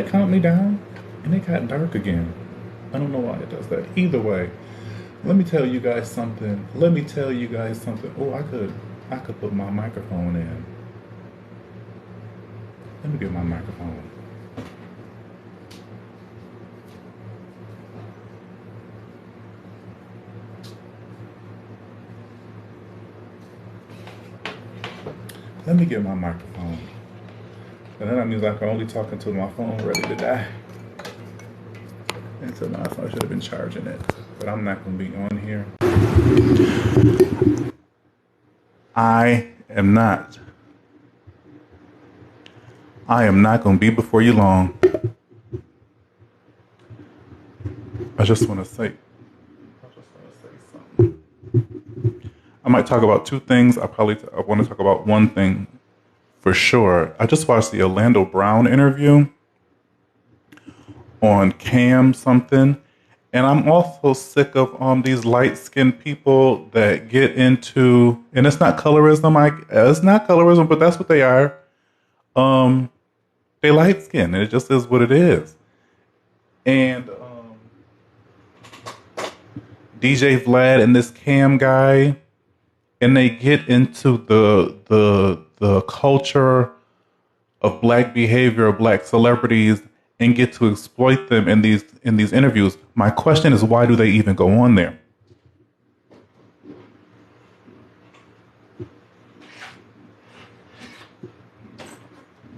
count me down, and it got dark again. I don't know why it does that. Either way, let me tell you guys something. Let me tell you guys something. Oh, I could put my microphone in. Let me get my microphone. Let me get my microphone. And then that means I can only talk until my phone ready to die. And so now I should have been charging it. But I'm not going to be on here. I am not. I am not going to be before you long. I just want to say something. I might talk about two things. I want to talk about one thing for sure. I just watched the Orlando Brown interview on Cam something, and I'm also sick of these light-skinned people that get into, and it's not colorism. It's not colorism, but that's what they are. They light-skinned, and it just is what it is. And DJ Vlad and this Cam guy, and they get into the culture of black behavior of black celebrities and get to exploit them in these interviews. My question is, why do they even go on there?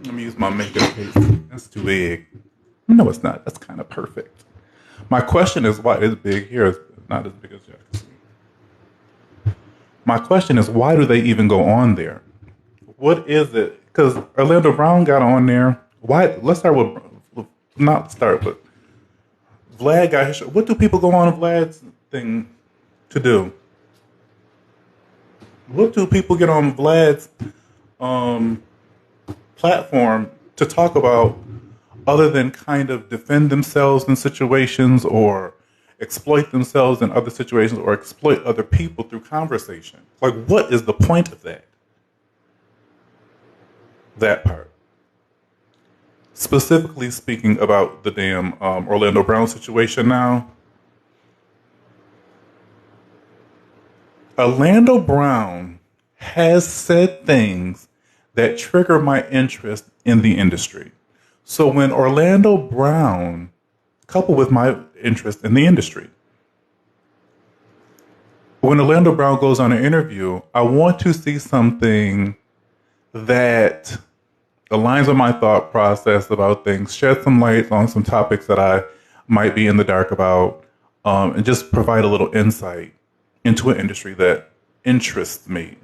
Let me use my makeup case. That's too big. No, it's not. That's kind of perfect. My question is, why is big here? It's not as big as Jackson. My question is, why do they even go on there? What is it? Because Orlando Brown got on there. Why? Let's start with, not start, but Vlad got his show. What do people go on Vlad's thing to do? What do people get on Vlad's platform to talk about other than kind of defend themselves in situations or exploit themselves in other situations or exploit other people through conversation? Like, what is the point of that? That part. Specifically speaking about the damn Orlando Brown situation now. Orlando Brown has said things that trigger my interest in the industry. So when Orlando Brown, coupled with my interest in the industry, when Orlando Brown goes on an interview, I want to see something that aligns with my thought process about things, shed some light on some topics that I might be in the dark about, and just provide a little insight into an industry that interests me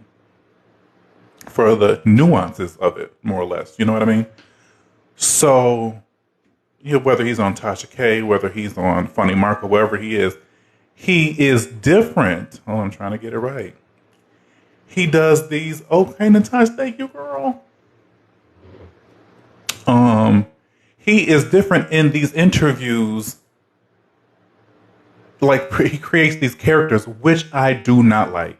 for the nuances of it, more or less. You know what I mean? So, whether he's on Tasha K, whether he's on Funny Marco, wherever he is different. Oh, I'm trying to get it right. He does these, okay, Natasha, thank you, girl. He is different in these interviews. Like, he creates these characters, which I do not like,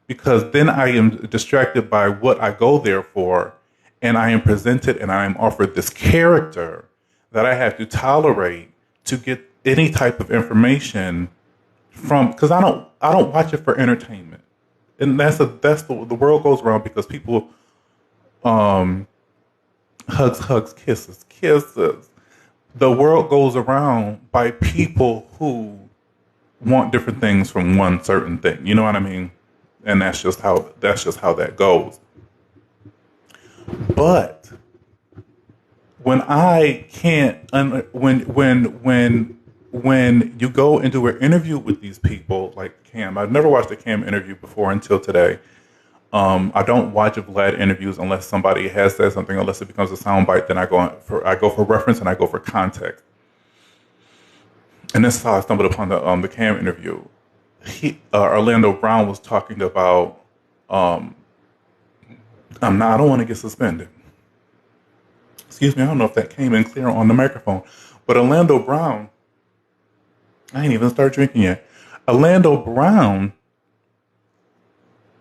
because then I am distracted by what I go there for, and I am presented and I am offered this character that I have to tolerate to get any type of information from, because I don't watch it for entertainment, and that's the world goes around because people hugs, kisses. The world goes around by people who want different things from one certain thing. You know what I mean? And that's just how that goes. But when I can't, when you go into an interview with these people like Cam, I've never watched a Cam interview before until today. I don't watch Vlad interviews unless somebody has said something, unless it becomes a soundbite. Then I go for reference and I go for context. And this is how I stumbled upon the Cam interview. Orlando Brown was talking about I don't want to get suspended. Excuse me, I don't know if that came in clear on the microphone. But Orlando Brown, I ain't even started drinking yet. Orlando Brown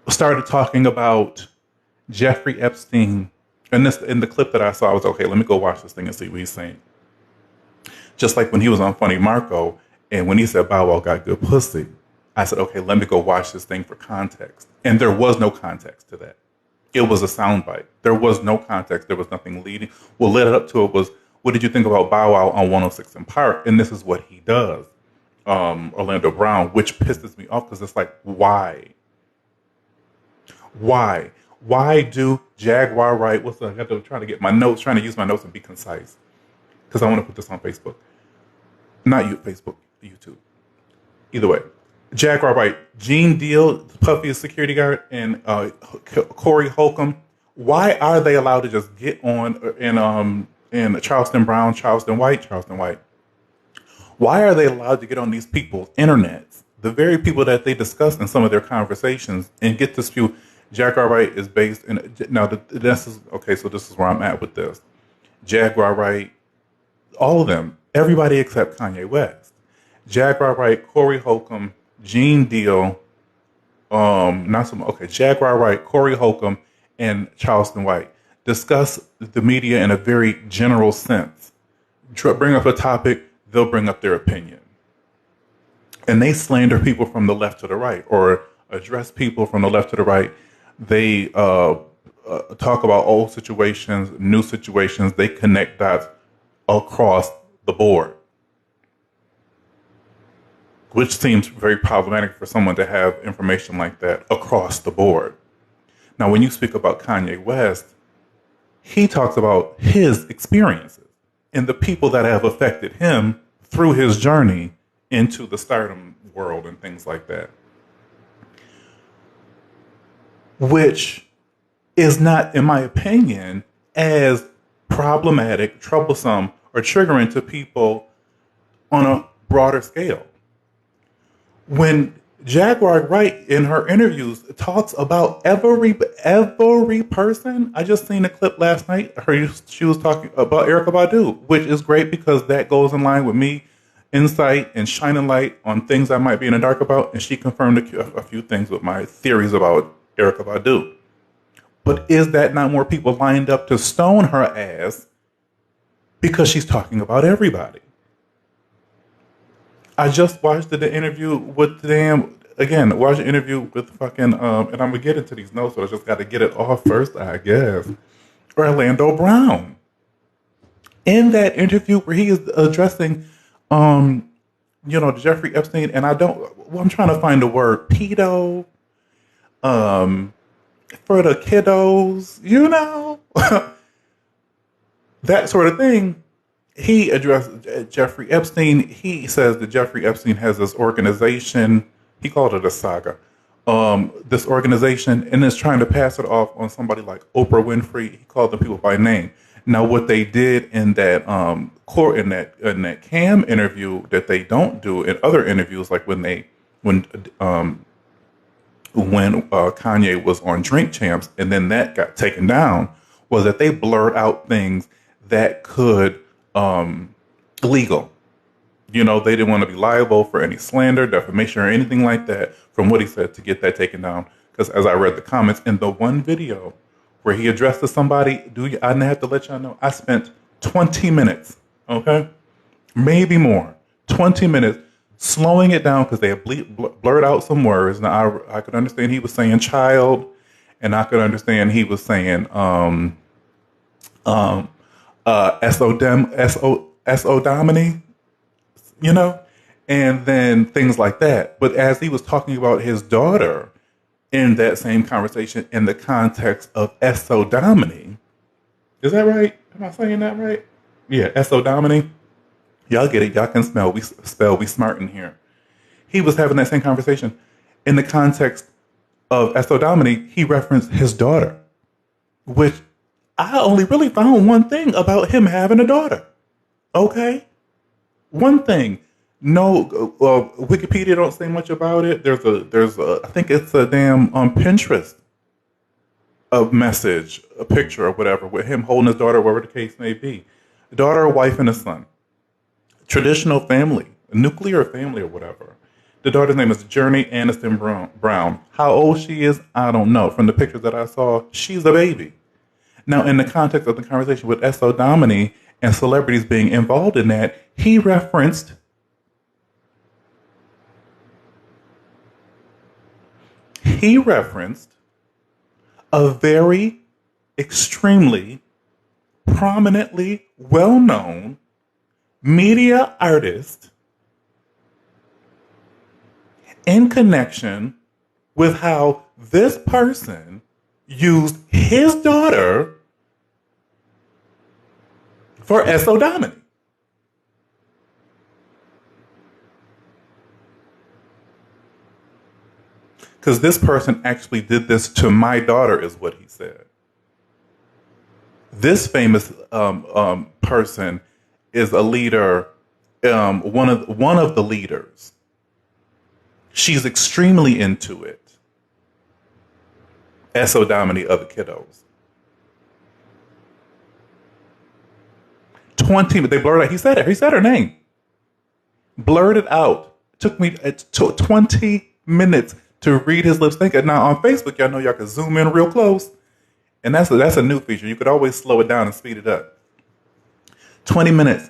started talking about Jeffrey Epstein. And this in the clip that I saw, I was okay, let me go watch this thing and see what he's saying. Just like when he was on Funny Marco, and when he said Bow Wow got good pussy, I said, okay, let me go watch this thing for context. And there was no context to that. It was a soundbite. There was no context. There was nothing leading. What led up to it was, what did you think about Bow Wow on 106 in Park? And this is what he does, Orlando Brown, which pisses me off because it's like, why? Why? Why do Jaguar Wright? What's I got to trying to get my notes, trying to use my notes and be concise because I want to put this on Facebook. Not you, Facebook, YouTube. Either way. Jaguar Wright, Gene Deal, Puffy is security guard, and Corey Holcomb. Why are they allowed to just get on in Charleston White? Why are they allowed to get on these people's internets, the very people that they discuss in some of their conversations, and get to spew? Jaguar Wright is based in now. This is okay. So this is where I'm at with this. Jaguar Wright, all of them, everybody except Kanye West. Jaguar Wright, Corey Holcomb, Gene Deal, Jaguar Wright, Corey Holcomb, and Charleston White discuss the media in a very general sense. Bring up a topic, they'll bring up their opinion. And they slander people from the left to the right, or address people from the left to the right. They talk about old situations, new situations. They connect dots across the board, which seems very problematic for someone to have information like that across the board. Now, when you speak about Kanye West, he talks about his experiences and the people that have affected him through his journey into the stardom world and things like that, which is not, in my opinion, as problematic, troublesome, or triggering to people on a broader scale. When Jaguar Wright in her interviews talks about every person, I just seen a clip last night. She was talking about Erykah Badu, which is great because that goes in line with me, insight and shining light on things I might be in the dark about. And she confirmed a few things with my theories about Erykah Badu. But is that not more people lined up to stone her ass because she's talking about everybody? I just watched the interview with watched the interview with fucking, and I'm going to get into these notes, so I just got to get it off first, I guess. Orlando Brown. In that interview where he is addressing, Jeffrey Epstein, and I'm trying to find the word pedo, for the kiddos, that sort of thing. He addressed Jeffrey Epstein. He says that Jeffrey Epstein has this organization. He called it a saga. This organization, and is trying to pass it off on somebody like Oprah Winfrey. He called the people by name. Now, what they did in that in that Cam interview that they don't do in other interviews, like when Kanye was on Drink Champs, and then that got taken down, was that they blurred out things that could legal. They didn't want to be liable for any slander, defamation, or anything like that from what he said to get that taken down. Because as I read the comments in the one video where he addressed to somebody, I have to let y'all know, I spent 20 minutes, okay? Maybe more. 20 minutes slowing it down because they had blurred out some words. Now, I could understand he was saying child, and I could understand he was saying S-O-Domini, and then things like that. But as he was talking about his daughter in that same conversation in the context of S-O-Domini, is that right? Am I saying that right? Yeah, S-O-Domini. Y'all get it. Y'all can spell. We smart in here. He was having that same conversation in the context of S-O-Domini. He referenced his daughter, which I only really found one thing about him having a daughter. Okay? One thing. No, Wikipedia don't say much about it. There's a I think it's a damn Pinterest a message, a picture or whatever with him holding his daughter, whatever the case may be. A daughter, a wife, and a son. Traditional family, a nuclear family or whatever. The daughter's name is Journey Aniston Brown. How old she is, I don't know. From the pictures that I saw, she's a baby. Now, in the context of the conversation with S.O. Domini and celebrities being involved in that, he referenced a very extremely prominently well-known media artist in connection with how this person used his daughter for esodominy. Because this person actually did this to my daughter, is what he said. This famous person is a leader, one of the leaders. She's extremely into it. Esodominy of the kiddos. 20, they blurred out. He said it. He said her name. Blurred it out. It took 20 minutes to read his lips think. Now on Facebook, y'all know y'all can zoom in real close. And that's a new feature. You could always slow it down and speed it up. 20 minutes.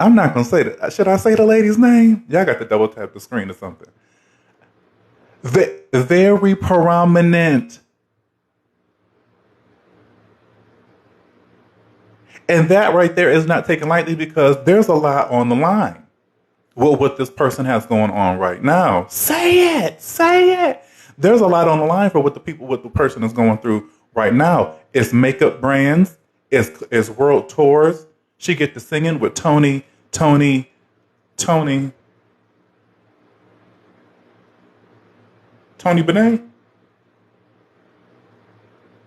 I'm not going to say that. Should I say the lady's name? Y'all got to double tap the screen or something. Very prominent. And that right there is not taken lightly because there's a lot on the line. Well, what this person has going on right now. Say it. Say it. There's a lot on the line for what the person is going through right now. It's makeup brands. It's world tours. She get to singing with Tony. Tony Benet?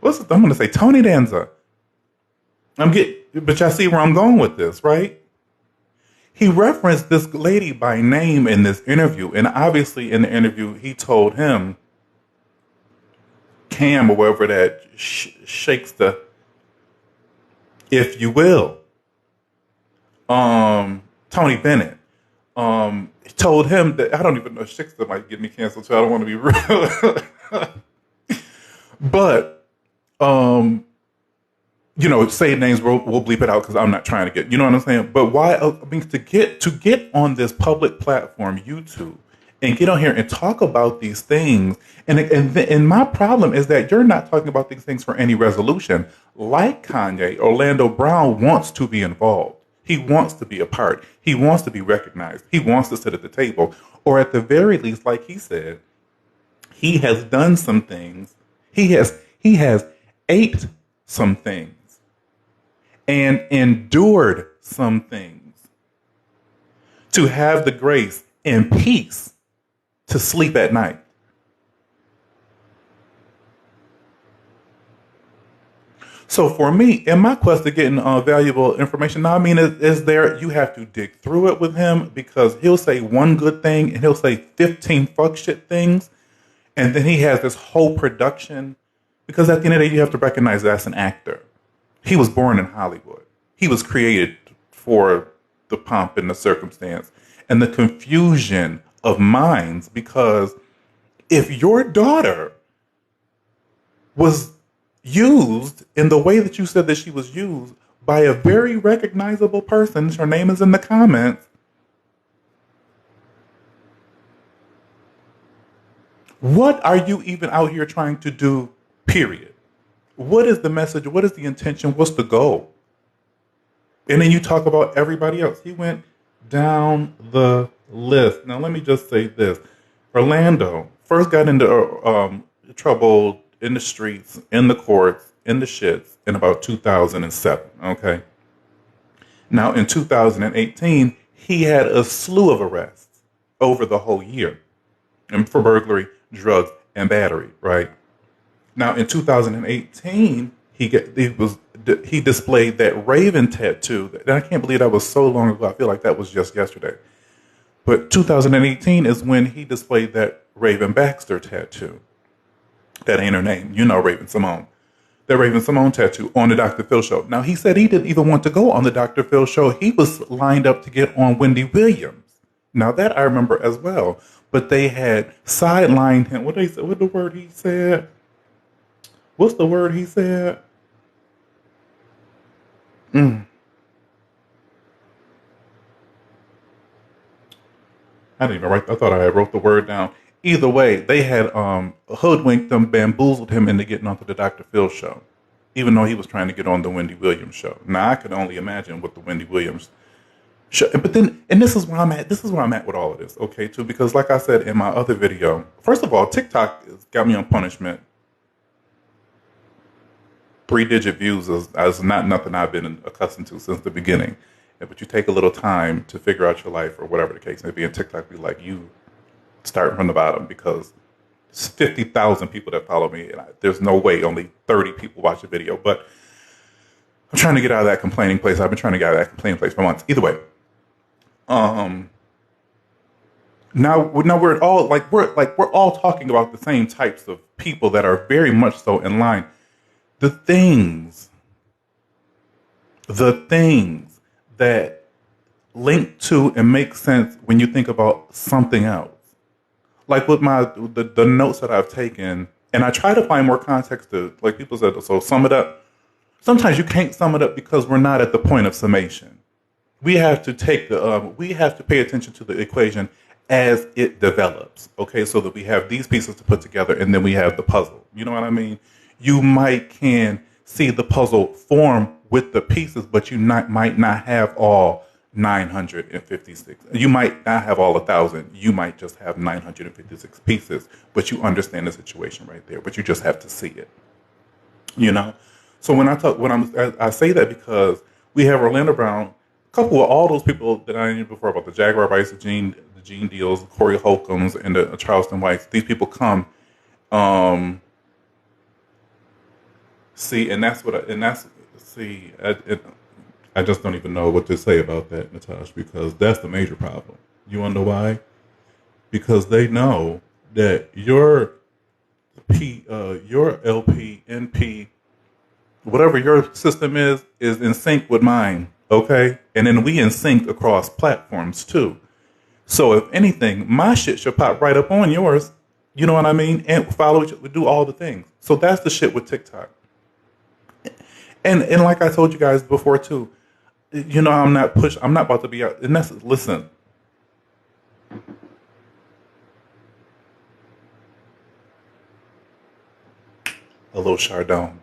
I'm going to say Tony Danza. But y'all see where I'm going with this, right? He referenced this lady by name in this interview. And obviously in the interview, he told him, Cam or whatever that shakes the, if you will, Tony Bennett, told him that, I don't even know, Shakespeare might get me canceled too. I don't want to be real. But, say names, we'll bleep it out because I'm not trying to get, you know what I'm saying? But why, to get on this public platform, YouTube, and get on here and talk about these things. And my problem is that you're not talking about these things for any resolution. Like Kanye, Orlando Brown wants to be involved. He wants to be a part. He wants to be recognized. He wants to sit at the table. Or at the very least, like he said, he has done some things. He has ate some things and endured some things to have the grace and peace to sleep at night. So for me, in my quest to getting valuable information, now I mean, is there, you have to dig through it with him because he'll say one good thing and he'll say 15 fuck shit things. And then he has this whole production because at the end of the day, you have to recognize that's an actor. He was born in Hollywood. He was created for the pomp and the circumstance and the confusion of minds, because if your daughter was used in the way that you said that she was used by a very recognizable person, her name is in the comments, what are you even out here trying to do, period? What is the message? What is the intention? What's the goal? And then you talk about everybody else. He went down the list. Now, let me just say this. Orlando first got into trouble in the streets, in the courts, in the shits in about 2007, okay? Now, in 2018, he had a slew of arrests over the whole year, and for burglary, drugs, and battery, right? Now, in 2018, he displayed that Raven tattoo. And I can't believe that was so long ago. I feel like that was just yesterday. But 2018 is when he displayed that Raven Baxter tattoo. That ain't her name. You know Raven Simone. That Raven Simone tattoo on the Dr. Phil show. Now, he said he didn't even want to go on the Dr. Phil show. He was lined up to get on Wendy Williams. Now, that I remember as well. But they had sidelined him. What the word he said? What's the word he said? I didn't even write. I thought I had wrote the word down. Either way, they had hoodwinked him, bamboozled him into getting onto the Dr. Phil show, even though he was trying to get on the Wendy Williams show. Now I could only imagine what the Wendy Williams show. But then, and this is where I'm at. This is where I'm at with all of this, okay? Too, because like I said in my other video, first of all, TikTok got me on punishment. 3-digit views is not nothing I've been accustomed to since the beginning. But you take a little time to figure out your life or whatever the case may be, and TikTok be like, you start from the bottom because it's 50,000 people that follow me, and there's no way only 30 people watch the video. But I'm trying to get out of that complaining place. I've been trying to get out of that complaining place for months. Either way, now we're all talking about the same types of people that are very much so in line. The things that link to and make sense when you think about something else. Like with the notes that I've taken, and I try to find more context to, like people said, so sum it up. Sometimes you can't sum it up because we're not at the point of summation. We have to we have to pay attention to the equation as it develops. Okay, so that we have these pieces to put together, and then we have the puzzle. You know what I mean? You can see the puzzle form with the pieces, but you might not have all 956. You might not have all 1,000. You might just have 956 pieces, but you understand the situation right there. But you just have to see it. You know. So I say that because we have Orlando Brown, couple of all those people that I knew before about the Jaguar Rice, the Gene Deals, Corey Holcombs, and the Charleston Whites. These people come. See, and that's I just don't even know what to say about that, Natasha, because that's the major problem. You want to know why? Because they know that your LP, NP, whatever your system is in sync with mine, okay? And then we in sync across platforms too. So if anything, my shit should pop right up on yours. You know what I mean? And follow each other, do all the things. So that's the shit with TikTok. And like I told you guys before too, you know, I'm not about to be out. And listen. A little Chardonnay.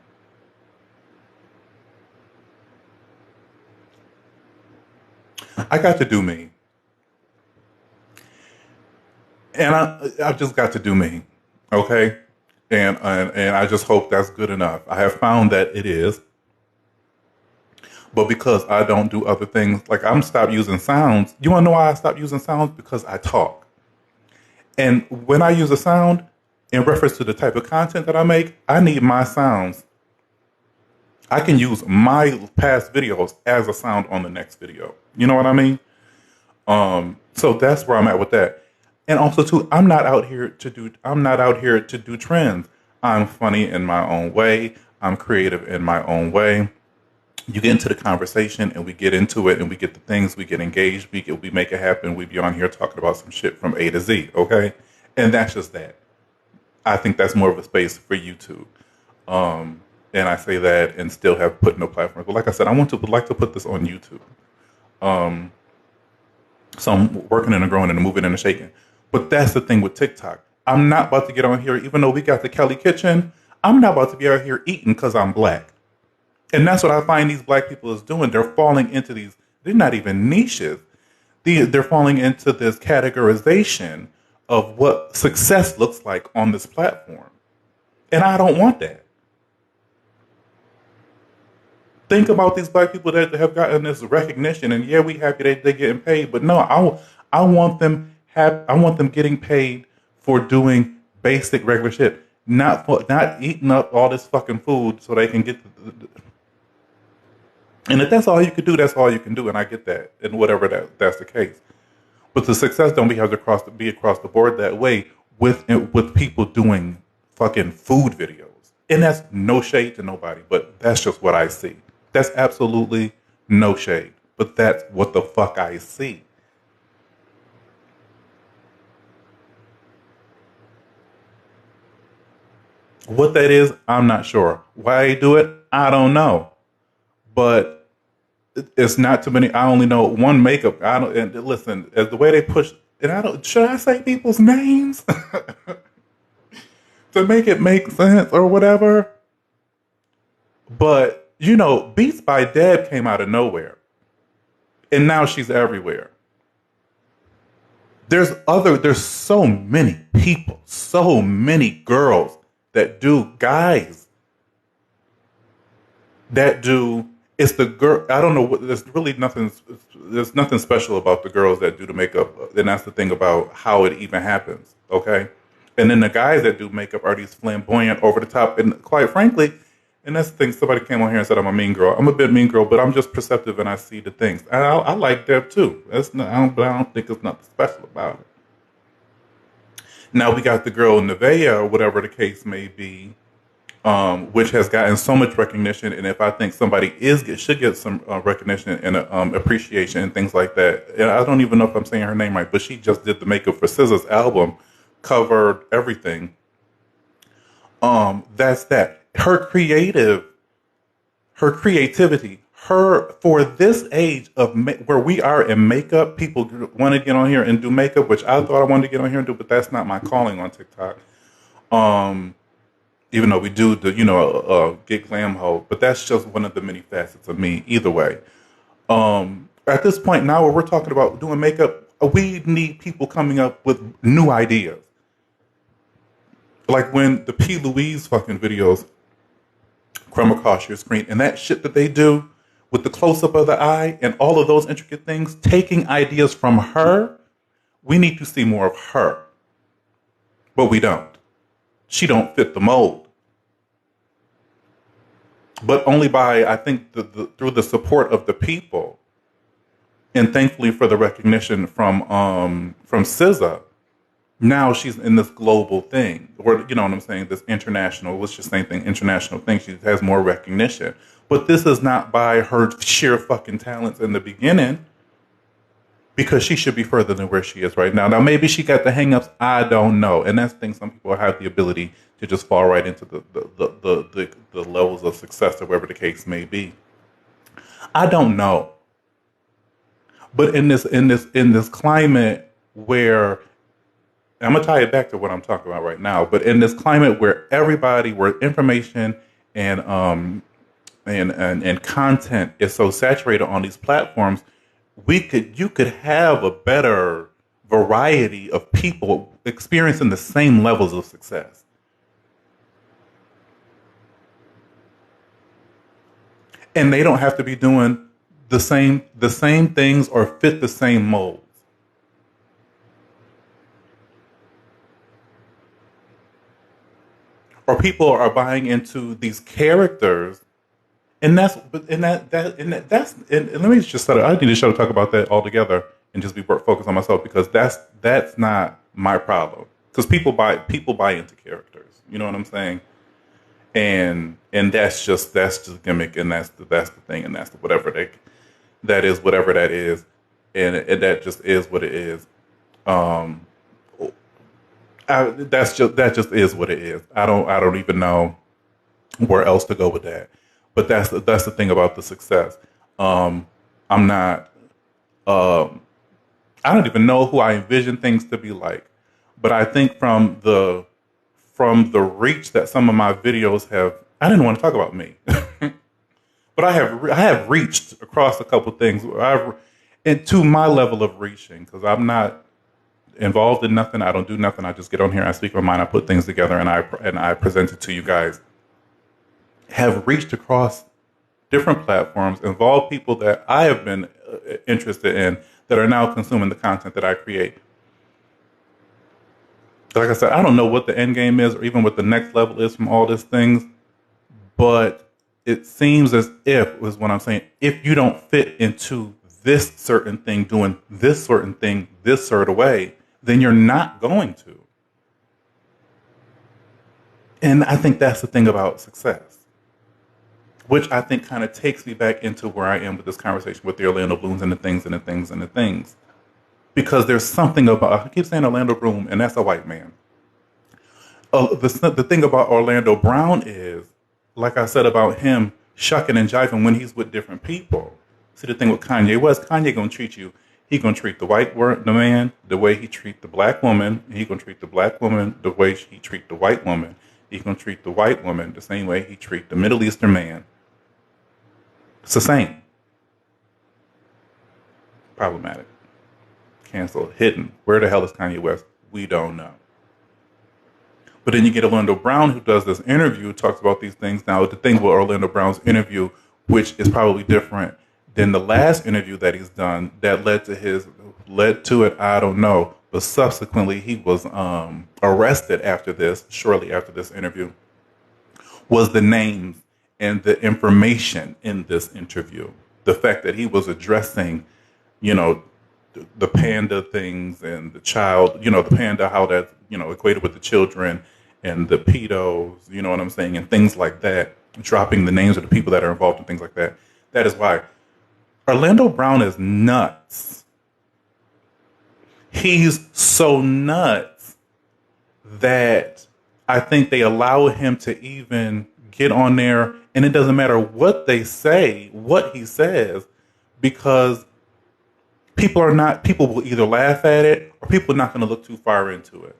I got to do me. And I just got to do me. Okay? And I just hope that's good enough. I have found that it is. But because I don't do other things, like I'm stopped using sounds. You want to know why I stopped using sounds? Because I talk. And when I use a sound, in reference to the type of content that I make, I need my sounds. I can use my past videos as a sound on the next video. You know what I mean? So that's where I'm at with that. And also too, I'm not out here to do trends. I'm funny in my own way. I'm creative in my own way. You get into the conversation and we get into it and we get the things, we get engaged, we make it happen. We be on here talking about some shit from A to Z, okay? And that's just that. I think that's more of a space for YouTube. And I say that and still have put no platforms. But like I said, would like to put this on YouTube. So I'm working and growing and moving and shaking. But that's the thing with TikTok. I'm not about to get on here, even though we got the Kelly Kitchen, I'm not about to be out here eating because I'm black. And that's what I find these black people is doing. They're falling into these, they're not even niches. They're falling into this categorization of what success looks like on this platform. And I don't want that. Think about these black people that have gotten this recognition, and yeah, we happy they're getting paid, but no, I want them getting paid for doing basic regular shit, not eating up all this fucking food so they can get and if that's all you can do, that's all you can do, and I get that, and whatever that's the case. But the success don't have to be across the board that way with people doing fucking food videos, and that's no shade to nobody, but that's just what I see. That's absolutely no shade, but that's what the fuck I see. What that is, I'm not sure. Why I do it, I don't know. But it's not too many. I only know one makeup. And listen, as the way they push And should I say people's names to make it make sense or whatever? But, Beats by Deb came out of nowhere. And now she's everywhere. There's so many people, so many girls guys that do, it's the girl, I don't know what, there's nothing special about the girls that do the makeup. And that's the thing about how it even happens, okay? And then the guys that do makeup are these flamboyant, over the top, and quite frankly, and that's the thing, somebody came on here and said I'm a mean girl. I'm a bit mean girl, but I'm just perceptive and I see the things. I like Deb too. But I don't think there's nothing special about it. Now we got the girl Nevaeh, or whatever the case may be, which has gotten so much recognition. And if I think somebody should get some recognition and appreciation and things like that, and I don't even know if I'm saying her name right, but she just did the makeup for SZA's album, covered everything. That's that. Her creativity, for this age of where we are in makeup, people want to get on here and do makeup, which I thought I wanted to get on here and do, but that's not my calling on TikTok. Even though we do the, get glam hoe, but that's just one of the many facets of me either way. At this point now where we're talking about doing makeup, we need people coming up with new ideas. Like when the P. Louise fucking videos come across your screen and that shit that they do with the close-up of the eye and all of those intricate things, taking ideas from her, we need to see more of her. But we don't. She don't fit the mold. But only by, I think, through the support of the people, and thankfully for the recognition from SZA, now she's in this global thing, or you know what I'm saying, this international, let's just say international thing. She has more recognition. But this is not by her sheer fucking talents in the beginning, because she should be further than where she is right now. Now, maybe she got the hangups, I don't know. And that's the thing, some people have the ability to just fall right into the levels of success or whatever the case may be. I don't know. But in this climate where, I'm gonna tie it back to what I'm talking about right now, but in this climate where where information and content is so saturated on these platforms, you could have a better variety of people experiencing the same levels of success. And they don't have to be doing the same things or fit the same molds. Or people are buying into these characters, and let me just start. I need to talk about that altogether and just be focused on myself, because that's not my problem. Because people buy into characters. You know what I'm saying? And that's just gimmick, and that's the thing, and that's whatever that is, and that just is what it is. That just is what it is. I don't even know where else to go with that. But that's the thing about the success. I'm not. I don't even know who I envision things to be like. But I think from the reach that some of my videos have, I didn't want to talk about me, but I have reached across a couple things. Into my level of reaching, because I'm not involved in nothing. I don't do nothing. I just get on here, I speak my mind, I put things together, and I present it to you guys. Have reached across different platforms, involved people that I have been interested in, that are now consuming the content that I create. Like I said, I don't know what the end game is, or even what the next level is from all these things, but it seems as if, was what I'm saying, if you don't fit into this certain thing, doing this certain thing this certain way, then you're not going to. And I think that's the thing about success, which I think kind of takes me back into where I am with this conversation with the Orlando Blooms and the things. Because there's something about, I keep saying Orlando Bloom, and that's a white man. The thing about Orlando Brown is, like I said about him, shucking and jiving when he's with different people. See, the thing with Kanye was, Kanye gonna treat you He gonna treat the man the way he treat the black woman. He gonna treat the black woman the way he treat the white woman. He gonna treat the white woman the same way he treat the Middle Eastern man. It's the same. Problematic. Canceled. Hidden. Where the hell is Kanye West? We don't know. But then you get Orlando Brown, who does this interview, talks about these things. Now, the thing with Orlando Brown's interview, which is probably different than the last interview that he's done, that led to it, I don't know. But subsequently, he was arrested shortly after this interview, was the names and the information in this interview. The fact that he was addressing, the panda things and the child, the panda, how that's, equated with the children and the pedos, you know what I'm saying, and things like that, dropping the names of the people that are involved in things like that. That is why Orlando Brown is nuts. He's so nuts that I think they allow him to even get on there, and it doesn't matter what they say, what he says, because people will either laugh at it or people are not going to look too far into it.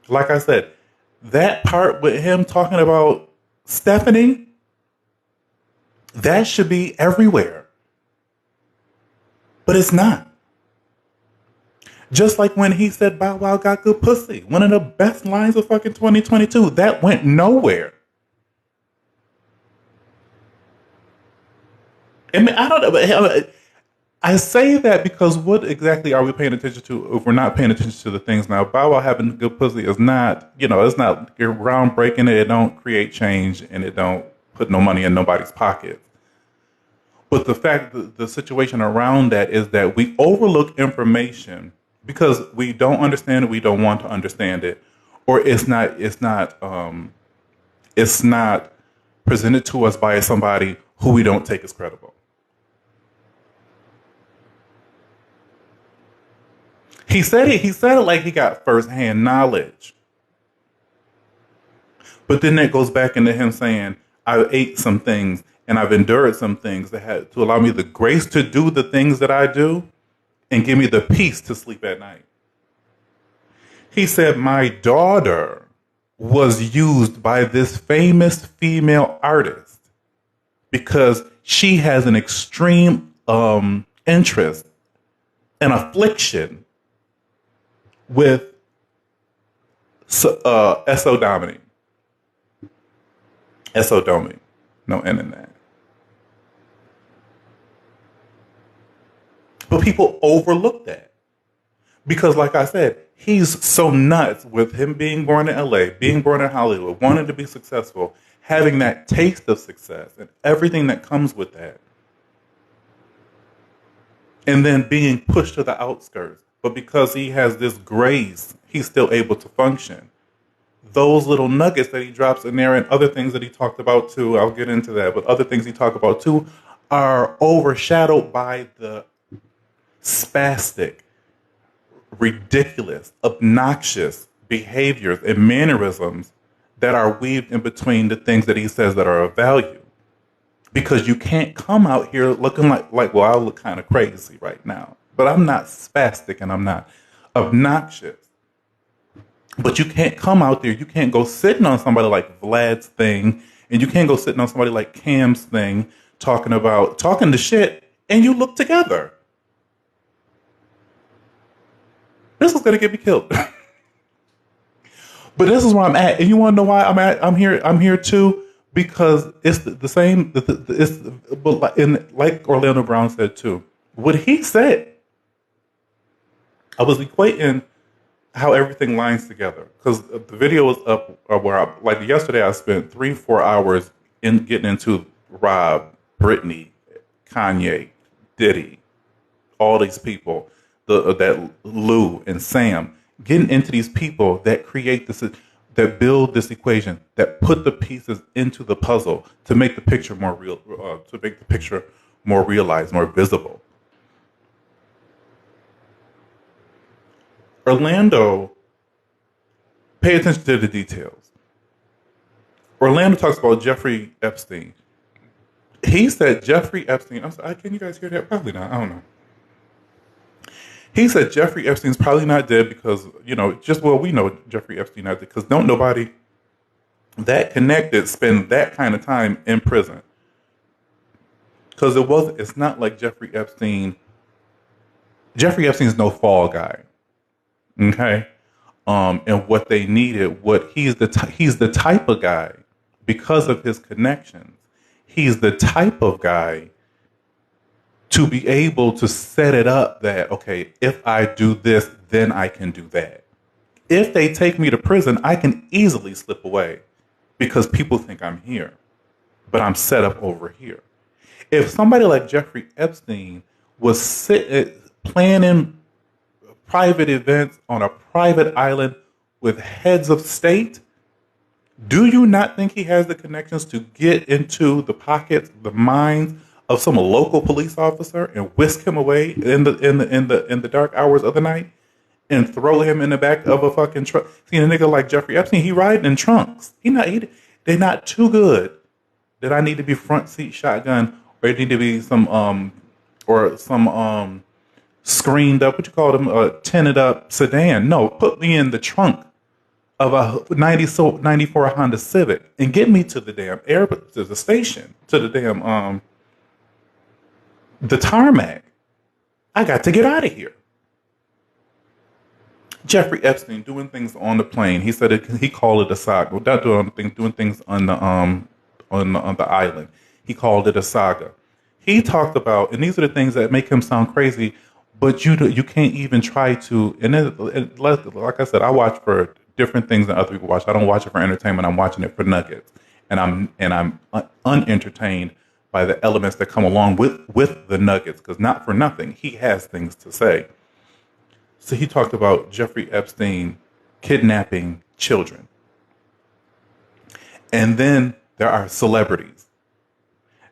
Like I said, that part with him talking about Stephanie, that should be everywhere. But it's not. Just like when he said Bow Wow got good pussy. One of the best lines of fucking 2022. That went nowhere. I mean, I don't know. I say that because what exactly are we paying attention to if we're not paying attention to the things now? Bow Wow having good pussy is not, it's not groundbreaking. It don't create change and it don't put no money in nobody's pocket. But the fact that the situation around that is that we overlook information because we don't understand it, we don't want to understand it, or it's not presented to us by somebody who we don't take as credible. He said it like he got firsthand knowledge. But then that goes back into him saying, I ate some things and I've endured some things that had to allow me the grace to do the things that I do and give me the peace to sleep at night. He said, my daughter was used by this famous female artist because she has an extreme interest and affliction with esodomy. Esodomy. No N in that. But people overlook that. Because like I said, he's so nuts with him being born in LA, being born in Hollywood, wanting to be successful, having that taste of success and everything that comes with that. And then being pushed to the outskirts. But because he has this grace, he's still able to function. Those little nuggets that he drops in there and other things that he talked about too, I'll get into that, but other things he talked about too are overshadowed by the spastic, ridiculous, obnoxious behaviors and mannerisms that are weaved in between the things that he says that are of value. Because you can't come out here looking like well, I look kind of crazy right now. But I'm not spastic and I'm not obnoxious. But you can't come out there, you can't go sitting on somebody like Vlad's thing, and you can't go sitting on somebody like Cam's thing, talking the shit, and you look together. This is gonna get me killed. But this is where I'm at. And you wanna know why I'm here too? Because it's the same, like Orlando Brown said too. What he said, I was equating how everything lines together. Because the video was up where yesterday I spent 3-4 hours getting into Rob, Britney, Kanye, Diddy, all these people, that Lou and Sam, getting into these people that create this, that build this equation, that put the pieces into the puzzle to make the picture more real, to make the picture more realized, more visible. Orlando, pay attention to the details. Orlando talks about Jeffrey Epstein. He said Jeffrey Epstein, I'm sorry, can you guys hear that? Probably not, I don't know. He said Jeffrey Epstein's probably not dead because, we know Jeffrey Epstein not dead because don't nobody that connected spend that kind of time in prison. Because it's not like Jeffrey Epstein's no fall guy. Okay. And what they needed, he's the type of guy, because of his connections, he's the type of guy to be able to set it up that, okay, if I do this, then I can do that. If they take me to prison, I can easily slip away because people think I'm here, but I'm set up over here. If somebody like Jeffrey Epstein was planning private events on a private island with heads of state, do you not think he has the connections to get into the pockets, the minds of some local police officer and whisk him away in the dark hours of the night and throw him in the back of a fucking truck? See, a nigga like Jeffrey Epstein, he riding in trunks. They're not too good that I need to be front seat shotgun, or it need to be some screened up, what you call them, tinted up sedan. No, put me in the trunk of a 94 Honda Civic and get me to the damn to the station, to the damn the tarmac. I got to get out of here. Jeffrey Epstein doing things on the plane. He said he called it a saga. Without doing things on the island. He called it a saga. He talked about, and these are the things that make him sound crazy, but you can't even try to. And like I said, I watch for different things than other people watch. I don't watch it for entertainment. I'm watching it for nuggets, and I'm unentertained by the elements that come along with the nuggets, because not for nothing, he has things to say. So he talked about Jeffrey Epstein kidnapping children. And then there are celebrities.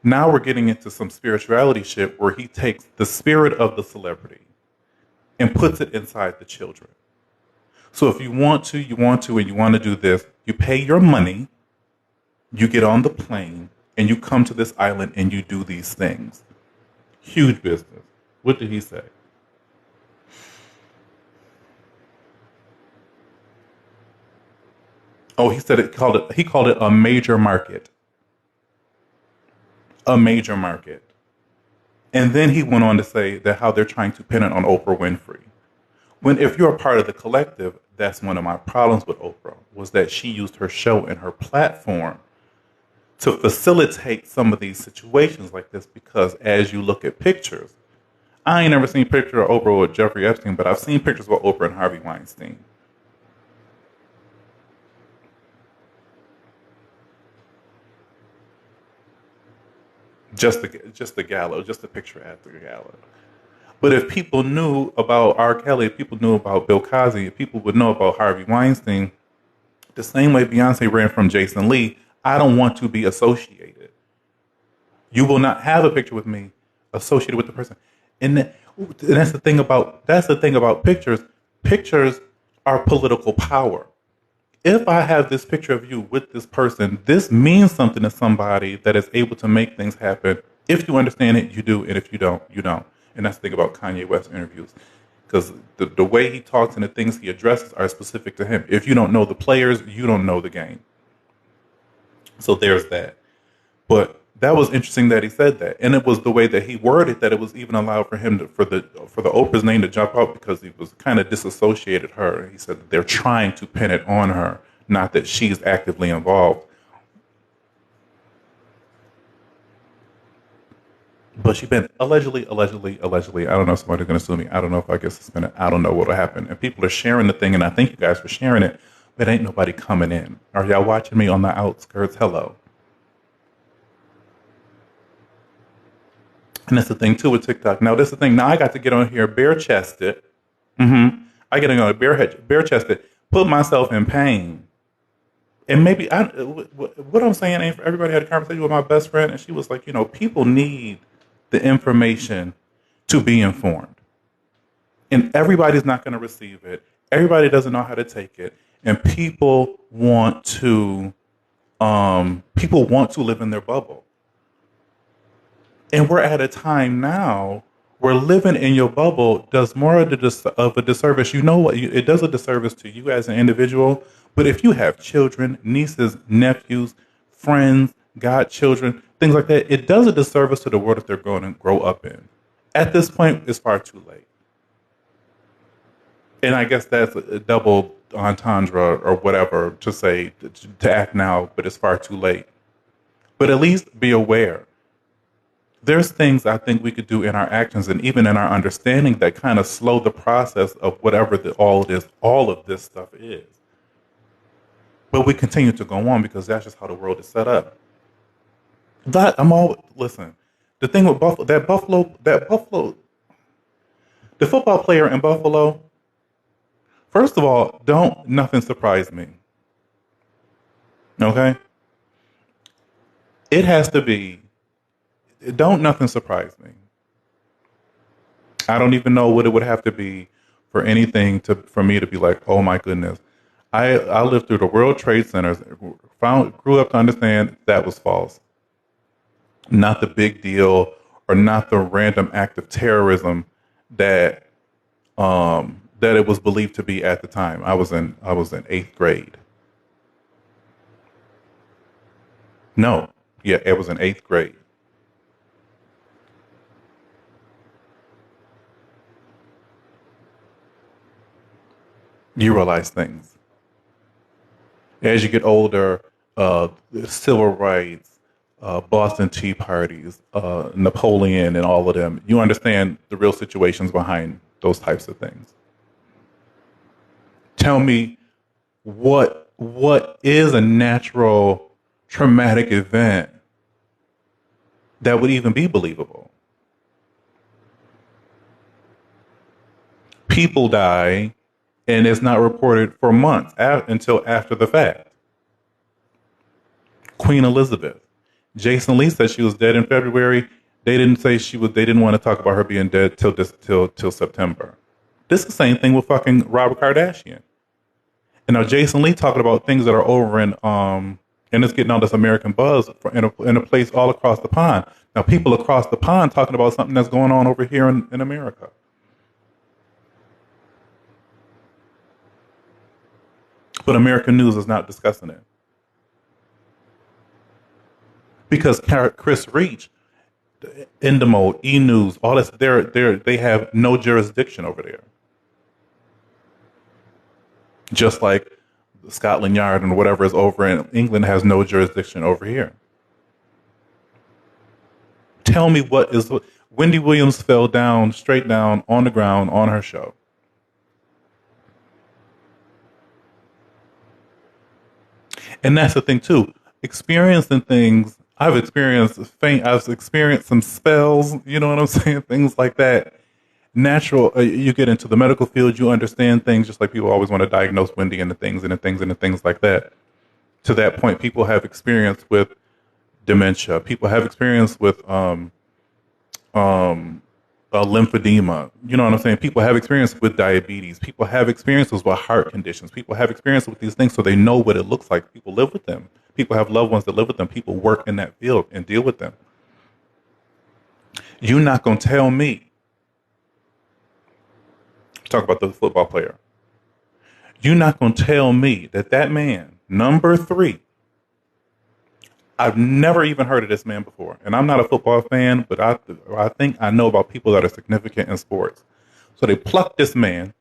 Now we're getting into some spirituality shit where he takes the spirit of the celebrity and puts it inside the children. So if you want to, and you want to do this, you pay your money, you get on the plane, and you come to this island and you do these things. Huge business. What did he say? Oh, he called it a major market. A major market. And then he went on to say that how they're trying to pin it on Oprah Winfrey. When if you're a part of the collective, that's one of my problems with Oprah, was that she used her show and her platform to facilitate some of these situations like this, because as you look at pictures, I ain't never seen a picture of Oprah with Jeffrey Epstein, but I've seen pictures with Oprah and Harvey Weinstein. Just the gallows, just the picture at the gallows. But if people knew about R. Kelly, if people knew about Bill Cosby, if people would know about Harvey Weinstein, the same way Beyonce ran from Jason Lee, I don't want to be associated. You will not have a picture with me associated with the person. And that's the thing about pictures. Pictures are political power. If I have this picture of you with this person, this means something to somebody that is able to make things happen. If you understand it, you do. And if you don't, you don't. And that's the thing about Kanye West interviews. Because the way he talks and the things he addresses are specific to him. If you don't know the players, you don't know the game. So there's that. But that was interesting that he said that. And it was the way that he worded that it was even allowed for him for the Oprah's name to jump out, because he was kind of disassociated her. He said that they're trying to pin it on her, not that she's actively involved. But she's been allegedly. I don't know if somebody's going to sue me. I don't know if I get suspended. I don't know what will happen. And people are sharing the thing, and I thank you guys for sharing it, but ain't nobody coming in. Are y'all watching me on the outskirts? Hello. And that's the thing, too, with TikTok. Now, this is the thing. Now, I got to get on here bare-chested. I get on bare-chested, put myself in pain. And maybe, what I'm saying, everybody had a conversation with my best friend, and she was like, people need the information to be informed. And everybody's not going to receive it. Everybody doesn't know how to take it. And people want to live in their bubble. And we're at a time now where living in your bubble does more of a disservice. You know what? It does a disservice to you as an individual. But if you have children, nieces, nephews, friends, godchildren, things like that, it does a disservice to the world that they're going to grow up in. At this point, it's far too late. And I guess that's a double entendre or whatever to say to act now, but it's far too late. But at least be aware. There's things I think we could do in our actions and even in our understanding that kind of slow the process of whatever all of this stuff is. But we continue to go on because that's just how the world is set up. Listen. The thing with Buffalo, the football player in Buffalo. First of all, don't nothing surprise me. Okay? It has to be, don't nothing surprise me. I don't even know what it would have to be for anything for me to be like, oh my goodness. I lived through the World Trade Centers, grew up to understand that was false. Not the big deal or not the random act of terrorism that that it was believed to be at the time. I was in 8th grade. No, yeah, it was in 8th grade. You realize things as you get older. Civil rights, Boston Tea Parties, Napoleon, and all of them. You understand the real situations behind those types of things. Tell me what is a natural traumatic event that would even be believable? People die and it's not reported for months until after the fact. Queen Elizabeth. Jason Lee said she was dead in February. They didn't say she was. They didn't want to talk about her being dead till September. This is the same thing with fucking Robert Kardashian. And now Jason Lee talking about things that are over in and it's getting all this American buzz in a place all across the pond. Now people across the pond talking about something that's going on over here in America. But American news is not discussing it. Because Chris Reach, Endemol, E! News, all this, they have no jurisdiction over there. Just like Scotland Yard and whatever is over in England has no jurisdiction over here. Tell me Wendy Williams fell down, straight down, on the ground, on her show. And that's the thing too. Experiencing things, I've experienced some spells, you know what I'm saying? Things like that. Natural, you get into the medical field, you understand things just like people always want to diagnose Wendy and the things like that. To that point, people have experience with dementia. People have experience with lymphedema. You know what I'm saying? People have experience with diabetes. People have experiences with heart conditions. People have experience with these things so they know what it looks like. People live with them. People have loved ones that live with them. People work in that field and deal with them. You're not going to tell me. Talk about the football player. You're not going to tell me that man, number 3, I've never even heard of this man before. And I'm not a football fan, but I think I know about people that are significant in sports. So they plucked this man,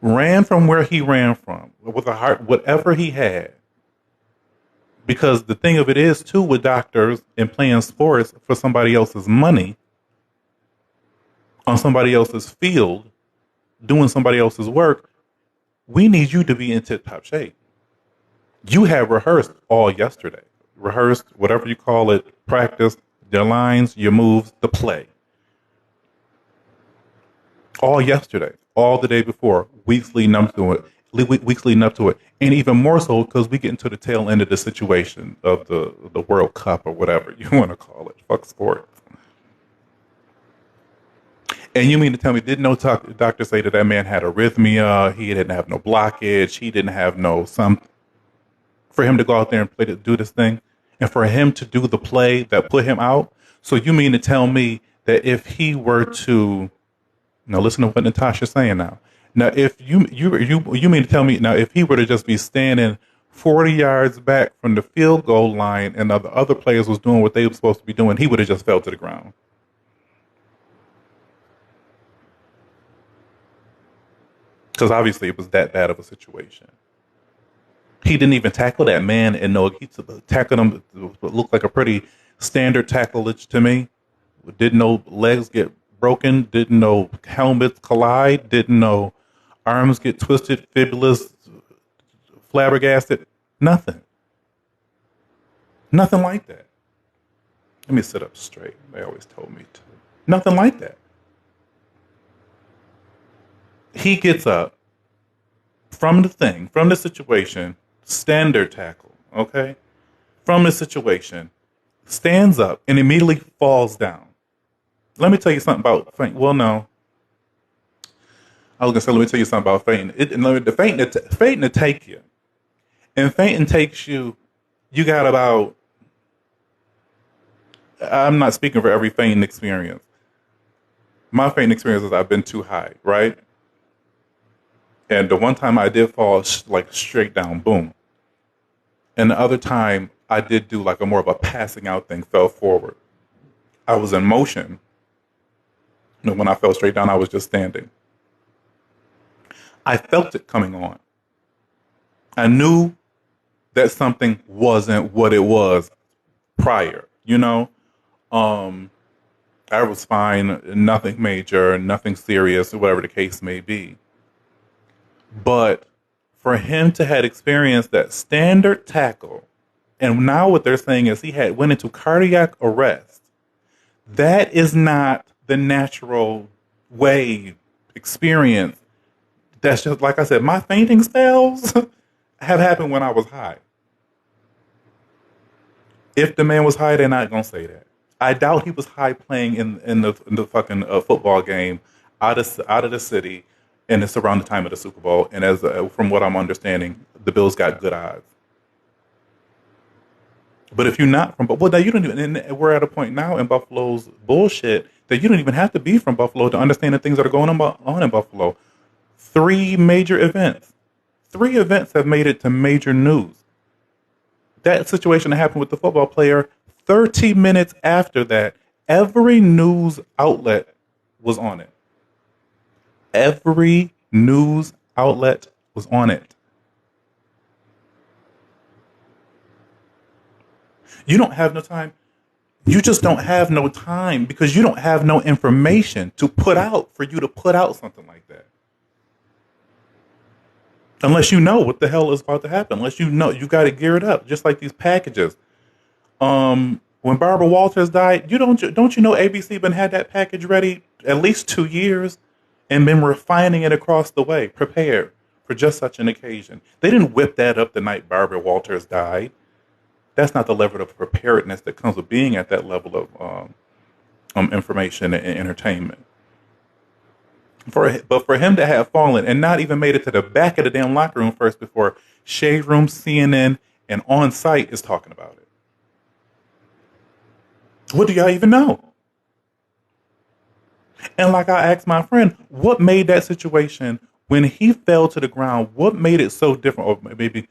ran from where he ran from, with a heart, whatever he had. Because the thing of it is, too, with doctors and playing sports for somebody else's money, on somebody else's field, doing somebody else's work, we need you to be in tip-top shape. You have rehearsed all yesterday. Rehearsed, whatever you call it, practiced your lines, your moves, the play. All yesterday, all the day before, weeks leading up to it. And even more so because we get into the tail end of the situation of the World Cup or whatever you want to call it. Fuck sports. And you mean to tell me, didn't no doctor say that man had arrhythmia, he didn't have no blockage, he didn't have no something, for him to go out there and do this thing, and for him to do the play that put him out? So you mean to tell me that if he were to now listen to what Natasha's saying now. Now if you mean to tell me now if he were to just be standing 40 yards back from the field goal line and the other players was doing what they were supposed to be doing, he would have just fell to the ground. Because obviously it was that bad of a situation. He didn't even tackle that man, and no, he tackled him. What looked like a pretty standard tacklage to me. Didn't know legs get broken. Didn't know helmets collide. Didn't know arms get twisted, fibulas flabbergasted. Nothing. Nothing like that. Let me sit up straight. They always told me to. Nothing like that. He gets up from the situation, standard tackle, okay? From the situation, stands up and immediately falls down. Let me tell you something about faint. Well, no. I was going to say, let me tell you something about fainting. Fainting to take you. And fainting takes you, you got about, I'm not speaking for every fainting experience. My fainting experience is I've been too high, right? And the one time I did fall like straight down, boom. And the other time I did do like a more of a passing out thing, fell forward. I was in motion. When I fell straight down, I was just standing. I felt it coming on. I knew that something wasn't what it was prior, I was fine, nothing major, nothing serious, or whatever the case may be. But for him to have experienced that standard tackle, and now what they're saying is he had went into cardiac arrest, that is not the natural way experience. That's just, like I said, my fainting spells have happened when I was high. If the man was high, they're not going to say that. I doubt he was high playing in the fucking football game out of the city, and it's around the time of the Super Bowl. And as from what I'm understanding, the Bills got good odds. But if you're not from, well, now you don't even. And we're at a point now in Buffalo's bullshit that you don't even have to be from Buffalo to understand the things that are going on in Buffalo. 3 major events. 3 events have made it to major news. That situation that happened with the football player, 30 minutes after that, every news outlet was on it. Every news outlet was on it. You don't have no time. You just don't have no time because you don't have no information to put out for you to put out something like that. Unless you know what the hell is about to happen. Unless you know, you got to gear it up. Just like these packages. When Barbara Walters died, don't you know ABC been had that package ready at least 2 years and been refining it across the way, prepared for just such an occasion. They didn't whip that up the night Barbara Walters died. That's not the level of preparedness that comes with being at that level of information and entertainment. But for him to have fallen and not even made it to the back of the damn locker room first before Shade Room, CNN, and On Site is talking about it. What do y'all even know? And like I asked my friend, what made that situation when he fell to the ground, what made it so different? Or maybe,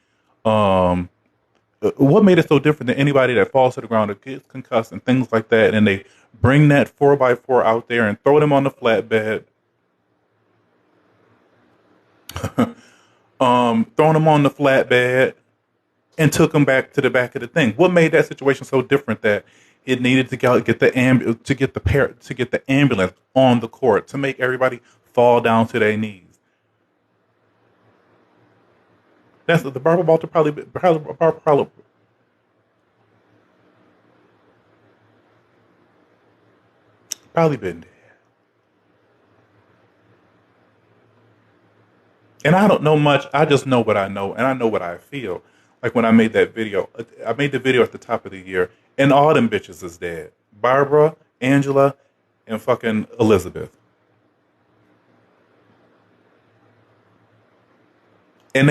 what made it so different than anybody that falls to the ground or gets concussed and things like that? And they bring that 4x4 out there and throw them on the flatbed. Thrown him on the flatbed and took him back to the back of the thing. What made that situation so different that it needed to get the ambulance on the court to make everybody fall down to their knees? That's the Barbara Walters probably been dead. And I don't know much. I just know what I know, and I know what I feel. Like when I made that video, I made the video at the top of the year, and all them bitches is dead. Barbara, Angela, and fucking Elizabeth. And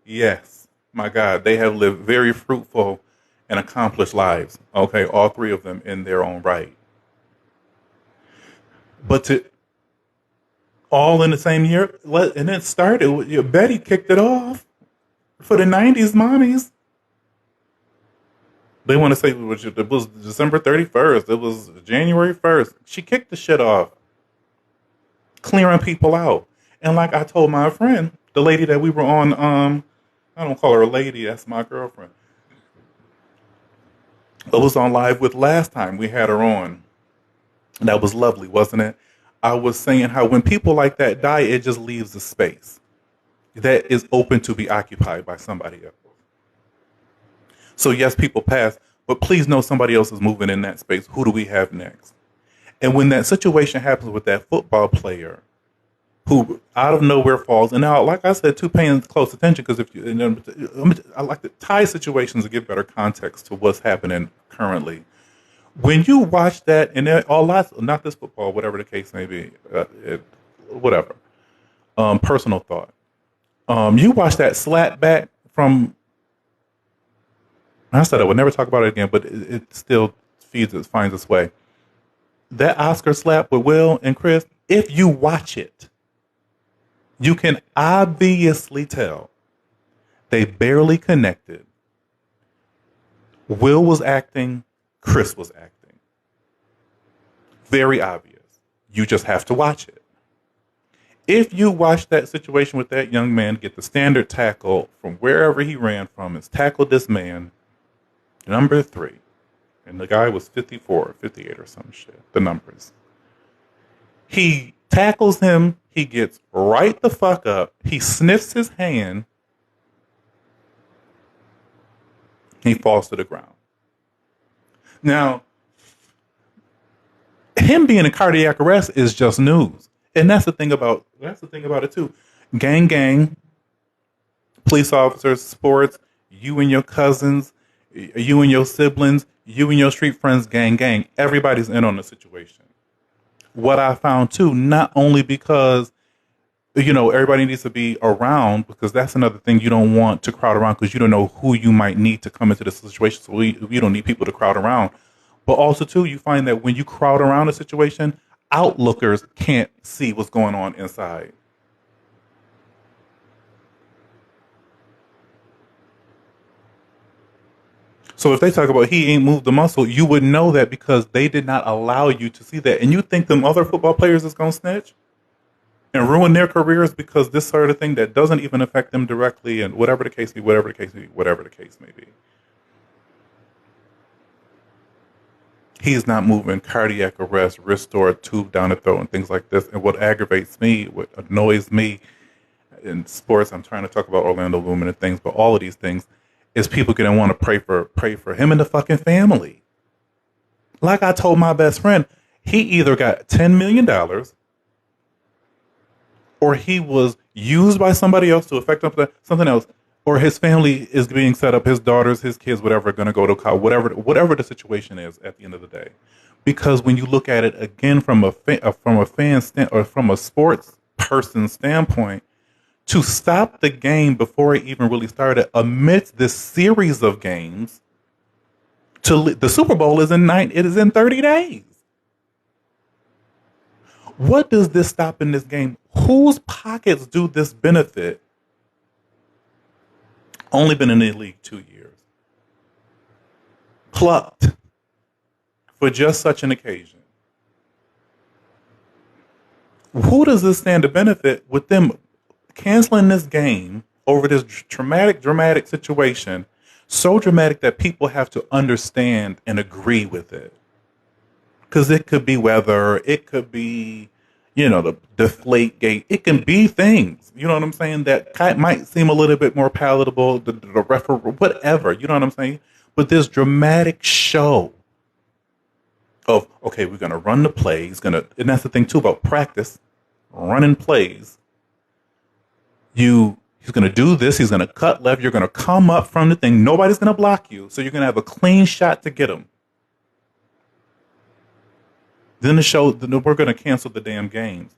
yes, my God, they have lived very fruitful and accomplished lives. Okay, all 3 of them in their own right. But to all in the same year, and it started. Betty kicked it off for the '90s mommies. They want to say it was December 31st. It was January 1st. She kicked the shit off, clearing people out. And like I told my friend, the lady that we were on, I don't call her a lady, that's my girlfriend. I was on live with last time we had her on. That was lovely, wasn't it? I was saying how when people like that die, it just leaves a space that is open to be occupied by somebody else. So yes, people pass, but please know somebody else is moving in that space. Who do we have next? And when that situation happens with that football player who out of nowhere falls, and now, like I said, too, paying close attention, because if you, I like to tie situations to give better context to what's happening currently. When you watch that, and all lots, not this football, whatever the case may be, whatever, personal thought. You watch that slap back from. I said I would never talk about it again, but it still finds its way. That Oscar slap with Will and Chris, if you watch it, you can obviously tell they barely connected. Will was acting, Chris was acting. Very obvious. You just have to watch it. If you watch that situation with that young man get the standard tackle from wherever he ran from, is tackled this man, number 3. And the guy was 54, 58 or some shit. The numbers. He tackles him. He gets right the fuck up. He sniffs his hand. He falls to the ground. Now, him being in cardiac arrest is just news. And that's the thing about it too. Gang, police officers, sports, you and your cousins, you and your siblings, you and your street friends, gang. Everybody's in on the situation. What I found too, not only because, everybody needs to be around, because that's another thing you don't want to crowd around, because you don't know who you might need to come into the situation. So you don't need people to crowd around. But also too, you find that when you crowd around a situation, outlookers can't see what's going on inside. So if they talk about he ain't moved the muscle, you would know that because they did not allow you to see that. And you think them other football players is going to snitch and ruin their careers because this sort of thing that doesn't even affect them directly, and whatever the case may be. He's not moving, cardiac arrest, wrist stored, tube down the throat, and things like this. And what aggravates me, what annoys me in sports, I'm trying to talk about Orlando Bloom and things, but all of these things, is people gonna want to pray for him and the fucking family. Like I told my best friend, he either got $10 million or he was used by somebody else to affect something else, or his family is being set up, his daughters, his kids, whatever, are going to go to college, whatever the situation is at the end of the day. Because when you look at it again from a fan or from a sports person standpoint, to stop the game before it even really started, amidst this series of games, the Super Bowl is in 30 days. What does this stop in this game? Whose pockets do this benefit? Only been in the league 2 years. Plucked for just such an occasion. Who does this stand to benefit with them canceling this game over this dramatic situation? So dramatic that people have to understand and agree with it. Because it could be weather, it could be, the deflate gate. It can be things, you know what I'm saying, that might seem a little bit more palatable, the referee, whatever, you know what I'm saying? But this dramatic show of, okay, we're going to run the plays, and that's the thing too about practice, running plays. He's going to do this, he's going to cut left, you're going to come up from the thing, nobody's going to block you, so you're going to have a clean shot to get him. Then we're going to cancel the damn games.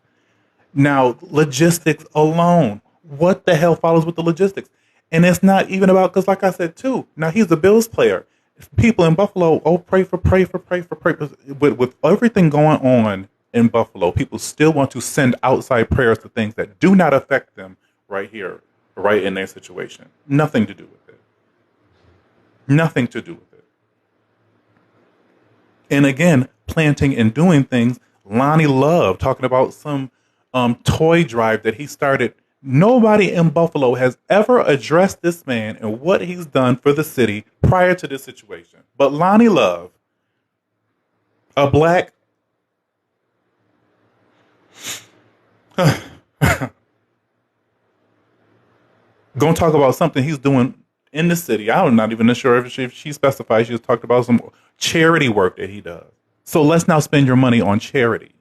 Now, logistics alone. What the hell follows with the logistics? And it's not even about, because like I said too, now he's a Bills player. People in Buffalo, pray for. With everything going on in Buffalo. People still want to send outside prayers to things that do not affect them right here, right in their situation. Nothing to do with it. Nothing to do with it. And again, planting and doing things. Lonnie Love talking about some toy drive that he started. Nobody in Buffalo has ever addressed this man and what he's done for the city prior to this situation. But Lonnie Love, a black gonna talk about something he's doing in the city. I'm not even sure if she specifies. She just talked about some charity work that he does. So let's now spend your money on charity.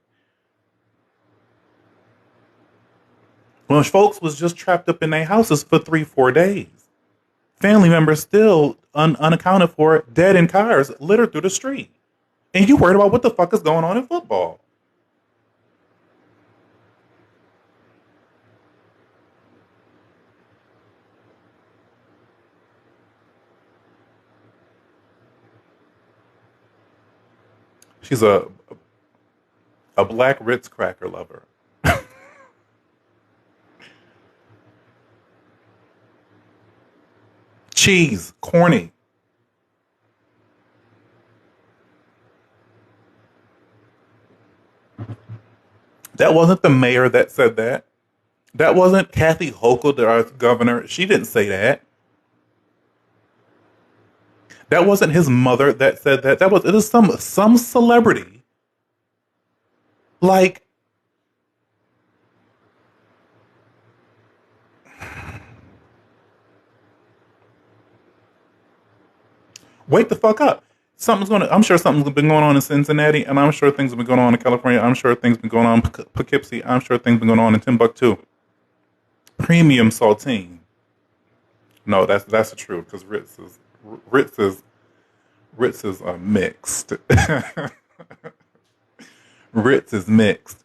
When folks was just trapped up in their houses for 3-4 days. Family members still unaccounted for, dead in cars, littered through the street. And you worried about what the fuck is going on in football. She's a black Ritz cracker lover. Cheese, corny. That wasn't the mayor that said that. That wasn't Kathy Hochul, our governor. She didn't say that. That wasn't his mother that said that. It was some celebrity. Like, wake the fuck up. I'm sure something's been going on in Cincinnati, and I'm sure things have been going on in California. I'm sure things have been going on in Poughkeepsie. I'm sure things have been going on in Timbuktu. Premium saltine. No, that's the truth, because Ritz is mixed. Ritz is mixed.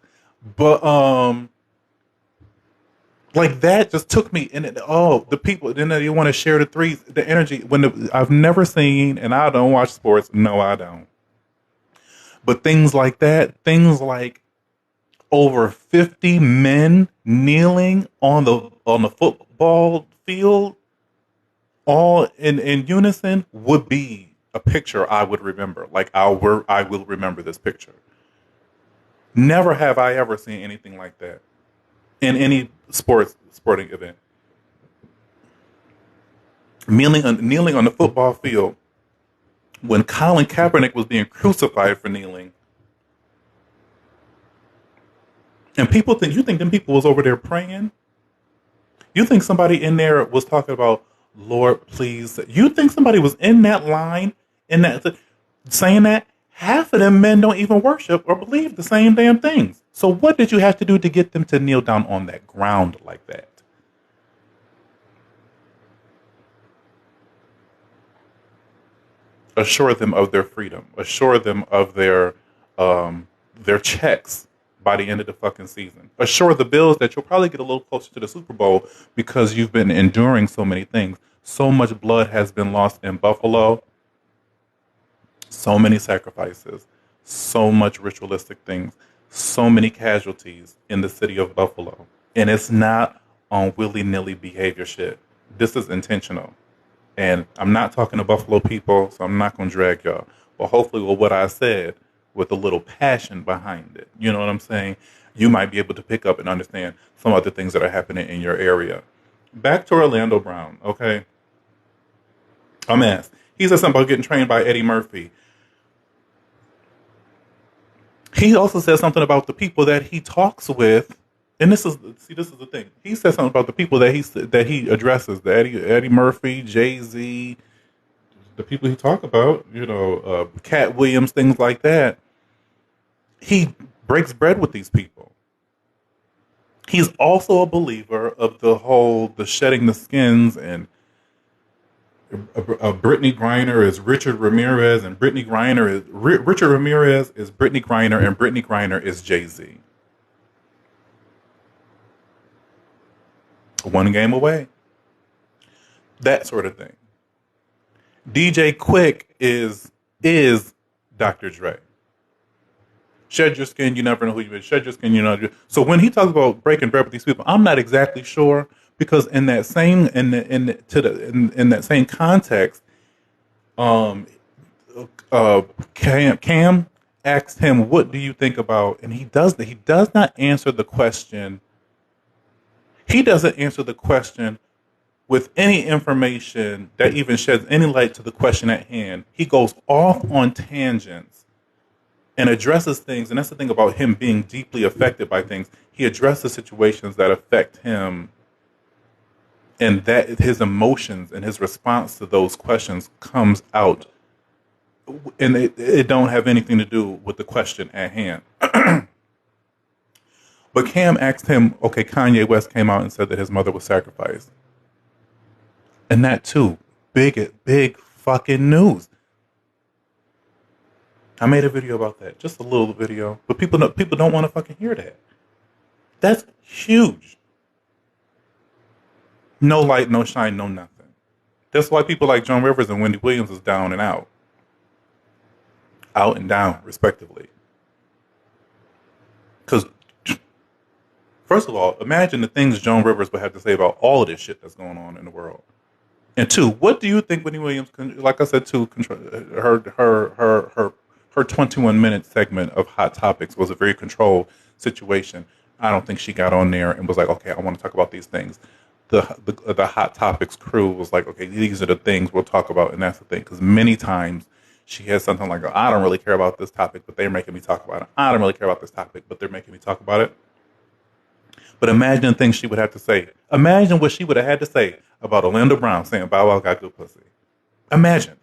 But like that just took me in it. Oh, the people, then you want to share the energy I've never seen, and I don't watch sports. No, I don't. But things like that, things like over 50 men kneeling on the football field, all in unison, would be a picture I would remember. Like I will remember this picture. Never have I ever seen anything like that in any sporting event. Kneeling on the football field when Colin Kaepernick was being crucified for kneeling. And you think them people was over there praying? You think somebody in there was talking about, Lord, please? You think somebody was in that line, saying that? Half of them men don't even worship or believe the same damn things. So what did you have to do to get them to kneel down on that ground like that? Assure them of their freedom. Assure them of their checks by the end of the fucking season. Assure the Bills that you'll probably get a little closer to the Super Bowl because you've been enduring so many things. So much blood has been lost in Buffalo. So many sacrifices. So much ritualistic things. So many casualties in the city of Buffalo. And it's not on willy-nilly behavior shit. This is intentional. And I'm not talking to Buffalo people, so I'm not going to drag y'all. But hopefully with what I said, with a little passion behind it, you know what I'm saying? You might be able to pick up and understand some other things that are happening in your area. Back to Orlando Brown, okay? I'm asked. He said something about getting trained by Eddie Murphy. He also said something about the people that he talks with. And this is the thing. He said something about the people that he addresses, the Eddie Murphy, Jay-Z, the people he talk about, Cat Williams, things like that. He breaks bread with these people. He's also a believer of the shedding the skins, and Brittany Griner is Richard Ramirez, and Richard Ramirez is Brittany Griner, and Brittany Griner is Jay-Z. One game away. That sort of thing. DJ Quick is Dr. Dre. Shed your skin, you never know who you are. Shed your skin, you know. So when he talks about breaking bread with these people, I'm not exactly sure because in that same in that same context, um, Cam asked him, "What do you think about?" And he does not answer the question. He doesn't answer the question with any information that even sheds any light to the question at hand. He goes off on tangents and addresses things. And that's the thing about him being deeply affected by things. He addresses situations that affect him, and that his emotions and his response to those questions comes out, and it don't have anything to do with the question at hand. But Cam asked him, okay, Kanye West came out and said that his mother was sacrificed. And that too, big fucking news. I made a video about that, just a little video, but people don't want to fucking hear that. That's huge. No light, no shine, no nothing. That's why people like Joan Rivers and Wendy Williams is down and out and down, respectively. Because, first of all, imagine the things Joan Rivers would have to say about all of this shit that's going on in the world. And two, what do you think Wendy Williams, like I said, her 21-minute segment of Hot Topics was a very controlled situation. I don't think she got on there and was like, okay, I want to talk about these things. The Hot Topics crew was like, okay, these are the things we'll talk about, and that's the thing. Because many times she has something like, I don't really care about this topic, but they're making me talk about it. I don't really care about this topic, but they're making me talk about it. But imagine the things she would have to say. Imagine what she would have had to say about Orlando Brown saying Bow Wow got good pussy. Imagine.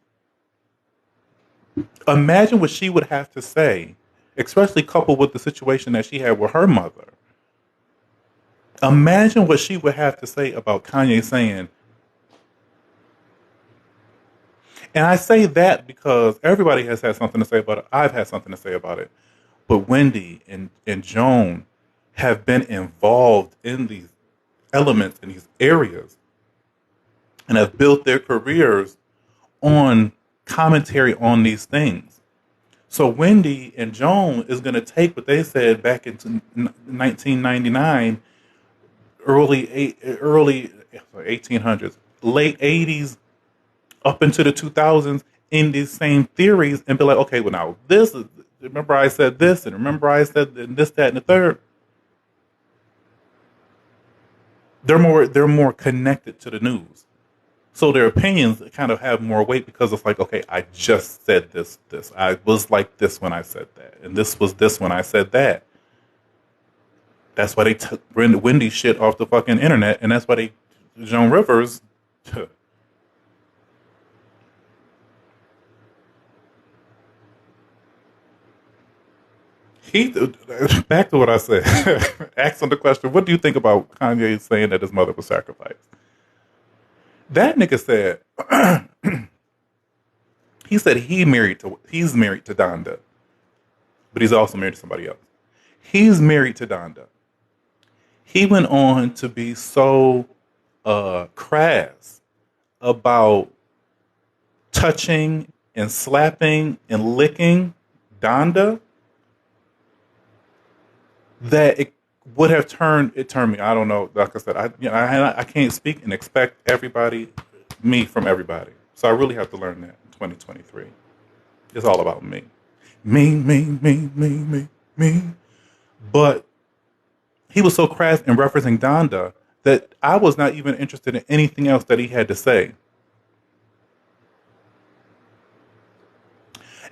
Imagine what she would have to say, especially coupled with the situation that she had with her mother. Imagine what she would have to say about Kanye saying, and I say that because everybody has had something to say about it. I've had something to say about it. But Wendy and Joan have been involved in these elements, in these areas, and have built their careers on commentary on these things. So Wendy and Joan is going to take what they said back in 1999, early 1800s, late 80s, up into the 2000s, in these same theories, and be like, okay, well now this is, remember I said this, and remember I said this, that, and the third. They're more connected to the news. So their opinions kind of have more weight because it's like, okay, I just said this. I was like this when I said that. And this was this when I said that. That's why they took Wendy shit off the fucking internet. And that's why Joan Rivers. Back to what I said. Ask him the question, what do you think about Kanye saying that his mother was sacrificed? That nigga said, he said he's married to Donda, but he's also married to somebody else. He's married to Donda. He went on to be so crass about touching and slapping and licking Donda that it would have turned me. I don't know. Like I said, I can't speak and expect me from everybody. So I really have to learn that in 2023. It's all about me. Me. But he was so crass in referencing Donda that I was not even interested in anything else that he had to say.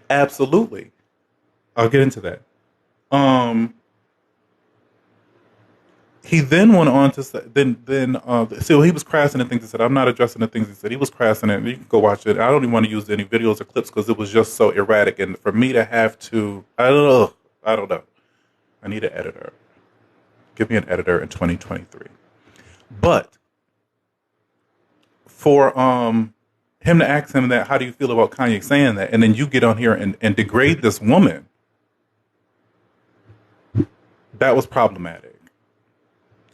Absolutely. I'll get into that. He then went on to say, so he was crassing the things he said. I'm not addressing the things he said. He was crassing it. You can go watch it. I don't even want to use any videos or clips because it was just so erratic. And for me to have to, I don't know. I need an editor. Give me an editor in 2023. But for him to ask him that, how do you feel about Kanye saying that? And then you get on here and degrade this woman. That was problematic.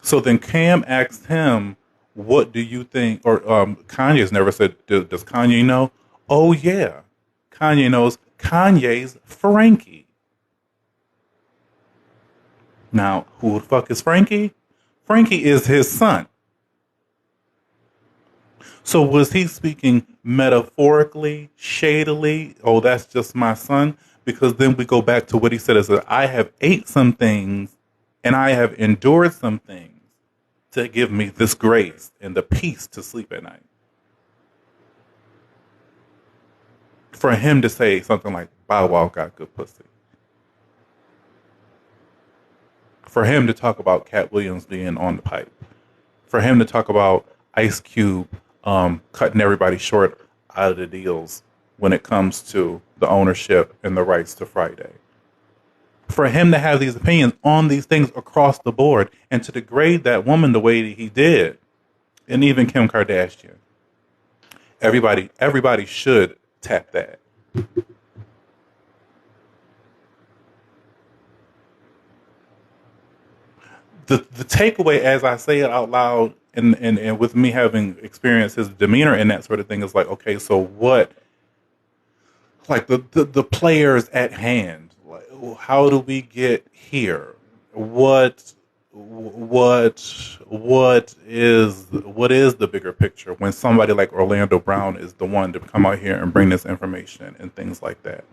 So then Cam asked him, what do you think? Or Kanye's never said, does Kanye know? Oh, yeah. Kanye knows. Kanye's Frankie. Now, who the fuck is Frankie? Frankie is his son. So was he speaking metaphorically, shadily? Oh, that's just my son? Because then we go back to what he said is that I have ate some things and I have endured some things to give me this grace and the peace to sleep at night. For him to say something like Bow Wow got good pussy. For him to talk about Cat Williams being on the pipe. For him to talk about Ice Cube cutting everybody short out of the deals when it comes to the ownership and the rights to Friday. For him to have these opinions on these things across the board and to degrade that woman the way that he did, and even Kim Kardashian. Everybody should tap that. The takeaway as I say it out loud and with me having experienced his demeanor and that sort of thing is like, okay, so what, like the players at hand, like, how do we get here? What is the bigger picture when somebody like Orlando Brown is the one to come out here and bring this information and things like that?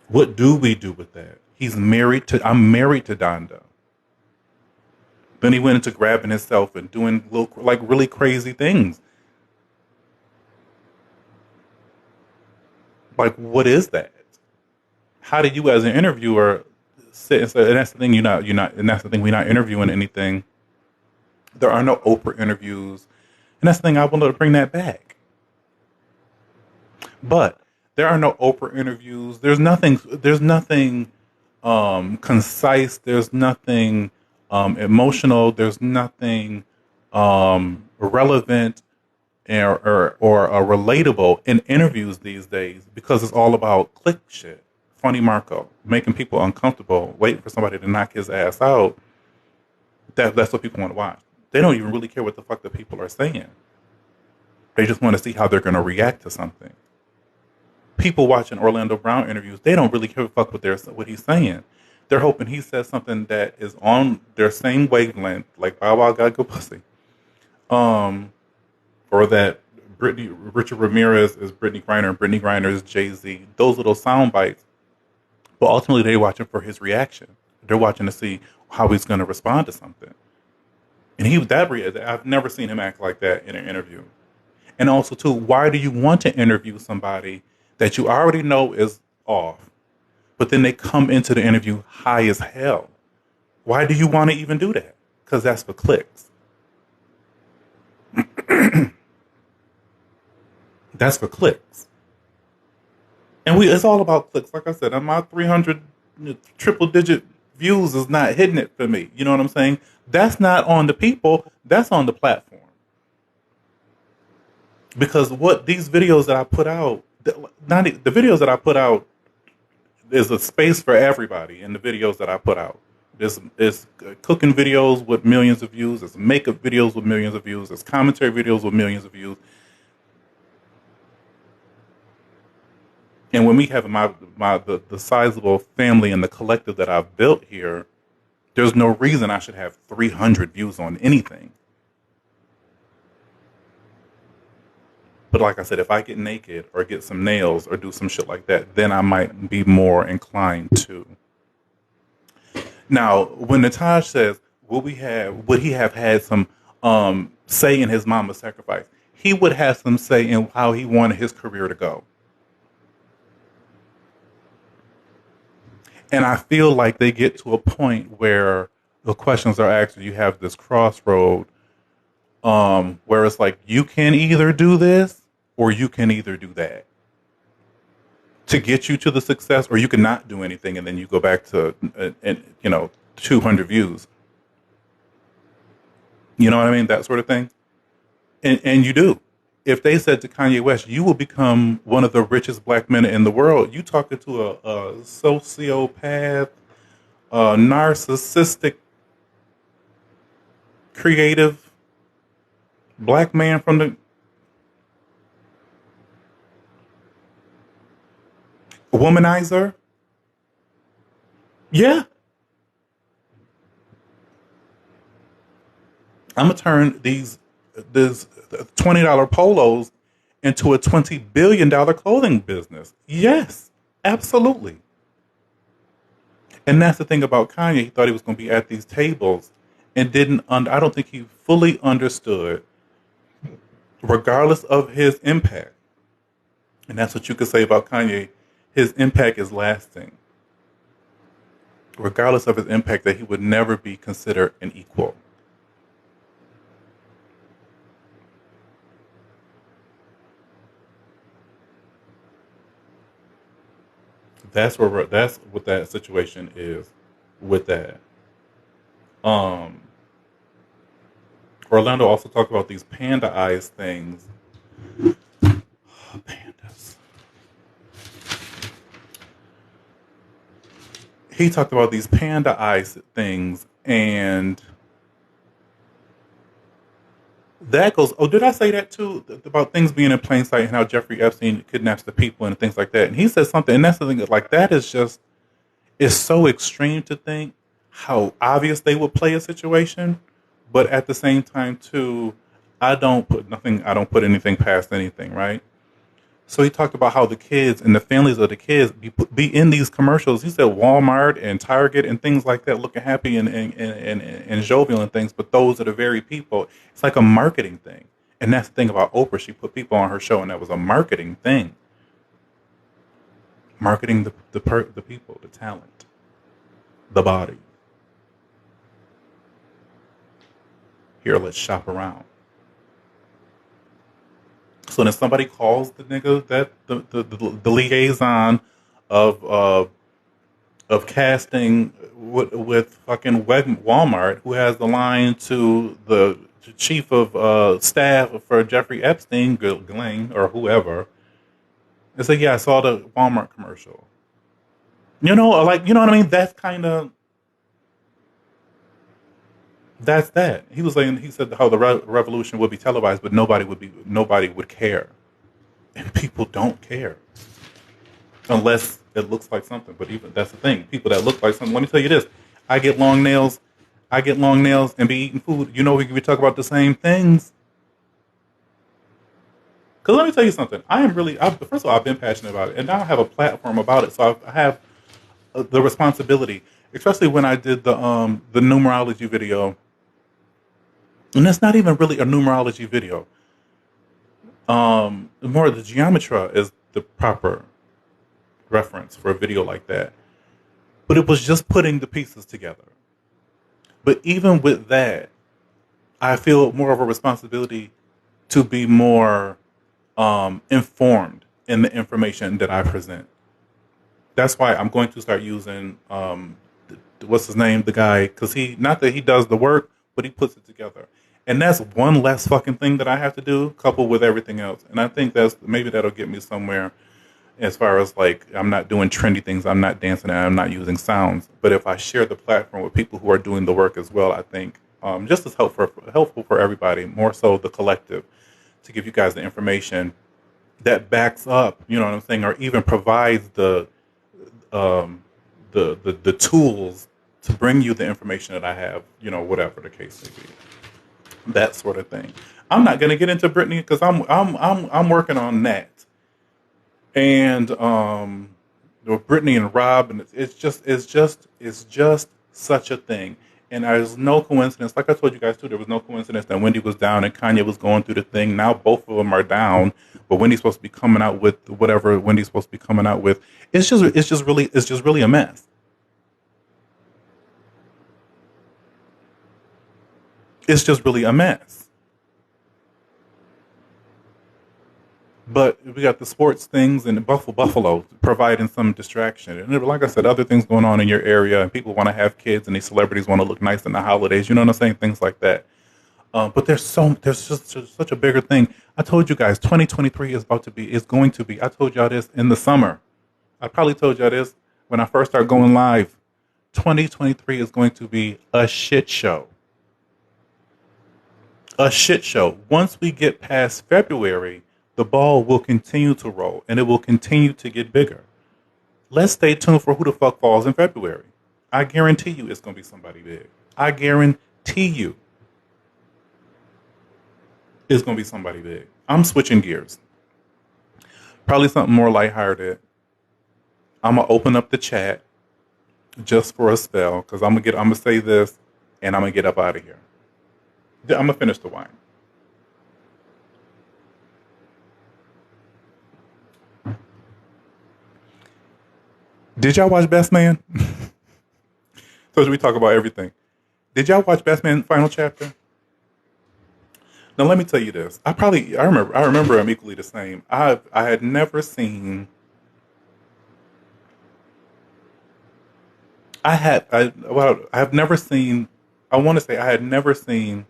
What do we do with that? I'm married to Donda. Then he went into grabbing himself and doing little, like really crazy things. Like, what is that? How do you, as an interviewer, sit and say? And that's the thing. And that's the thing. We're not interviewing anything. There are no Oprah interviews, and that's the thing. I wanted to bring that back. But there are no Oprah interviews. There's nothing. There's nothing concise. There's nothing emotional. There's nothing relevant or relatable in interviews these days because it's all about click shit, funny Marco, making people uncomfortable, waiting for somebody to knock his ass out. That's what people want to watch. They don't even really care what the fuck the people are saying. They just want to see how they're going to react to something. People watching Orlando Brown interviews, they don't really give a fuck what he's saying. They're hoping he says something that is on their same wavelength, like Bow Wow got good pussy, or that Richard Ramirez is Brittany Griner, and Brittany Griner is Jay-Z. Those little sound bites, but ultimately they're watching for his reaction. They're watching to see how he's going to respond to something. And I've never seen him act like that in an interview. And also, too, why do you want to interview somebody that you already know is off, but then they come into the interview high as hell? Why do you want to even do that? Because that's for clicks. That's for clicks. And it's all about clicks. Like I said, my 300 triple digit views is not hitting it for me. You know what I'm saying? That's not on the people. That's on the platform. Because what these videos that I put out, the videos that I put out, there's a space for everybody in the videos that I put out. There's cooking videos with millions of views. There's makeup videos with millions of views. There's commentary videos with millions of views. And when we have the sizable family and the collective that I've built here, there's no reason I should have 300 views on anything. But like I said, if I get naked or get some nails or do some shit like that, then I might be more inclined to. Now, when Nataj says, would he have had some say in his mama's sacrifice? He would have some say in how he wanted his career to go. And I feel like they get to a point where the questions are asked, you have this crossroad where it's like, you can either do this or you can either do that to get you to the success, or you can not do anything and then you go back to 200 views. You know what I mean? That sort of thing. And you do. If they said to Kanye West, you will become one of the richest black men in the world, you talking to a sociopath, narcissistic, creative black man from the womanizer. Yeah, I'm gonna turn these $20 polos into a $20 billion clothing business. Yes, absolutely. And that's the thing about Kanye. He thought he was going to be at these tables and didn't. I don't think he fully understood, regardless of his impact. And that's what you could say about Kanye. His impact is lasting, regardless of his impact. That he would never be considered an equal. That's what that situation is with that. Um, Orlando also talked about these panda eyes things. Pandas. He talked about these panda eyes things, and that goes. Oh, did I say that too? About things being in plain sight and how Jeffrey Epstein kidnaps the people and things like that. And he said something, and that's the thing. Like that is just it's so extreme to think how obvious they would play a situation, but at the same time too, I don't put anything past anything, right? So he talked about how the kids and the families of the kids be in these commercials. He said Walmart and Target and things like that, looking happy and jovial and things. But those are the very people. It's like a marketing thing, and that's the thing about Oprah. She put people on her show, and that was a marketing thing, marketing the people, the talent, the body. Here, let's shop around. So then somebody calls the nigga that the liaison of casting with fucking Walmart, who has the line to the chief of staff for Jeffrey Epstein, Ghislaine or whoever. It's like, yeah, I saw the Walmart commercial. You know, like you know what I mean. That's that. He was saying he said how the revolution would be televised, but nobody would care, and people don't care unless it looks like something. But even that's the thing. People that look like something. Let me tell you this: I get long nails. I get long nails and be eating food. You know, we can be talking about the same things. Because let me tell you something. First of all, I've been passionate about it, and now I have a platform about it. So I have the responsibility, especially when I did the numerology video. And that's not even really a numerology video. More the geometry is the proper reference for a video like that. But it was just putting the pieces together. But even with that, I feel more of a responsibility to be more informed in the information that I present. That's why I'm going to start using what's his name, the guy, because he not that he does the work, but he puts it together. And that's one less fucking thing that I have to do, coupled with everything else. And I think maybe that'll get me somewhere as far as like I'm not doing trendy things, I'm not dancing, and I'm not using sounds. But if I share the platform with people who are doing the work as well, I think just as helpful for everybody, more so the collective, to give you guys the information that backs up, you know what I'm saying, or even provides the tools to bring you the information that I have, you know, whatever the case may be, that sort of thing. I'm not gonna get into Britney because I'm working on that, and with Britney and Rob, and it's just such a thing. And there's no coincidence. Like I told you guys too, there was no coincidence that Wendy was down and Kanye was going through the thing. Now both of them are down, but Wendy's supposed to be coming out with whatever Wendy's supposed to be coming out with. It's just really a mess. It's just really a mess. But we got the sports things and Buffalo providing some distraction. And like I said, other things going on in your area, and people want to have kids, and these celebrities want to look nice in the holidays. You know what I'm saying? Things like that. But there's just such a bigger thing. I told you guys, 2023 is going to be. I told y'all this in the summer. I probably told y'all this when I first started going live. 2023 is going to be a shit show. A shit show. Once we get past February, the ball will continue to roll and it will continue to get bigger. Let's stay tuned for who the fuck falls in February. I guarantee you it's going to be somebody big. I guarantee you it's going to be somebody big. I'm switching gears. Probably something more lighthearted. I'm going to open up the chat just for a spell because I'm gonna say this and I'm gonna get up out of here. I'm gonna finish the wine. Did y'all watch Best Man? So we talk about everything. Did y'all watch Best Man final chapter? Now let me tell you this. I remember I'm equally the same. I had never seen. I have never seen. I want to say I had never seen.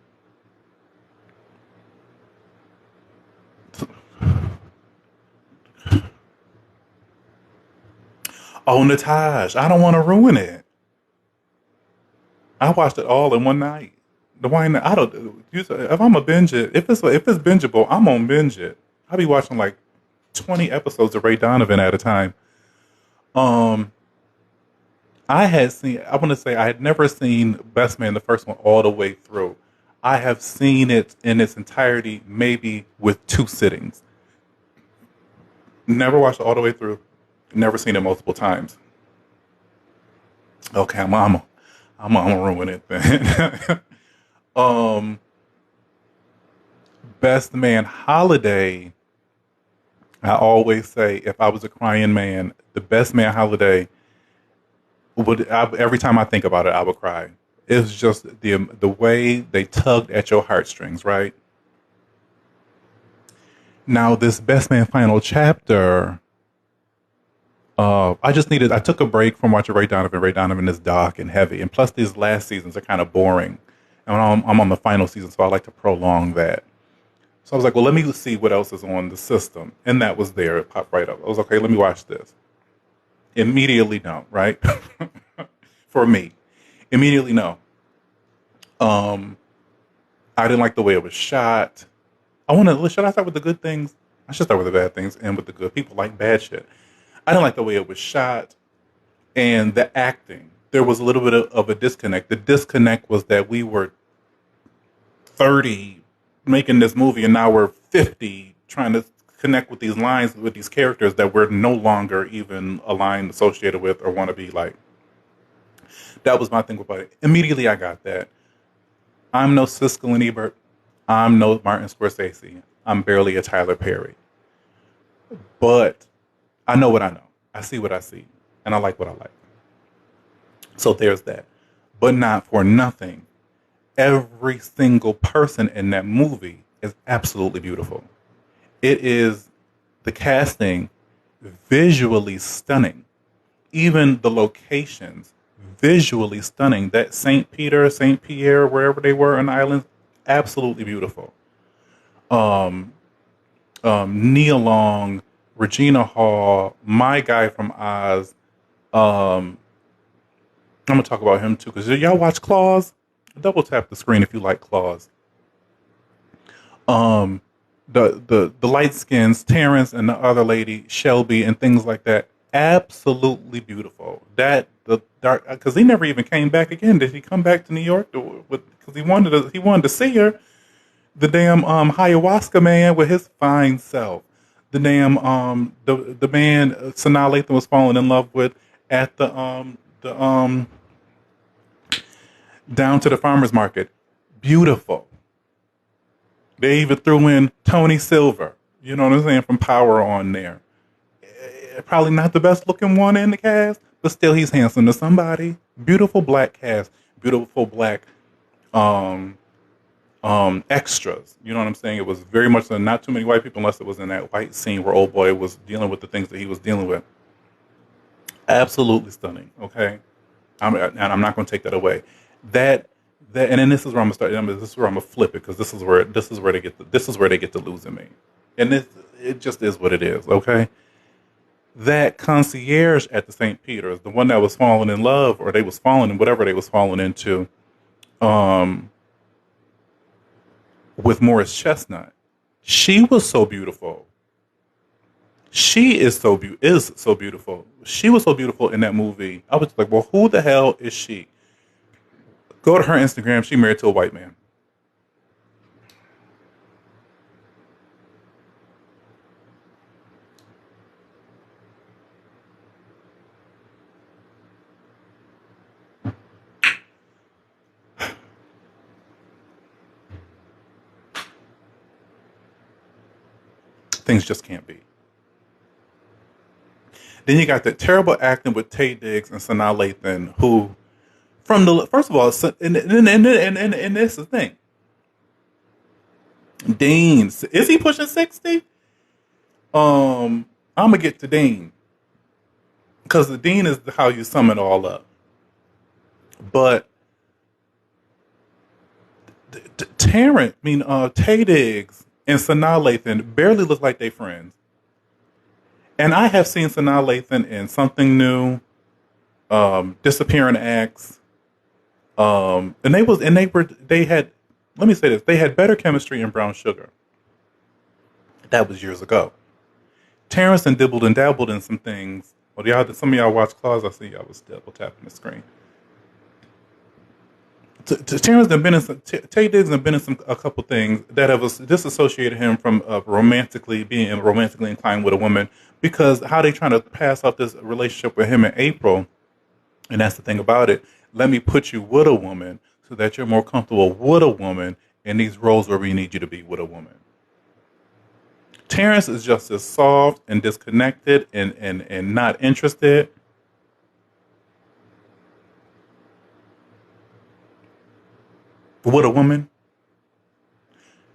Oh, Nataj, I don't want to ruin it. I watched it all in one night. The wine. I don't. If I'm a binge it, if it's bingeable, I'm on binge it. I'll be watching like 20 episodes of Ray Donovan at a time. Um, I had seen. I want to say I had never seen Best Man the first one all the way through. I have seen it in its entirety, maybe with two sittings. Never watched it all the way through. Never seen it multiple times. Okay, I'm gonna ruin it then. um, Best Man Holiday. I always say, if I was a crying man, the Best Man Holiday every time I think about it, I would cry. It's just the way they tugged at your heartstrings, right? Now, this Best Man final chapter, I took a break from watching Ray Donovan. Ray Donovan is dark and heavy, and plus these last seasons are kind of boring. And I'm on the final season, so I like to prolong that. So I was like, well, let me see what else is on the system, and that was there. It popped right up. I was okay. Let me watch this. Immediately, no, right? For me, immediately no. Um, I didn't like the way it was shot. Should I start with the good things? I should start with the bad things and with the good. People like bad shit. I didn't like the way it was shot and the acting. There was a little bit of a disconnect. The disconnect was that we were 30 making this movie and now we're 50 trying to connect with these lines with these characters that we're no longer even aligned, associated with, or want to be like. That was my thing about it. Immediately I got that. I'm no Siskel and Ebert. I'm no Martin Scorsese. I'm barely a Tyler Perry. But I know what I know. I see what I see. And I like what I like. So there's that. But not for nothing. Every single person in that movie is absolutely beautiful. It is the casting visually stunning. Even the locations visually stunning. That St. Pierre, wherever they were on the island, absolutely beautiful. Um, Nia Long, Regina Hall, my guy from Oz. Um, I'm gonna talk about him too because y'all watch Claws. Double tap the screen if you like Claws. Um, the light skins, Terrence and the other lady Shelby and things like that. Absolutely beautiful. That the dark because he never even came back again. Did he come back to New York? Because he wanted to see her. The damn ayahuasca man with his fine self. The damn the man Sanaa Lathan was falling in love with at the down to the farmers market. Beautiful. They even threw in Tony Silver. You know what I'm saying, from Power on there. Probably not the best looking one in the cast, but still he's handsome to somebody. Beautiful black cast. Beautiful black um extras. You know what I'm saying? It was very much not too many white people unless it was in that white scene where old boy was dealing with the things that he was dealing with. Absolutely stunning. Okay, and I'm not going to take that away. And then this is where I'm gonna start. This is where I'm gonna flip it because this is where they get to losing me, and it just is what it is. Okay, that concierge at the St. Peter's, the one that was falling in love, or they was falling in whatever they was falling into, um, with Morris Chestnut. She was so beautiful. She is so beautiful. She was so beautiful in that movie. I was like, well, who the hell is she? Go to her Instagram. She married to a white man. Things just can't be. Then you got that terrible acting with Tay Diggs and Sanaa Lathan, who, from the first of all, and this is the thing. Dean, is he pushing 60? I'm gonna get to Dean because the Dean is how you sum it all up. But Tay Diggs and Sanaa Lathan barely look like they friends. And I have seen Sanaa Lathan in Something New, Disappearing Acts, they had. Let me say this: they had better chemistry in Brown Sugar. That was years ago. Terrence and dibbled and dabbled in some things. Well, some of y'all watch Claws. I see y'all was double tapping the screen. Terrence have been in Tay Diggs have been in a couple things that have disassociated him from being romantically inclined with a woman, because how they trying to pass off this relationship with him in April, and that's the thing about it. Let me put you with a woman so that you're more comfortable with a woman in these roles where we need you to be with a woman. Terrence is just as soft and disconnected and not interested. With a woman.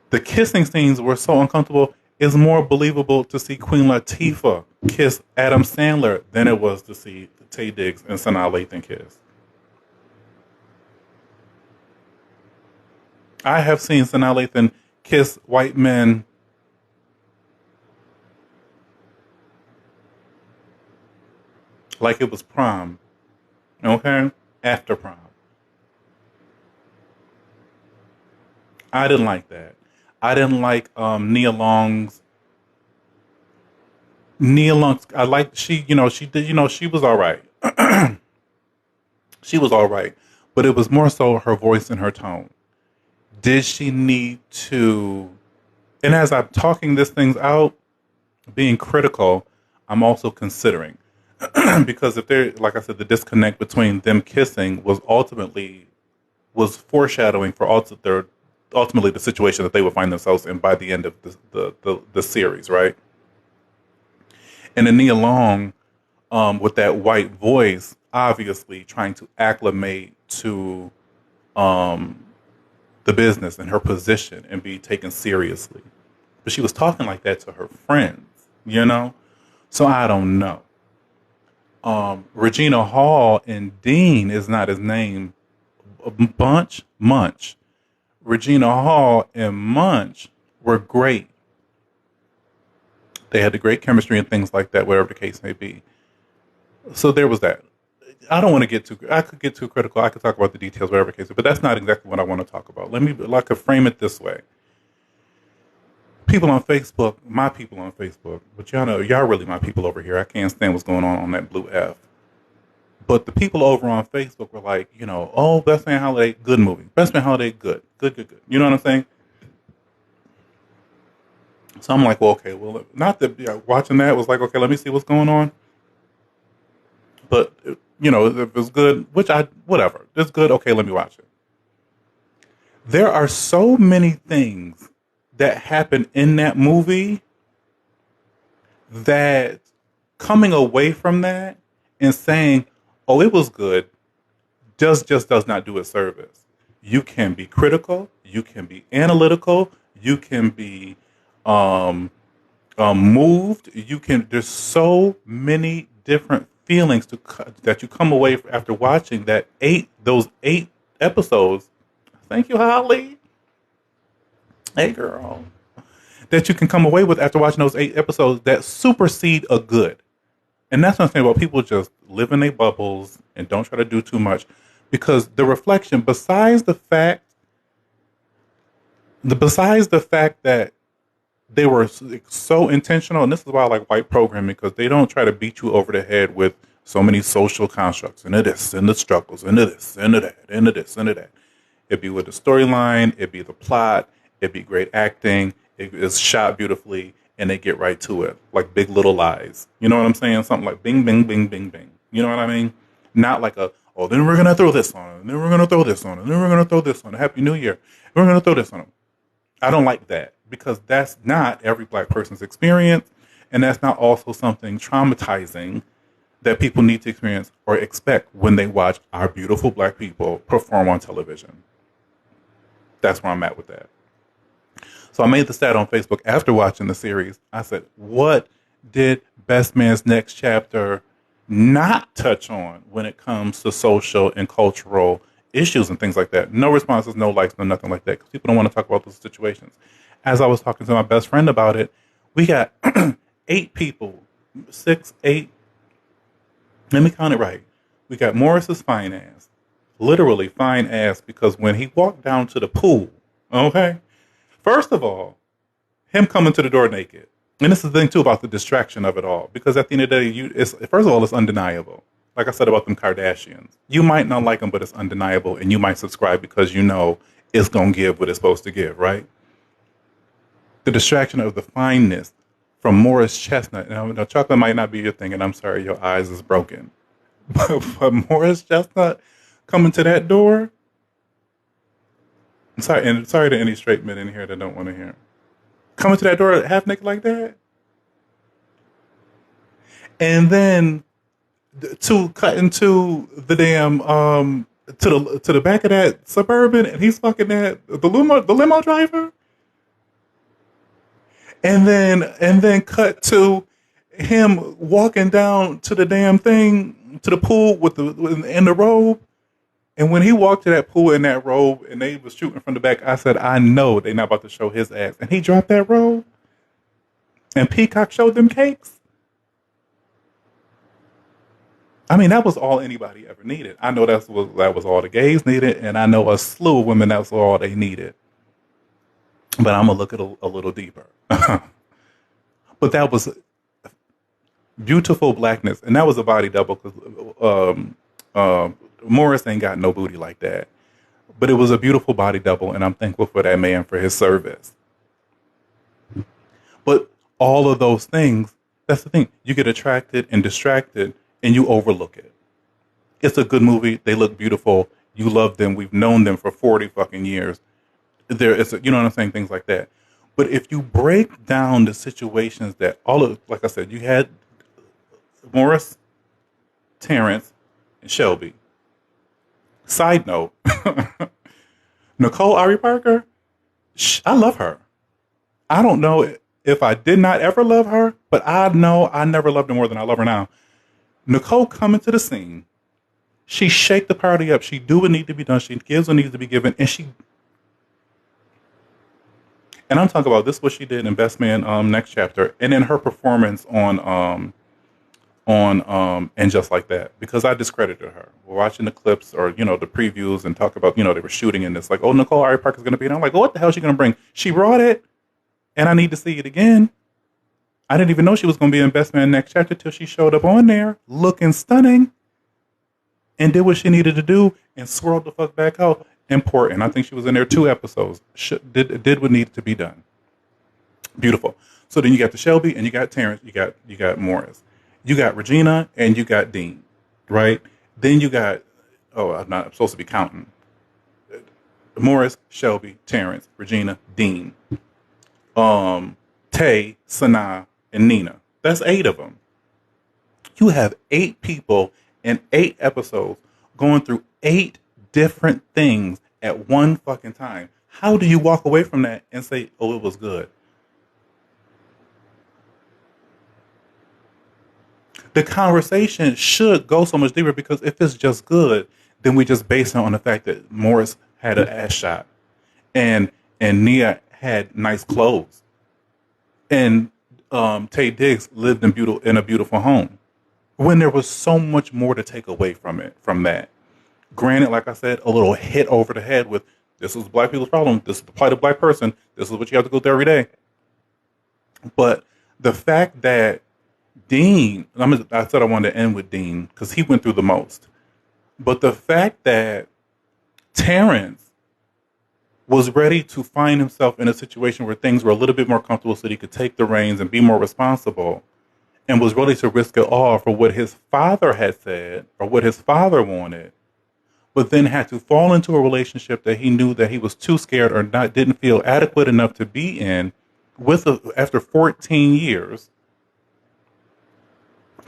The kissing scenes were so uncomfortable. It's more believable to see Queen Latifah kiss Adam Sandler than it was to see Tay Diggs and Sanaa Lathan kiss. I have seen Sanaa Lathan kiss white men like it was prom. Okay? After prom. I didn't like that. I didn't like Nia Long's. I liked she did she was all right. She was all right, but it was more so her voice and her tone. Did she need to? And as I'm talking these things out, being critical, I'm also considering because if they're like I said, the disconnect between them kissing was foreshadowing for ultimately the situation that they would find themselves in by the end of the series, right? And then Nia Long, with that white voice, obviously trying to acclimate to the business and her position and be taken seriously. But she was talking like that to her friends. So I don't know. Regina Hall and Dean is not his name. Munch. Regina Hall and Munch were great. They had the great chemistry and things like that, whatever the case may be. So there was that. I don't want to I could get too critical. I could talk about the details, whatever the case, but that's not exactly what I want to talk about. I could frame it this way. People on Facebook, my people on Facebook, but y'all really my people over here. I can't stand what's going on that blue F. But the people over on Facebook were like, oh, Best Man Holiday, good movie. Best Man Holiday, good. Good. You know what I'm saying? So I'm like, well, okay, well, not that watching that was like, okay, let me see what's going on. But, if it's good, whatever. It's good, okay, let me watch it. There are so many things that happen in that movie that coming away from that and saying, oh, it was good, just does not do it service. You can be critical, you can be analytical, you can be moved. There's so many different feelings that you come away after watching those eight episodes. Thank you, Holly. Hey, girl. That you can come away with after watching those 8 episodes that supersede a good. And that's what I'm saying about people just live in their bubbles and don't try to do too much. Because the reflection, besides the fact that They were so intentional, and this is why I like white programming, because they don't try to beat you over the head with so many social constructs and this and the struggles and this and that and this and that. It'd be with the storyline, it'd be the plot, it'd be great acting, it's shot beautifully, and they get right to it, like Big Little Lies. You know what I'm saying? Something like bing, bing, bing, bing, bing. You know what I mean? Not like oh, then we're gonna throw this on, and then we're gonna throw this on, and then we're gonna throw this on. Happy New Year. We're gonna throw this on them. I don't like that because that's not every black person's experience, and that's not also something traumatizing that people need to experience or expect when they watch our beautiful black people perform on television. That's where I'm at with that. So I made the stat on Facebook after watching the series. I said, what did Best Man's Next Chapter not touch on when it comes to social and cultural issues and things like that? No responses, no likes, no nothing like that, because people don't want to talk about those situations. As I was talking to my best friend about it, we got 8 people, 6, 8. Let me count it right. We got Morris's fine ass, literally fine ass, because when he walked down to the pool, okay, first of all, him coming to the door naked. And this is the thing, too, about the distraction of it all. Because at the end of the day, first of all, it's undeniable. Like I said about them Kardashians. You might not like them, but it's undeniable. And you might subscribe because you know it's going to give what it's supposed to give, right? The distraction of the fineness from Morris Chestnut. Now, chocolate might not be your thing, and I'm sorry, your eyes is broken. But Morris Chestnut coming to that door. I'm sorry to any straight men in here that don't want to hear. Coming to that door half naked like that. And then to cut into the damn to the back of that Suburban, and he's fucking the limo driver. And then cut to him walking down to the damn thing, to the pool in the robe. And when he walked to that pool in that robe and they was shooting from the back, I said, I know they're not about to show his ass. And he dropped that robe. And Peacock showed them cakes. I mean, that was all anybody ever needed. I know that was all the gays needed. And I know a slew of women, that's all they needed. But I'm going to look at a little deeper. But that was beautiful blackness. And that was a body double because Morris ain't got no booty like that. But it was a beautiful body double, and I'm thankful for that man for his service. But all of those things, that's the thing. You get attracted and distracted, and you overlook it. It's a good movie. They look beautiful. You love them. We've known them for 40 fucking years. You know what I'm saying? Things like that. But if you break down the situations that like I said, you had Morris, Terrence, and Shelby. Side note, Nicole Ari Parker, I love her. I don't know if I did not ever love her, but I know I never loved her more than I love her now. Nicole coming to the scene, she shake the party up. She do what needs to be done. She gives what needs to be given, and I'm talking about this is what she did in Best Man Next Chapter, and then her performance on and Just Like That, because I discredited her. We're watching the clips or the previews and talk about they were shooting in this, like, oh, Nicole Ari Parker is going to be in. I'm like, what the hell is she going to bring? She brought it, and I need to see it again. I didn't even know she was going to be in Best Man Next Chapter till she showed up on there, looking stunning, and did what she needed to do and swirled the fuck back out. Important. I think she was in there 2 episodes. Did what needed to be done. Beautiful. So then you got the Shelby and you got Terrence. You got Morris. You got Regina and you got Dean, right? Then you got I'm supposed to be counting. Morris, Shelby, Terrence, Regina, Dean, Tay, Sanaa, and Nina. That's 8 of them. You have 8 people in 8 episodes going through 8 different things at one fucking time. How do you walk away from that and say, oh, it was good? The conversation should go so much deeper, because if it's just good, then we just base it on the fact that Morris had an ass shot and Nia had nice clothes and Tay Diggs lived in a beautiful home, when there was so much more to take away from that. Granted, like I said, a little hit over the head with, this is black people's problem. This is the plight of black person. This is what you have to go through every day. But the fact that I said I wanted to end with Dean because he went through the most. But the fact that Terrence was ready to find himself in a situation where things were a little bit more comfortable so that he could take the reins and be more responsible and was ready to risk it all for what his father had said or what his father wanted, but then had to fall into a relationship that he knew that he was too scared or not didn't feel adequate enough to be in after 14 years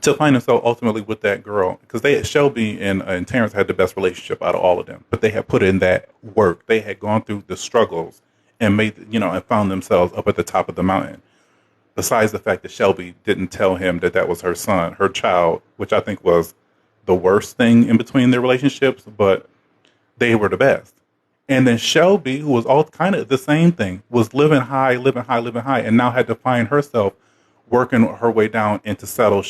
to find himself ultimately with that girl, because Shelby and Terrence had the best relationship out of all of them, but they had put in that work. They had gone through the struggles and and found themselves up at the top of the mountain. Besides the fact that Shelby didn't tell him that that was her son, her child, which I think was the worst thing in between their relationships, but they were the best. And then Shelby, who was all kind of the same thing, was living high, living high, living high, and now had to find herself working her way down into settle,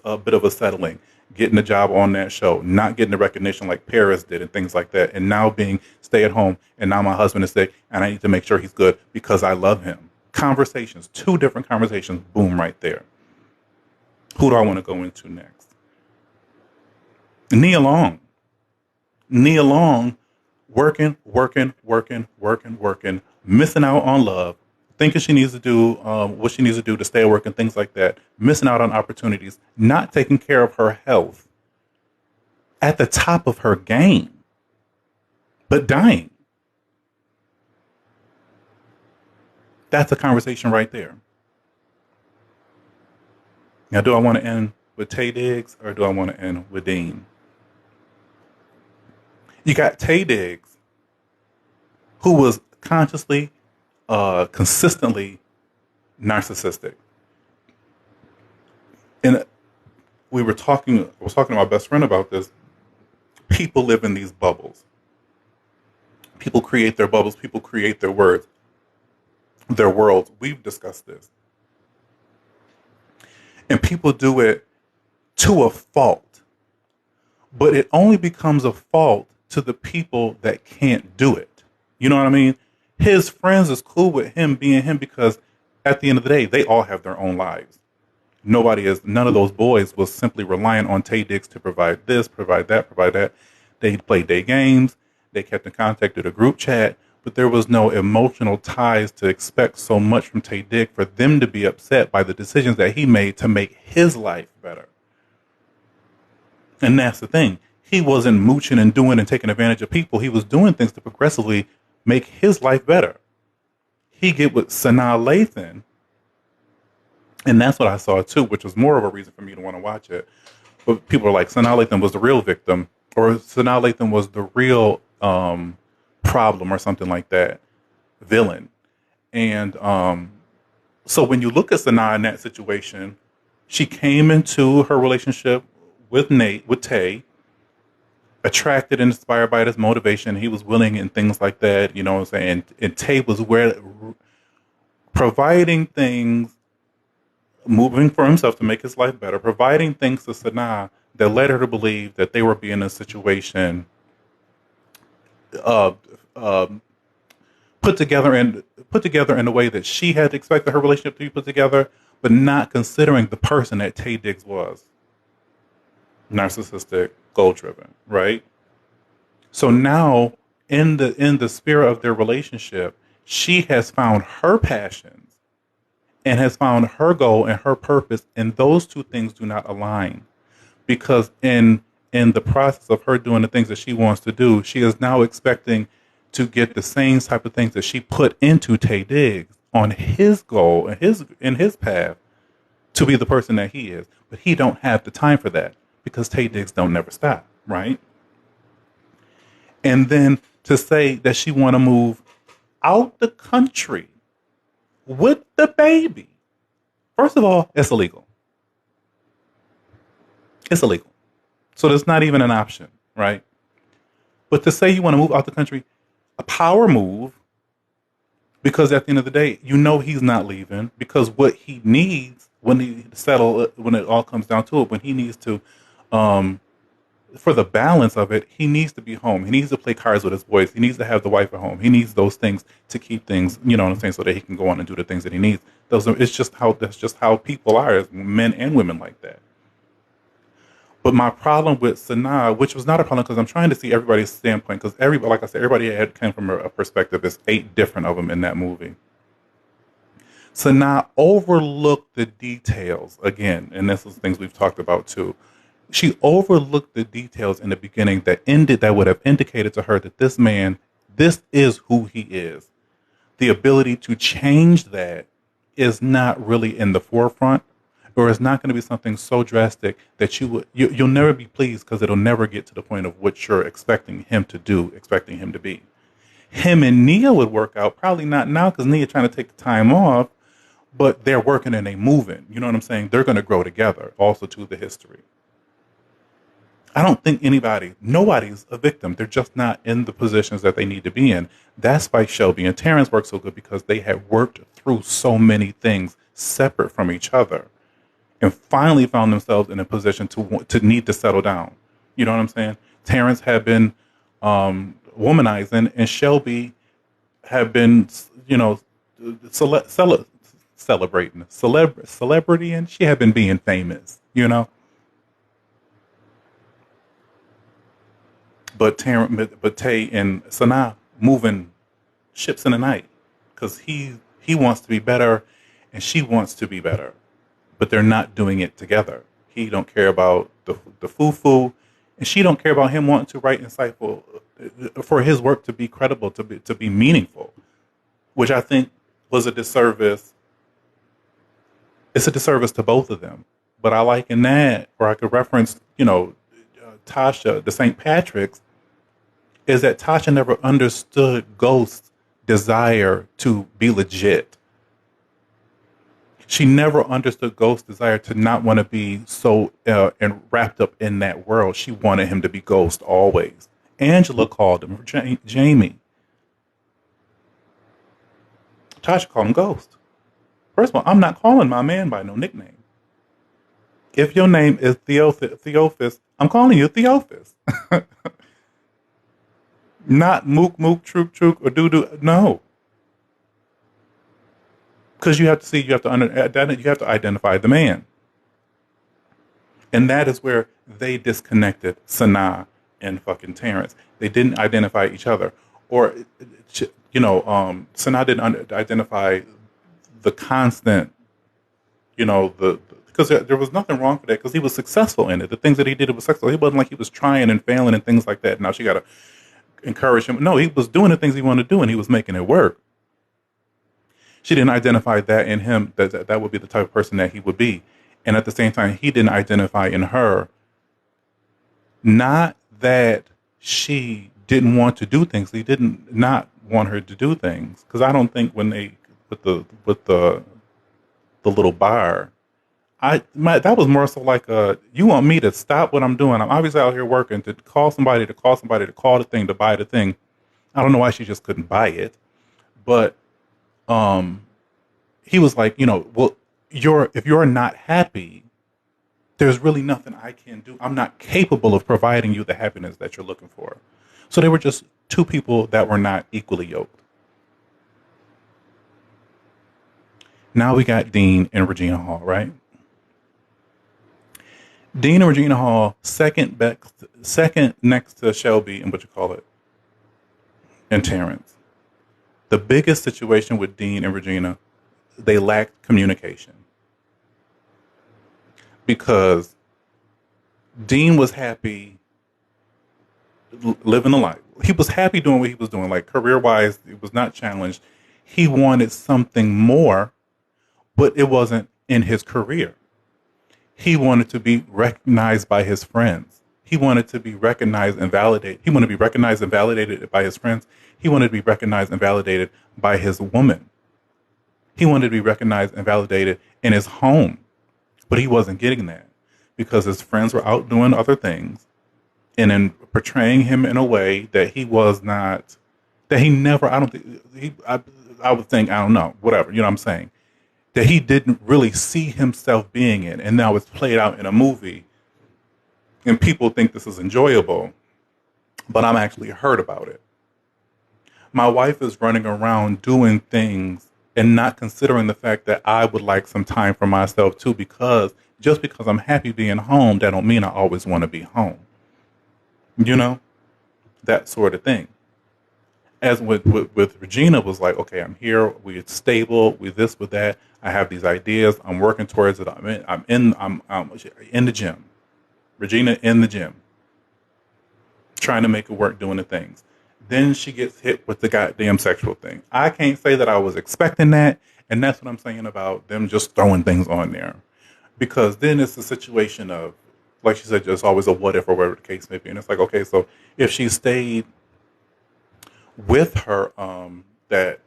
a bit of a settling, getting a job on that show, not getting the recognition like Paris did and things like that, and now being stay at home, and now my husband is sick, and I need to make sure he's good because I love him. Conversations, two different conversations, boom, right there. Who do I want to go into next? Nia Long. Nia Long, working, missing out on love, thinking she needs to do what she needs to do to stay at work and things like that, missing out on opportunities, not taking care of her health, at the top of her game, but dying. That's a conversation right there. Now, do I want to end with Taye Diggs or do I want to end with Dean? You got Taye Diggs, who was consciously, consistently narcissistic. And I was talking to my best friend about this. People live in these bubbles. People create their bubbles. People create their worlds. We've discussed this. And people do it to a fault. But it only becomes a fault to the people that can't do it. You know what I mean? His friends is cool with him being him because at the end of the day, they all have their own lives. None of those boys was simply relying on Taye Diggs to provide this, provide that. They played their games. They kept in contact with a group chat, but there was no emotional ties to expect so much from Taye Diggs for them to be upset by the decisions that he made to make his life better. And that's the thing. He wasn't mooching and doing and taking advantage of people. He was doing things to progressively make his life better. He get with Sanaa Lathan, and that's what I saw too, which was more of a reason for me to want to watch it. But people are like, Sanaa Lathan was the real victim, or Sanaa Lathan was the real problem, or something like that, villain. And so when you look at Sanaa in that situation, she came into her relationship with Taye, attracted and inspired by his motivation. He was willing and things like that, you know what I'm saying? And Taye was providing things, moving for himself to make his life better, providing things to Sanaa that led her to believe that they were being in a situation put together in a way that she had expected her relationship to be put together, but not considering the person that Taye Diggs was. Narcissistic, goal-driven, right? So now, in the spirit of their relationship, she has found her passions and has found her goal and her purpose, and those two things do not align. Because in the process of her doing the things that she wants to do, she is now expecting to get the same type of things that she put into Taye Diggs on his goal and his path to be the person that he is. But he don't have the time for that because Taye Diggs don't never stop, right? And then to say that she want to move out the country with the baby. First of all, it's illegal. It's illegal. So that's not even an option, right? But to say you want to move out the country, a power move, because at the end of the day, you know he's not leaving, because what he needs when it all comes down to it, when he needs to for the balance of it, he needs to be home. He needs to play cards with his boys. He needs to have the wife at home. He needs those things to keep things, you know what I'm saying, so that he can go on and do the things that he needs. That's just how people are, as men and women like that. But my problem with Sanaa, which was not a problem because I'm trying to see everybody's standpoint, because everybody, like I said, everybody had came from a perspective. There's 8 different of them in that movie. Sanaa overlooked the details again, and this is things we've talked about too. She overlooked the details in the beginning that would have indicated to her that this man, this is who he is. The ability to change that is not really in the forefront, or it's not going to be something so drastic that you'll never be pleased, because it'll never get to the point of what you're expecting him to do, expecting him to be. Him and Nia would work out, probably not now because Nia trying to take the time off, but they're working and they moving. You know what I'm saying? They're going to grow together. Also, to the history. I don't think nobody's a victim. They're just not in the positions that they need to be in. That's why Shelby and Terrence work so good, because they had worked through so many things separate from each other, and finally found themselves in a position to need to settle down. You know what I'm saying? Terrence had been womanizing, and Shelby had been, you know, celebrating celebrity, and she had been being famous. You know. But Tay and Sanaa moving ships in the night, because he wants to be better and she wants to be better, but they're not doing it together. He don't care about the foo, and she don't care about him wanting to write insightful, for his work to be credible, to be meaningful, which I think was a disservice. It's a disservice to both of them. But I like in that, or I could reference, you know, Tasha, the St. Patrick's, is that Tasha never understood Ghost's desire to be legit. She never understood Ghost's desire to not want to be so and wrapped up in that world. She wanted him to be Ghost always. Angela called him Jamie. Tasha called him Ghost. First of all, I'm not calling my man by no nickname. If your name is Theophis, I'm calling you Theophis. Not Mook, Trook, or Doo. No. Because you have to identify the man. And that is where they disconnected Sanaa and fucking Terrence. They didn't identify each other. Or, you know, Sanaa didn't identify the constant, you know, because there was nothing wrong with that, because he was successful in it. The things that he did was successful. He wasn't like he was trying and failing and things like that. Now she got to encourage him. No, he was doing the things he wanted to do, and he was making it work. She didn't identify that in him, that would be the type of person that he would be. And at the same time, he didn't identify in her, not that she didn't want to do things. He didn't not want her to do things. Because I don't think when they, with the little bar, that was more so like you want me to stop what I'm doing. I'm obviously out here working, to call somebody, to call the thing, to buy the thing. I don't know why she just couldn't buy it. But he was like, you know, well, if you're not happy, there's really nothing I can do. I'm not capable of providing you the happiness that you're looking for. So they were just two people that were not equally yoked. Now we got Dean and Regina Hall, right? Dean and Regina Hall, second next to Shelby and and Terrence. The biggest situation with Dean and Regina, they lacked communication. Because Dean was happy living a life. He was happy doing what he was doing, like career-wise, it was not challenged. He wanted something more, but it wasn't in his career. He wanted to be recognized by his friends. He wanted to be recognized and validated. He wanted to be recognized and validated by his friends. He wanted to be recognized and validated by his woman. He wanted to be recognized and validated in his home. But he wasn't getting that because his friends were out doing other things and then portraying him in a way that he was not, that he never, I don't think, I would think, I don't know, whatever, you know what I'm saying? That he didn't really see himself being in. And now it's played out in a movie And people think this is enjoyable, but I'm actually hurt about it. My wife is running around doing things and not considering the fact that I would like some time for myself too, because just because I'm happy being home, that don't mean I always want to be home. You know, that sort of thing. As with Regina was like, okay, I'm here, we're stable, we this, with that. I have these ideas, I'm working towards it. I'm in the gym. Regina in the gym, trying to make it work, doing the things. Then she gets hit with the goddamn sexual thing. I can't say that I was expecting that, and that's what I'm saying about them just throwing things on there. Because then it's a situation of, like she said, just always a what if or whatever the case may be. And it's like, okay, so if she stayed with her, that,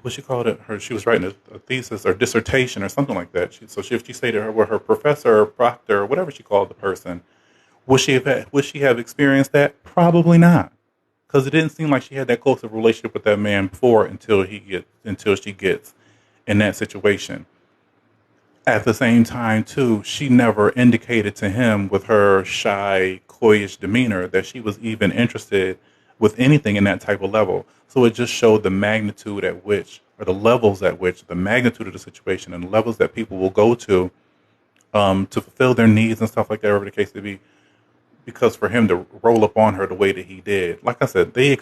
what she called it, she was writing a thesis or dissertation or something like that. If she stayed with her professor or proctor or whatever she called the person, would she have experienced that? Probably not, because it didn't seem like she had that close of a relationship with that man before until she gets in that situation. At the same time, too, she never indicated to him with her shy, coyish demeanor that she was even interested with anything in that type of level. So it just showed the magnitude at which, or the levels at which, the magnitude of the situation and the levels that people will go to fulfill their needs and stuff like that, whatever the case may be. Because for him to roll up on her the way that he did, like I said, they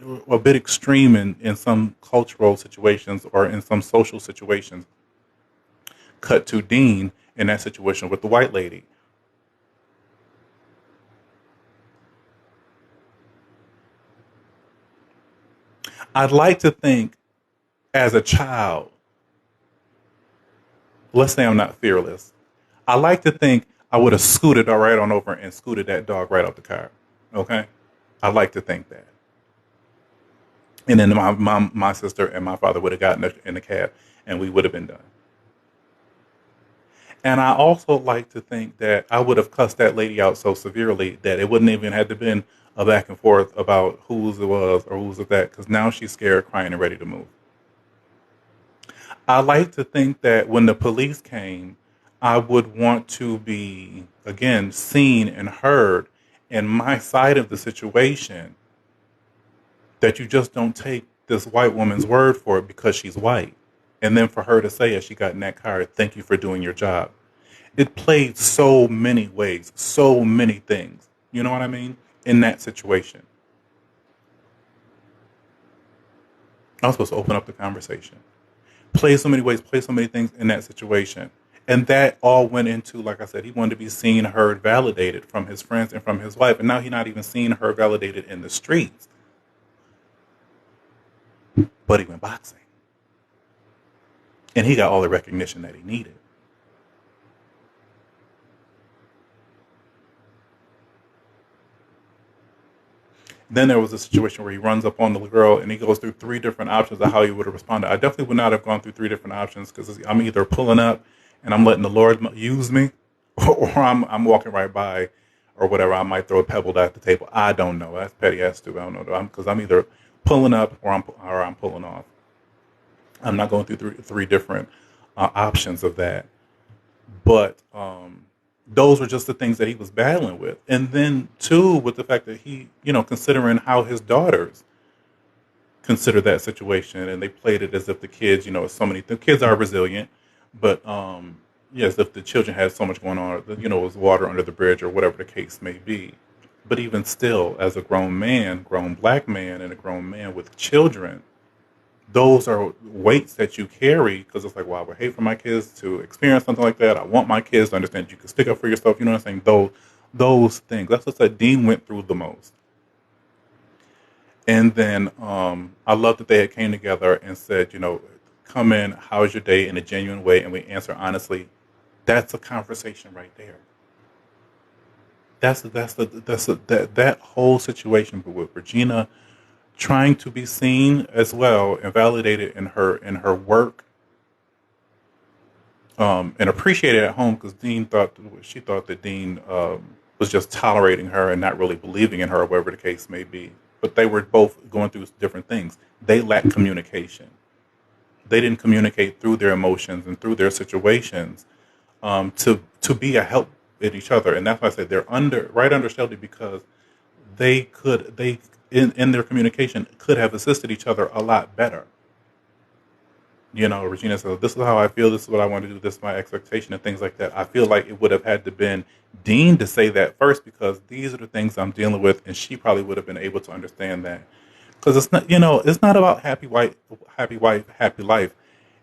were a bit extreme in some cultural situations or in some social situations. Cut to Dean in that situation with the white lady. I'd like to think, as a child, let's say I'm not fearless. I like to think I would have scooted right on over and scooted that dog right out the car. Okay? I like to think that. And then my sister and my father would have gotten in the cab and we would have been done. And I also like to think that I would have cussed that lady out so severely that it wouldn't even have to been a back and forth about whose it was or whose it that, because now she's scared, crying, and ready to move. I like to think that when the police came, I would want to be, again, seen and heard in my side of the situation, that you just don't take this white woman's word for it because she's white. And then for her to say, as she got in that car, thank you for doing your job. It played so many ways, so many things. You know what I mean? In that situation. I was supposed to open up the conversation. Play so many ways, play so many things in that situation. And that all went into, like I said, he wanted to be seen, heard, validated from his friends and from his wife. And now he's not even seen, heard, validated in the streets. But he went boxing. And he got all the recognition that he needed. Then there was a situation where he runs up on the girl and he goes through three different options of how he would have responded. I definitely would not have gone through three different options, because I'm either pulling up and I'm letting the Lord use me, or I'm walking right by, or whatever. I might throw a pebble at the table. I don't know. That's petty ass too. I don't know, because I'm either pulling up or I'm pulling off. I'm not going through three different options of that. But those were just the things that he was battling with. And then, too, with the fact that he, considering how his daughters consider that situation, and they played it as if the kids, the kids are resilient, but yes, if the children had so much going on, it was water under the bridge or whatever the case may be. But even still, as a grown man, grown black man, and a grown man with children, those are weights that you carry, because it's like, well, I would hate for my kids to experience something like that. I want my kids to understand you can stick up for yourself. You know what I'm saying? Those things. That's what Dean went through the most. And then I love that they had came together and said, come in, how's your day, in a genuine way, and we answer honestly. That's a conversation right there. That whole situation with Regina trying to be seen as well and validated in her work, and appreciated at home, because she thought that Dean was just tolerating her and not really believing in her, or whatever the case may be. But they were both going through different things. They lacked communication. They didn't communicate through their emotions and through their situations, to be a help in each other, and that's why I said they're right under Shelby, because they in their communication could have assisted each other a lot better. Regina says, "This is how I feel. This is what I want to do. This is my expectation," and things like that. I feel like it would have had to been Dean to say that first, because these are the things I'm dealing with, and she probably would have been able to understand that. Because it's not about happy wife, happy life.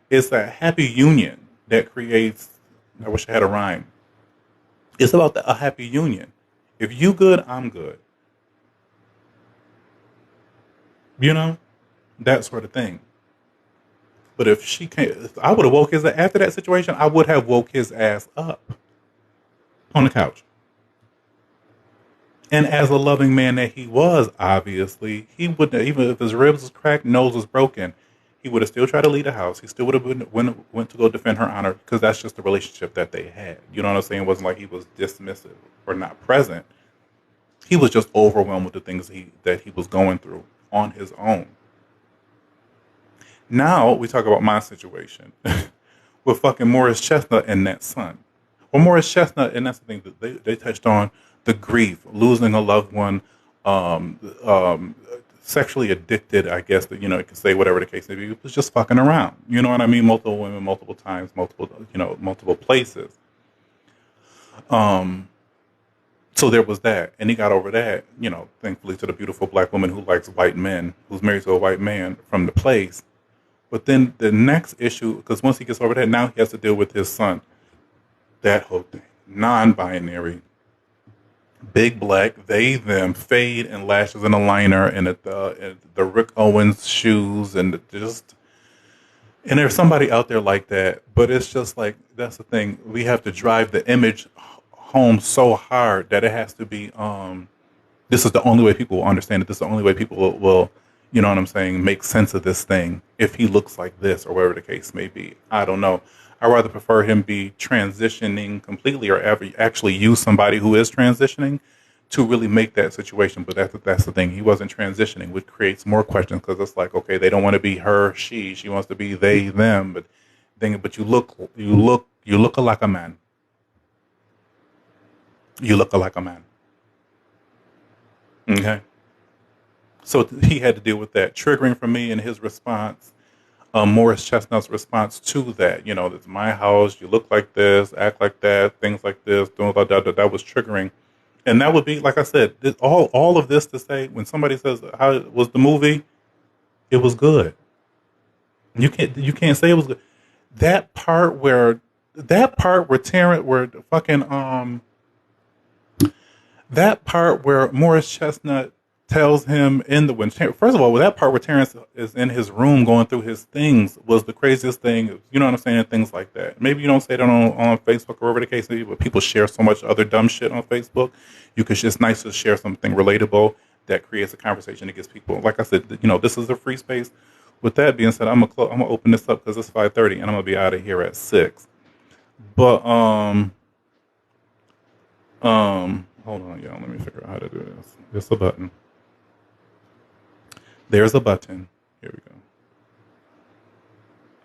It's that happy union that creates. I wish I had a rhyme. It's about a happy union. If you good, I'm good. That sort of thing. But if she can't, if I would have woke his after that situation. I would have woke his ass up on the couch. And as a loving man that he was, obviously, he wouldn't, even if his ribs was cracked, nose was broken, he would have still tried to leave the house. He still would have went to go defend her honor, because that's just the relationship that they had. You know what I'm saying? It wasn't like he was dismissive or not present. He was just overwhelmed with the things that he was going through on his own. Now we talk about my situation with fucking Morris Chestnut and that son. Well, Morris Chestnut, and that's the thing that they touched on, the grief, losing a loved one, sexually addicted, I guess, that, you can say whatever the case may be. He was just fucking around. You know what I mean? Multiple women, multiple times, multiple places. So there was that, and he got over that, thankfully, to the beautiful black woman who likes white men, who's married to a white man from the place. But then the next issue, because once he gets over that, now he has to deal with his son. That whole thing, non-binary, big black, they, them, fade and lashes and a liner, and the Rick Owens shoes, and there's somebody out there like that. But it's just like, that's the thing. We have to drive the image home so hard that it has to be, this is the only way people will understand it. This is the only way people will you know what I'm saying, make sense of this thing if he looks like this, or whatever the case may be. I don't know. I rather prefer him be transitioning completely, or actually use somebody who is transitioning to really make that situation. But that's the thing. He wasn't transitioning, which creates more questions, because it's like, okay, they don't want to be her, she wants to be they, them. But you look like a man. You look like a man. Okay. So he had to deal with that triggering for me, and his response, Morris Chestnut's response to that. It's my house. You look like this, act like that, things like this. That was triggering, and that would be, like I said, all of this to say, when somebody says, "How was the movie?" It was good. You can't say it was good. That part where Terrence, that part where Morris Chestnut tells him first of all, that part where Terrence is in his room going through his things was the craziest thing. You know what I'm saying? Things like that. Maybe you don't say that on Facebook or whatever the case may be, but people share so much other dumb shit on Facebook. It's nice to share something relatable that creates a conversation that gets people. Like I said, this is a free space. With that being said, I'm gonna open this up because it's 5:30 and I'm gonna be out of here at 6. But hold on, y'all. Let me figure out how to do this. There's a button. There's a button. Here we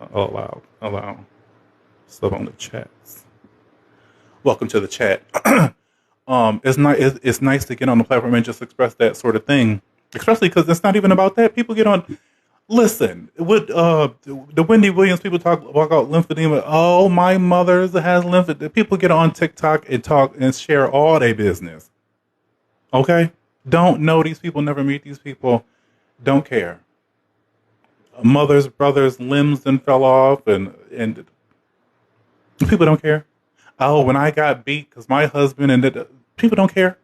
go. Allow. Stuff on the chats. Welcome to the chat. It's nice to get on the platform and just express that sort of thing. Especially because it's not even about that. People get on. Listen, with the Wendy Williams people talk about lymphedema. Oh, my mother has lymphedema. People get on TikTok and talk and share all their business. Okay? Don't know these people, never meet these people. Don't care. Mother's brother's limbs then fell off, and people don't care. Oh, when I got beat because my husband, people don't care.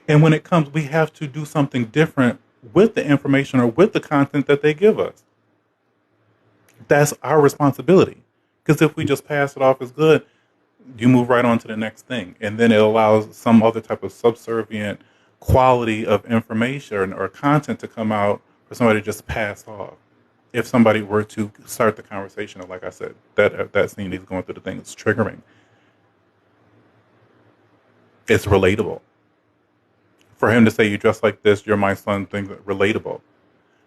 And when it comes, we have to do something different with the information or with the content that they give us. That's our responsibility. Because if we just pass it off as good, you move right on to the next thing. And then it allows some other type of subservient quality of information or content to come out for somebody to just pass off. If somebody were to start the conversation, like I said, that scene he's going through the thing, it's triggering. It's relatable. For him to say, you dress like this, you're my son, things relatable.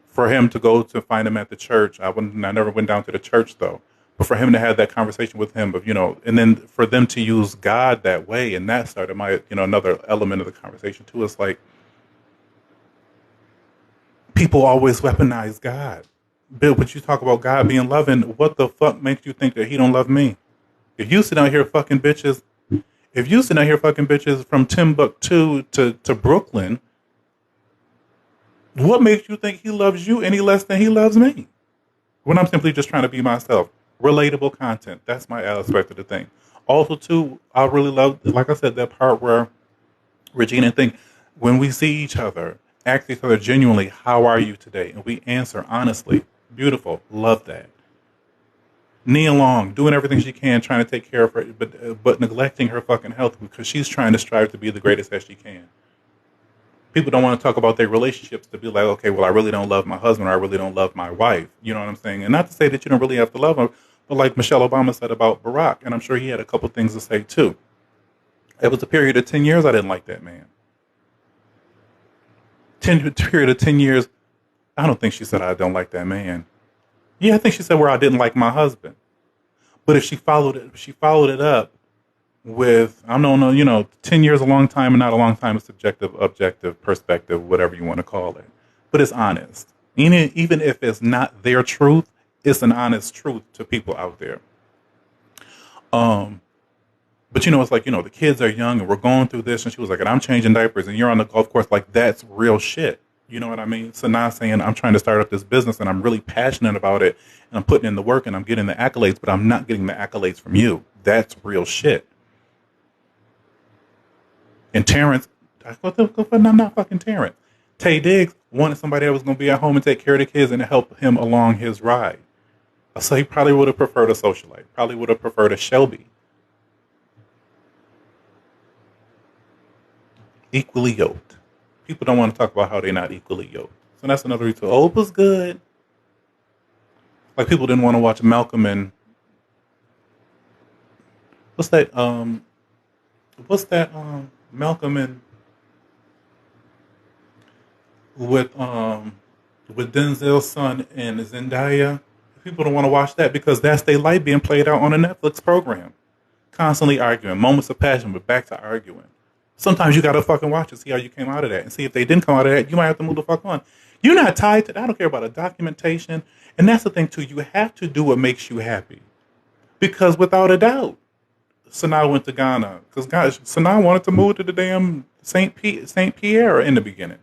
For him to go to find him at the church, I never went down to the church though. But for him to have that conversation with him of, and then for them to use God that way, and that started my, another element of the conversation too, is like, people always weaponize God. Bill, but you talk about God being loving, what the fuck makes you think that he don't love me? If you sit out here fucking bitches, from Timbuktu to Brooklyn, what makes you think he loves you any less than he loves me? When I'm simply just trying to be myself. Relatable content. That's my aspect of the thing. Also, too, I really love, like I said, that part where Regina think, when we see each other, ask each other genuinely, how are you today? And we answer honestly. Beautiful. Love that. Nia Long, doing everything she can, trying to take care of her, but neglecting her fucking health because she's trying to strive to be the greatest as she can. People don't want to talk about their relationships to be like, okay, well, I really don't love my husband or I really don't love my wife. You know what I'm saying? And not to say that you don't really have to love them, but like Michelle Obama said about Barack, and I'm sure he had a couple things to say too. It was a period of 10 years I didn't like that man. Period of 10 years, I don't think she said I don't like that man. Yeah, I think she said where I didn't like my husband. But if she followed it up with, I don't know, 10 years a long time and not a long time, a subjective, objective perspective, whatever you want to call it. But it's honest. Even if it's not their truth, it's an honest truth to people out there. But it's like, the kids are young and we're going through this. And she was like, and I'm changing diapers and you're on the golf course. Like, that's real shit. You know what I mean? So now saying I'm trying to start up this business and I'm really passionate about it and I'm putting in the work and I'm getting the accolades, but I'm not getting the accolades from you. That's real shit. And Terrence, I'm not fucking Terrence. Tay Diggs wanted somebody that was going to be at home and take care of the kids and help him along his ride. So he probably would have preferred a socialite. Probably would have preferred a Shelby. Equally yoked. People don't want to talk about how they're not equally yoked. So that's another reason. Oh, it was good. Like people didn't want to watch Malcolm and what's that? Malcolm and with Denzel's son and Zendaya. People don't want to watch that because that's their life being played out on a Netflix program. Constantly arguing, moments of passion, but back to arguing. Sometimes you gotta fucking watch it, see how you came out of that, and see if they didn't come out of that, you might have to move the fuck on. You're not tied to that. I don't care about a documentation, and that's the thing too. You have to do what makes you happy, because without a doubt, Sanaa went to Ghana because Sanaa wanted to move to the damn Saint Pierre in the beginning.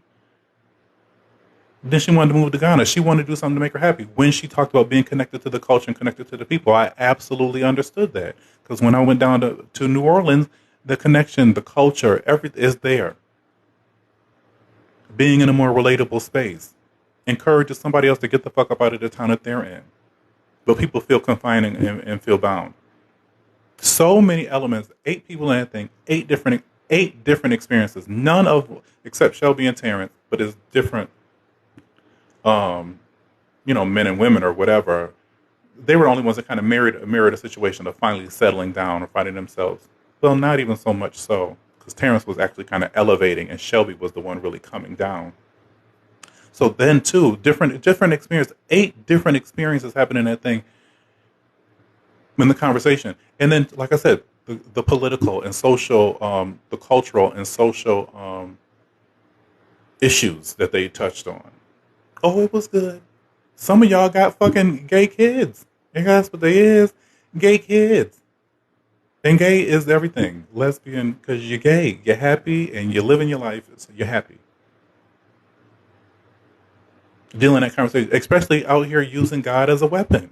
Then she wanted to move to Ghana. She wanted to do something to make her happy. When she talked about being connected to the culture and connected to the people, I absolutely understood that. Because when I went down to New Orleans, the connection, the culture, everything is there. Being in a more relatable space encourages somebody else to get the fuck up out of the town that they're in. But people feel confined and feel bound. So many elements, 8 people in that thing, 8 different experiences. None of, except Shelby and Terrence, but it's different, men and women or whatever. They were the only ones that kind of mirrored a situation of finally settling down or finding themselves. Well, not even so much so, because Terrence was actually kind of elevating and Shelby was the one really coming down. So then, too, different experiences, 8 different experiences happened in that thing in the conversation. And then, like I said, the political and social, the cultural and social issues that they touched on. Oh, it was good. Some of y'all got fucking gay kids. And that's what they is. Gay kids. And gay is everything. Lesbian, because you're gay. You're happy and you're living your life. So you're happy. Dealing that conversation, especially out here using God as a weapon.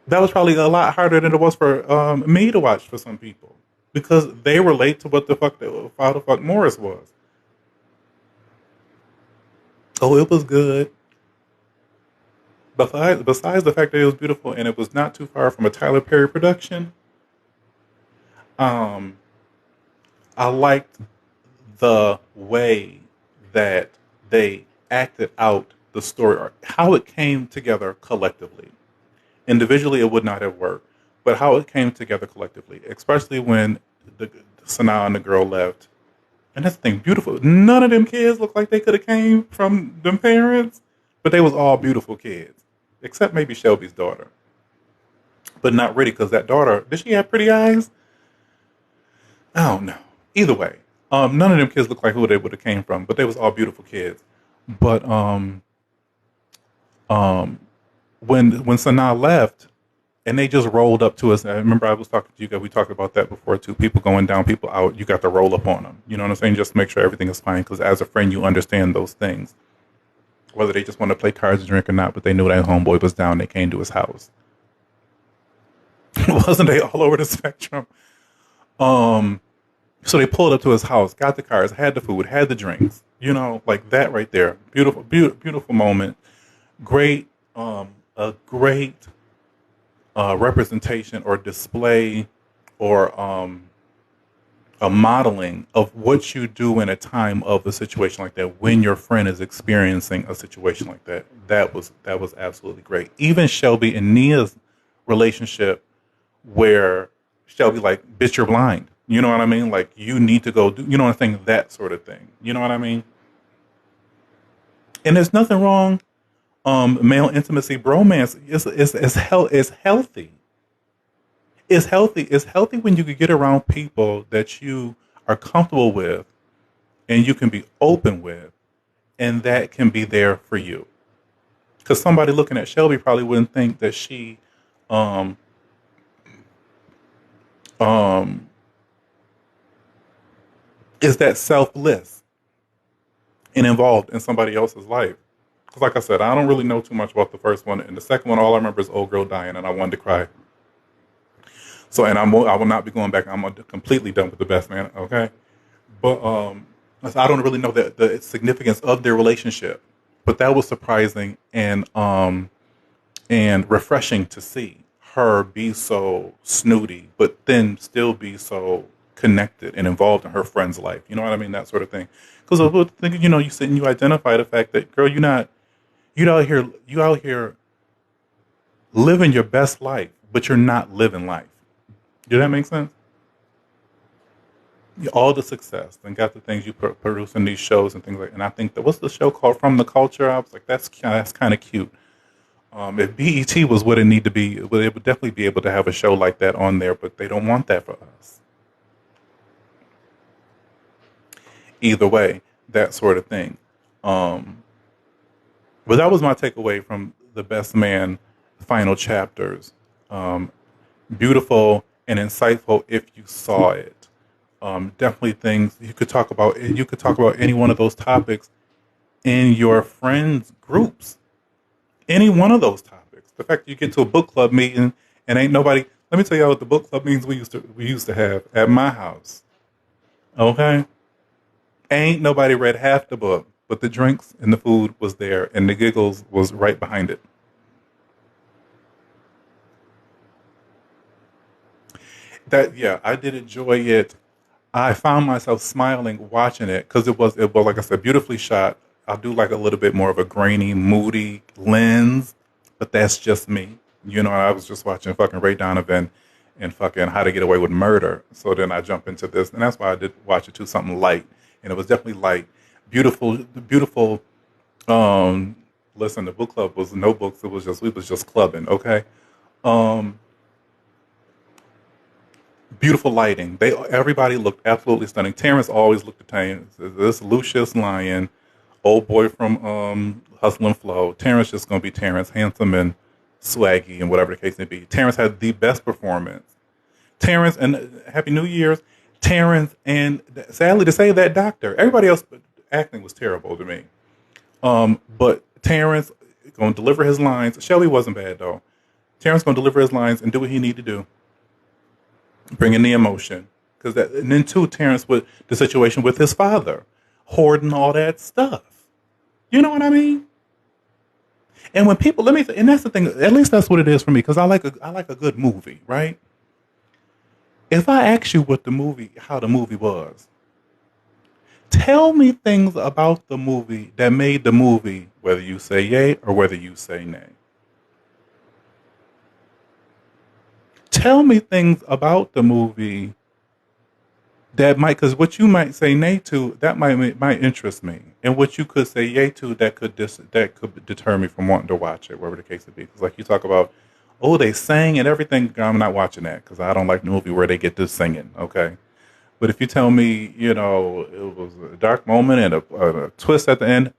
That was probably a lot harder than it was for me to watch for some people. Because they relate to what the fuck, how the fuck Morris was. Oh, it was good. Besides the fact that it was beautiful and it was not too far from a Tyler Perry production, I liked the way that they acted out the story, or how it came together collectively. Individually, it would not have worked, but how it came together collectively, especially when the Sanaa and the girl left. And that's the thing, beautiful. None of them kids looked like they could have came from them parents, but they was all beautiful kids. except maybe Shelby's daughter, but not really because that daughter, did she have pretty eyes? I don't know. Either way, none of them kids look like who they would have came from, but they was all beautiful kids. But um, when Sanaa left, and they just rolled up to us. I remember I was talking to you guys. We talked about that before too. People going down, people out. You got to roll up on them. You know what I'm saying? Just to make sure everything is fine. Because as a friend, you understand those things. Whether they just want to play cards and drink or not, but they knew that homeboy was down. They came to his house. Wasn't they all over the spectrum? So they pulled up to his house, got the cars, had the food, had the drinks. You know, like that right there. Beautiful, beautiful, beautiful moment. Great, a great representation or display or a modeling of what you do in a time of a situation like that when your friend is experiencing a situation like that. That was absolutely great. Even Shelby and Nia's relationship, where Shelby like, bitch, you're blind. You know what I mean? Like, you need to go do, you know what I'm saying? That sort of thing. You know what I mean? And there's nothing wrong. Male intimacy, bromance is healthy. It's healthy. It's healthy when you can get around people that you are comfortable with and you can be open with, and that can be there for you. Because somebody looking at Shelby probably wouldn't think that she um, um, is that selfless and involved in somebody else's life. Because, like I said, I don't really know too much about the first one. And the second one, all I remember is old girl dying, and I wanted to cry. So, and I will not be going back. I'm completely done with the best man. Okay, but so I don't really know the significance of their relationship. But that was surprising and refreshing to see her be so snooty, but then still be so connected and involved in her friend's life. You know what I mean? That sort of thing. Because I was thinking, you sit and you identify the fact that, girl, you out here living your best life, but you're not living life. Does that make sense? All the success and got the things you produce in these shows and things like. And I think that, what's the show called? From the Culture. I was like, that's kind of cute. If BET was what it need to be, it would definitely be able to have a show like that on there. But they don't want that for us. Either way, that sort of thing. But that was my takeaway from the Best Man final chapters. Beautiful and insightful if you saw it. Definitely things you could talk about. You could talk about any one of those topics in your friends groups. Any one of those topics. The fact that you get to a book club meeting and ain't nobody. Let me tell you what the book club meetings we used to have at my house. Okay, ain't nobody read half the book, but the drinks and the food was there, and the giggles was right behind it. That, yeah, I did enjoy it. I found myself smiling watching it because it was like I said, beautifully shot. I do like a little bit more of a grainy, moody lens, but that's just me. I was just watching fucking Ray Donovan and fucking How to Get Away with Murder. So then I jump into this, and that's why I did watch it too, something light, and it was definitely light, beautiful, beautiful. Um, Listen, the book club was no books. We was just clubbing. Okay. Um, Beautiful lighting. Everybody looked absolutely stunning. Terrence always looked the same. This Lucius Lyon, old boy from Hustle and Flow. Terrence just gonna be Terrence, handsome and swaggy and whatever the case may be. Terrence had the best performance. Terrence, and Happy New Year's. Terrence, and sadly to say, that doctor. Everybody else acting was terrible to me. But Terrence gonna deliver his lines. Shelby wasn't bad though. Terrence gonna deliver his lines and do what he need to do, bring in the emotion. And then too, Terrence with the situation with his father, hoarding all that stuff. You know what I mean? And when people, and that's the thing. At least that's what it is for me, because I like a good movie, right? If I ask you how the movie was, tell me things about the movie that made the movie, whether you say yay or whether you say nay. Tell me things about the movie that might, because what you might say nay to, that might interest me, and what you could say yay to, that could that could deter me from wanting to watch it, whatever the case would be. Because like you talk about, oh, they sang and everything. I'm not watching that because I don't like the movie where they get to singing. Okay, but if you tell me, it was a dark moment and a twist at the end,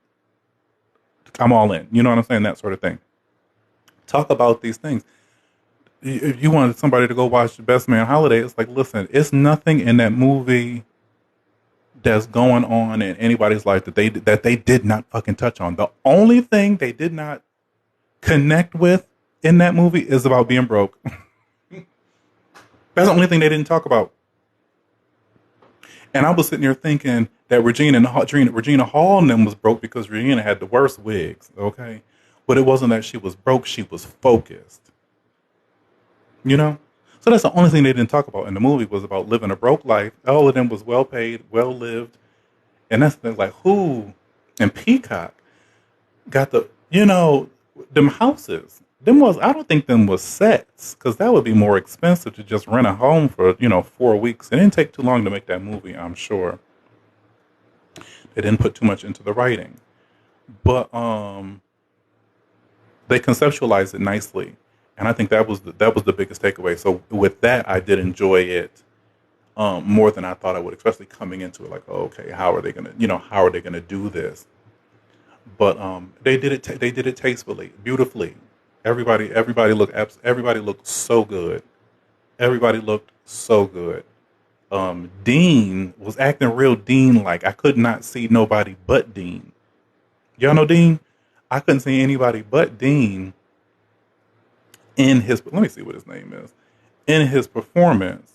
I'm all in. You know what I'm saying? That sort of thing. Talk about these things. If you wanted somebody to go watch The Best Man Holiday, it's like, listen, it's nothing in that movie that's going on in anybody's life that they did not fucking touch on. The only thing they did not connect with in that movie is about being broke. That's the only thing they didn't talk about. And I was sitting here thinking that Regina Hall and them was broke because Regina had the worst wigs, okay? But it wasn't that she was broke, she was focused. You know? So that's the only thing they didn't talk about in the movie was about living a broke life. All of them was well paid, well lived. And that's the thing, like who and Peacock got them houses. I don't think them was sets because that would be more expensive to just rent a home for, 4 weeks. It didn't take too long to make that movie, I'm sure. They didn't put too much into the writing. But they conceptualized it nicely. And I think that was the biggest takeaway. So with that, I did enjoy it more than I thought I would, especially coming into it. Like, oh, okay, how are they gonna do this? But they did it. They did it tastefully, beautifully. Everybody looked so good. Everybody looked so good. Dean was acting real Dean-like. I could not see nobody but Dean. Y'all know Dean? I couldn't see anybody but Dean in his. Let me see what his name is. In his performance,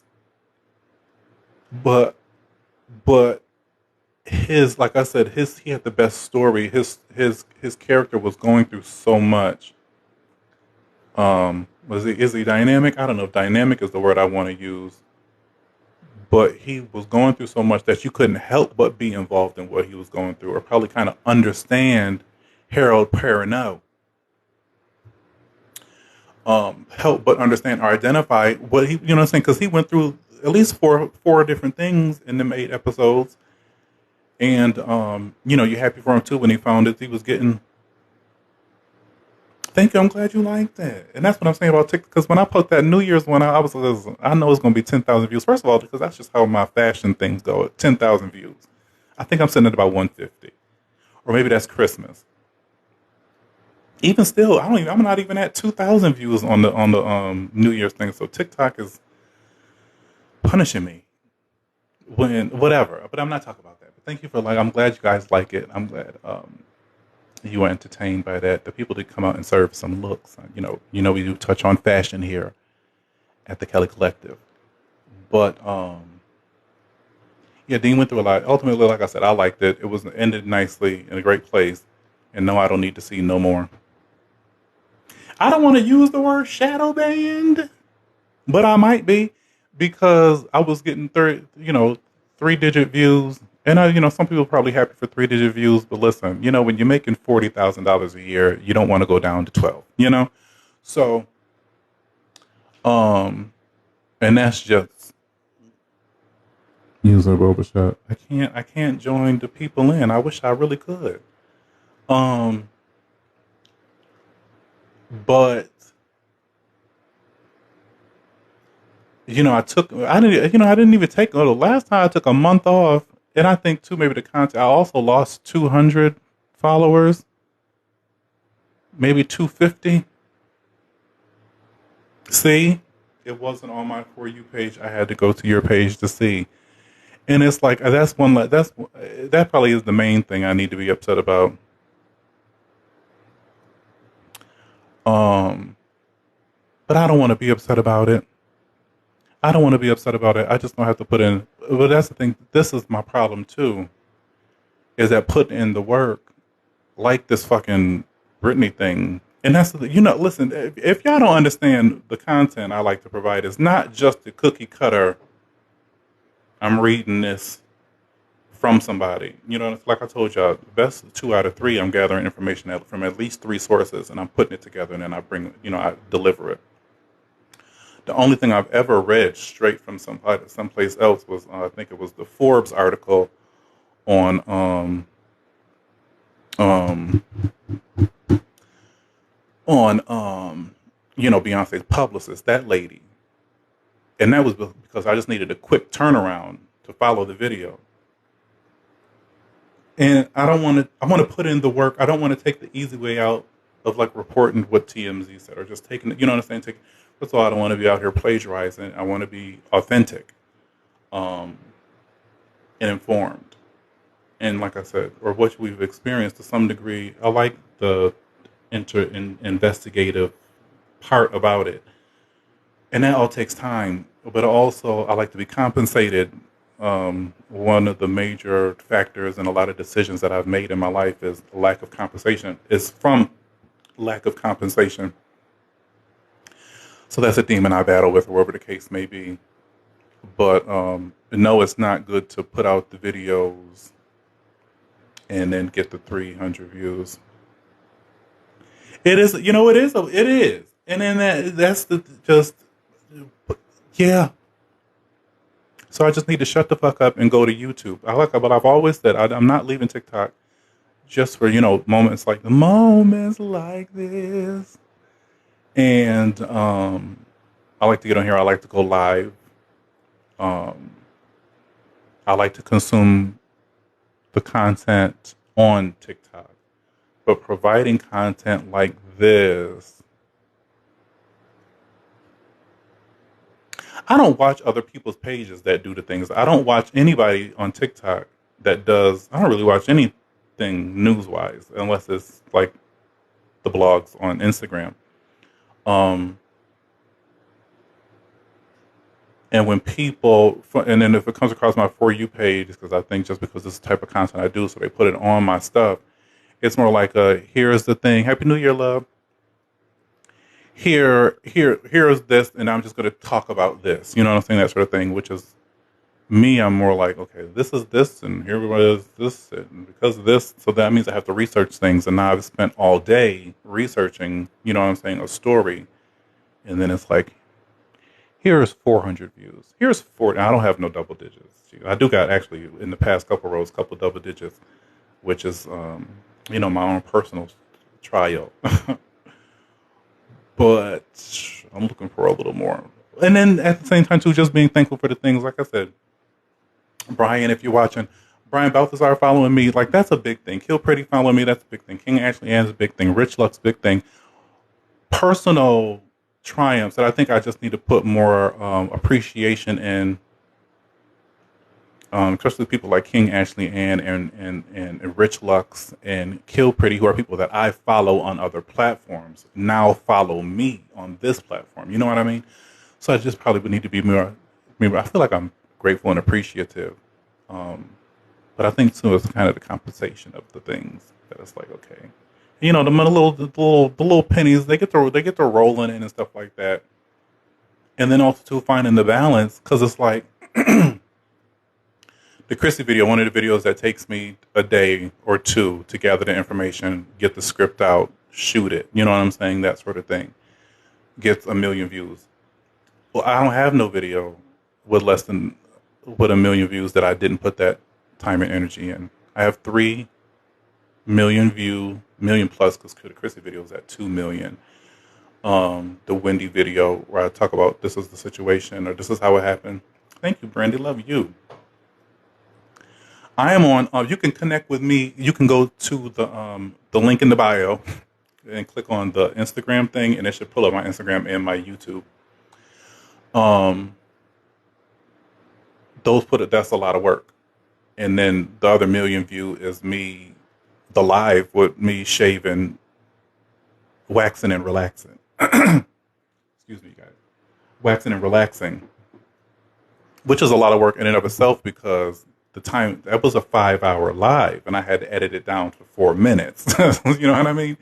but his, like I said, he had the best story. His character was going through so much. Is he dynamic? I don't know if dynamic is the word I want to use. But he was going through so much that you couldn't help but be involved in what he was going through, or probably kind of understand Harold Perrineau. Help but understand or identify what he, what I'm saying, because he went through at least four different things in them 8 episodes. And, you're happy for him too when he found that he was getting. Thank you. I'm glad you liked that. And that's what I'm saying about TikTok. Because when I put that New Year's one, I know it's going to be 10,000 views. First of all, because that's just how my fashion things go. 10,000 views. I think I'm sitting at about 150, or maybe that's Christmas. Even still, I'm not even at 2,000 views on the New Year's thing. So TikTok is punishing me whatever. But I'm not talking about that. But thank you for I'm glad you guys like it. I'm glad. You were entertained by that. The people did come out and serve some looks. We do touch on fashion here at the Kelly Collective. But Dean went through a lot. Ultimately, like I said, I liked it. It was ended nicely in a great place. And no, I don't need to see no more. I don't want to use the word shadow banned, but I might be, because I was getting 3-digit views. And some people are probably happy for 3-digit views, but listen, when you're making $40,000 a year, you don't want to go down to 12, So, and that's just use a robot shot. I can't join the people in. I wish I really could. But I didn't even take. The last time I took a month off. And I think, too, maybe the content, I also lost 200 followers, maybe 250. See, it wasn't on my For You page. I had to go to your page to see. And it's like, that probably is the main thing I need to be upset about. But I don't want to be upset about it. I just don't have to put in. But that's the thing. This is my problem too. Is that putting in the work, like this fucking Britney thing, and that's listen. If y'all don't understand the content I like to provide, it's not just the cookie cutter. I'm reading this from somebody. Like I told y'all, the best 2 out of 3. I'm gathering information from at least 3 sources, and I'm putting it together, and then I bring. I deliver it. The only thing I've ever read straight from someplace else was I think it was the Forbes article on um, Beyonce's publicist, that lady, and that was because I just needed a quick turnaround to follow the video. And I don't want to. I want to put in the work. I don't want to take the easy way out of like reporting what TMZ said or just taking it. You know what I'm saying? First of all, I don't want to be out here plagiarizing. I want to be authentic, and informed. And like I said, or what we've experienced to some degree, I like the investigative part about it, and that all takes time. But also, I like to be compensated. One of the major factors in a lot of decisions that I've made in my life is lack of compensation. Is from lack of compensation. So that's a demon I battle with, or whatever the case may be. But no, it's not good to put out the videos and then get the 300 views. It is, it is. And then that's yeah. So I just need to shut the fuck up and go to YouTube. But I've always said I'm not leaving TikTok just for, moments like this. And I like to get on here. I like to go live. I like to consume the content on TikTok. But providing content like this, I don't watch other people's pages that do the things. I don't watch anybody on TikTok that does. I don't really watch anything news-wise unless it's like the blogs on Instagram. And when people, and then if it comes across my For You page, because I think just because this is the type of content I do, so they put it on my stuff, it's more like here's the thing. Happy New Year, love. Here's this, and I'm just going to talk about this. You know what I'm saying? That sort of thing, which is me. I'm more like, okay, this is this, and here is this, and because of this, so that means I have to research things. And now I've spent all day researching, you know what I'm saying, a story. And then it's like, here's 400 views. Here's 40. I don't have no double digits. I do got actually in the past couple rows, couple double digits, which is, my own personal trial. But I'm looking for a little more. And then at the same time, too, just being thankful for the things, like I said, Brian, if you're watching, Brian Balthazar following me, like that's a big thing. Kill Pretty following me, that's a big thing. King Ashley Ann's a big thing. Rich Luck's big thing. Personal triumphs that I think I just need to put more appreciation in, especially people like King Ashley Ann and Rich Lux and Kill Pretty, who are people that I follow on other platforms, now follow me on this platform. You know what I mean? So I just probably would need to be more. I feel like I'm grateful and appreciative, but I think too it's kind of the compensation of the things that it's like, okay, the little pennies they get to rolling in and stuff like that, and then also too finding the balance, because it's like the Chrissy video, one of the videos that takes me a day or two to gather the information, get the script out, shoot it, you know what I'm saying, that sort of thing, gets 1 million views. Well, I don't have no video with a million views that I didn't put that time and energy in. I have 3 million plus, because the Chrissy video is at 2 million. The Wendy video where I talk about this is the situation or this is how it happened. Thank you, Brandy. Love you. I am on. You can connect with me. You can go to the link in the bio and click on the Instagram thing, and it should pull up my Instagram and my YouTube. That's a lot of work, and then the other 1 million view is me, the live with me shaving, waxing and relaxing. Excuse me, guys. Waxing and relaxing, which is a lot of work in and of itself, because the time, that was a 5-hour live and I had to edit it down to 4 minutes. You know what I mean?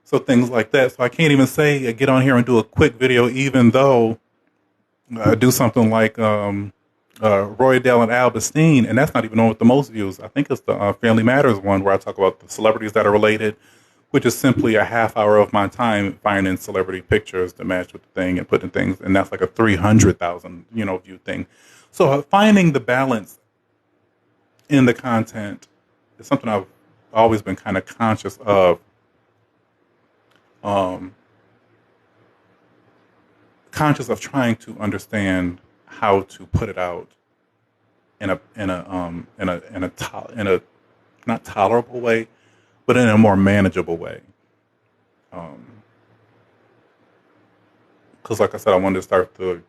So things like that. So I can't even say get on here and do a quick video, even though I do something like Roy Dell and Al Bastine, and that's not even on with the most views. I think it's the Family Matters one where I talk about the celebrities that are related, which is simply a half hour of my time finding celebrity pictures to match with the thing and putting things, and that's like a 300,000, view thing. So finding the balance in the content is something I've always been kind of conscious of. Um, Conscious of trying to understand how to put it out in a not tolerable way, but in a more manageable way. Because, like I said, I wanted to start the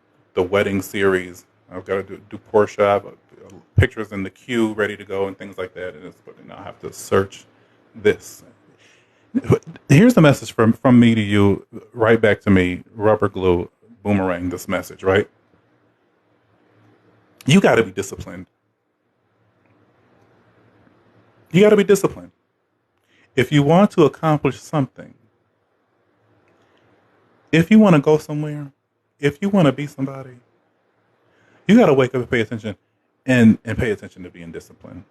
wedding series. I've got to do Portia. I have pictures in the queue ready to go and things like that. And now I have to search this. Here's the message from me to you, right back to me, rubber glue, boomerang this message, right? You got to be disciplined. You got to be disciplined. If you want to accomplish something, if you want to go somewhere, if you want to be somebody, you got to wake up and pay attention and pay attention to being disciplined.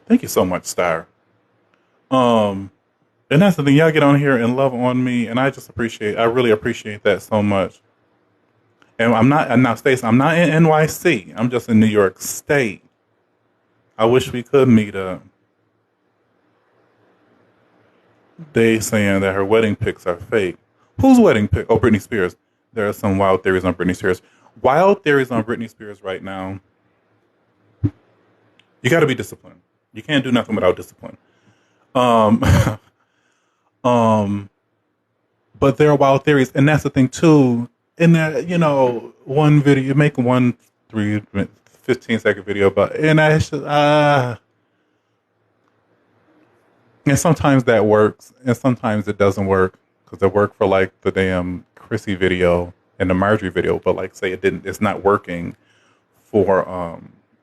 Thank you so much, Star. And that's the thing. Y'all get on here and love on me, and I really appreciate that so much. And I'm now, Stacey, I'm not in NYC. I'm just in New York State. I wish we could meet up. They saying that her wedding pics are fake. Whose wedding pic? Oh, Britney Spears. There are some wild theories on Britney Spears. Wild theories on Britney Spears right now. You got to be disciplined. You can't do nothing without discipline. But there are wild theories, and that's the thing too. In that, one video, you make 15-second video, and sometimes that works, and sometimes it doesn't work, because it worked for like the damn Chrissy video and the Marjorie video, but like say it's not working for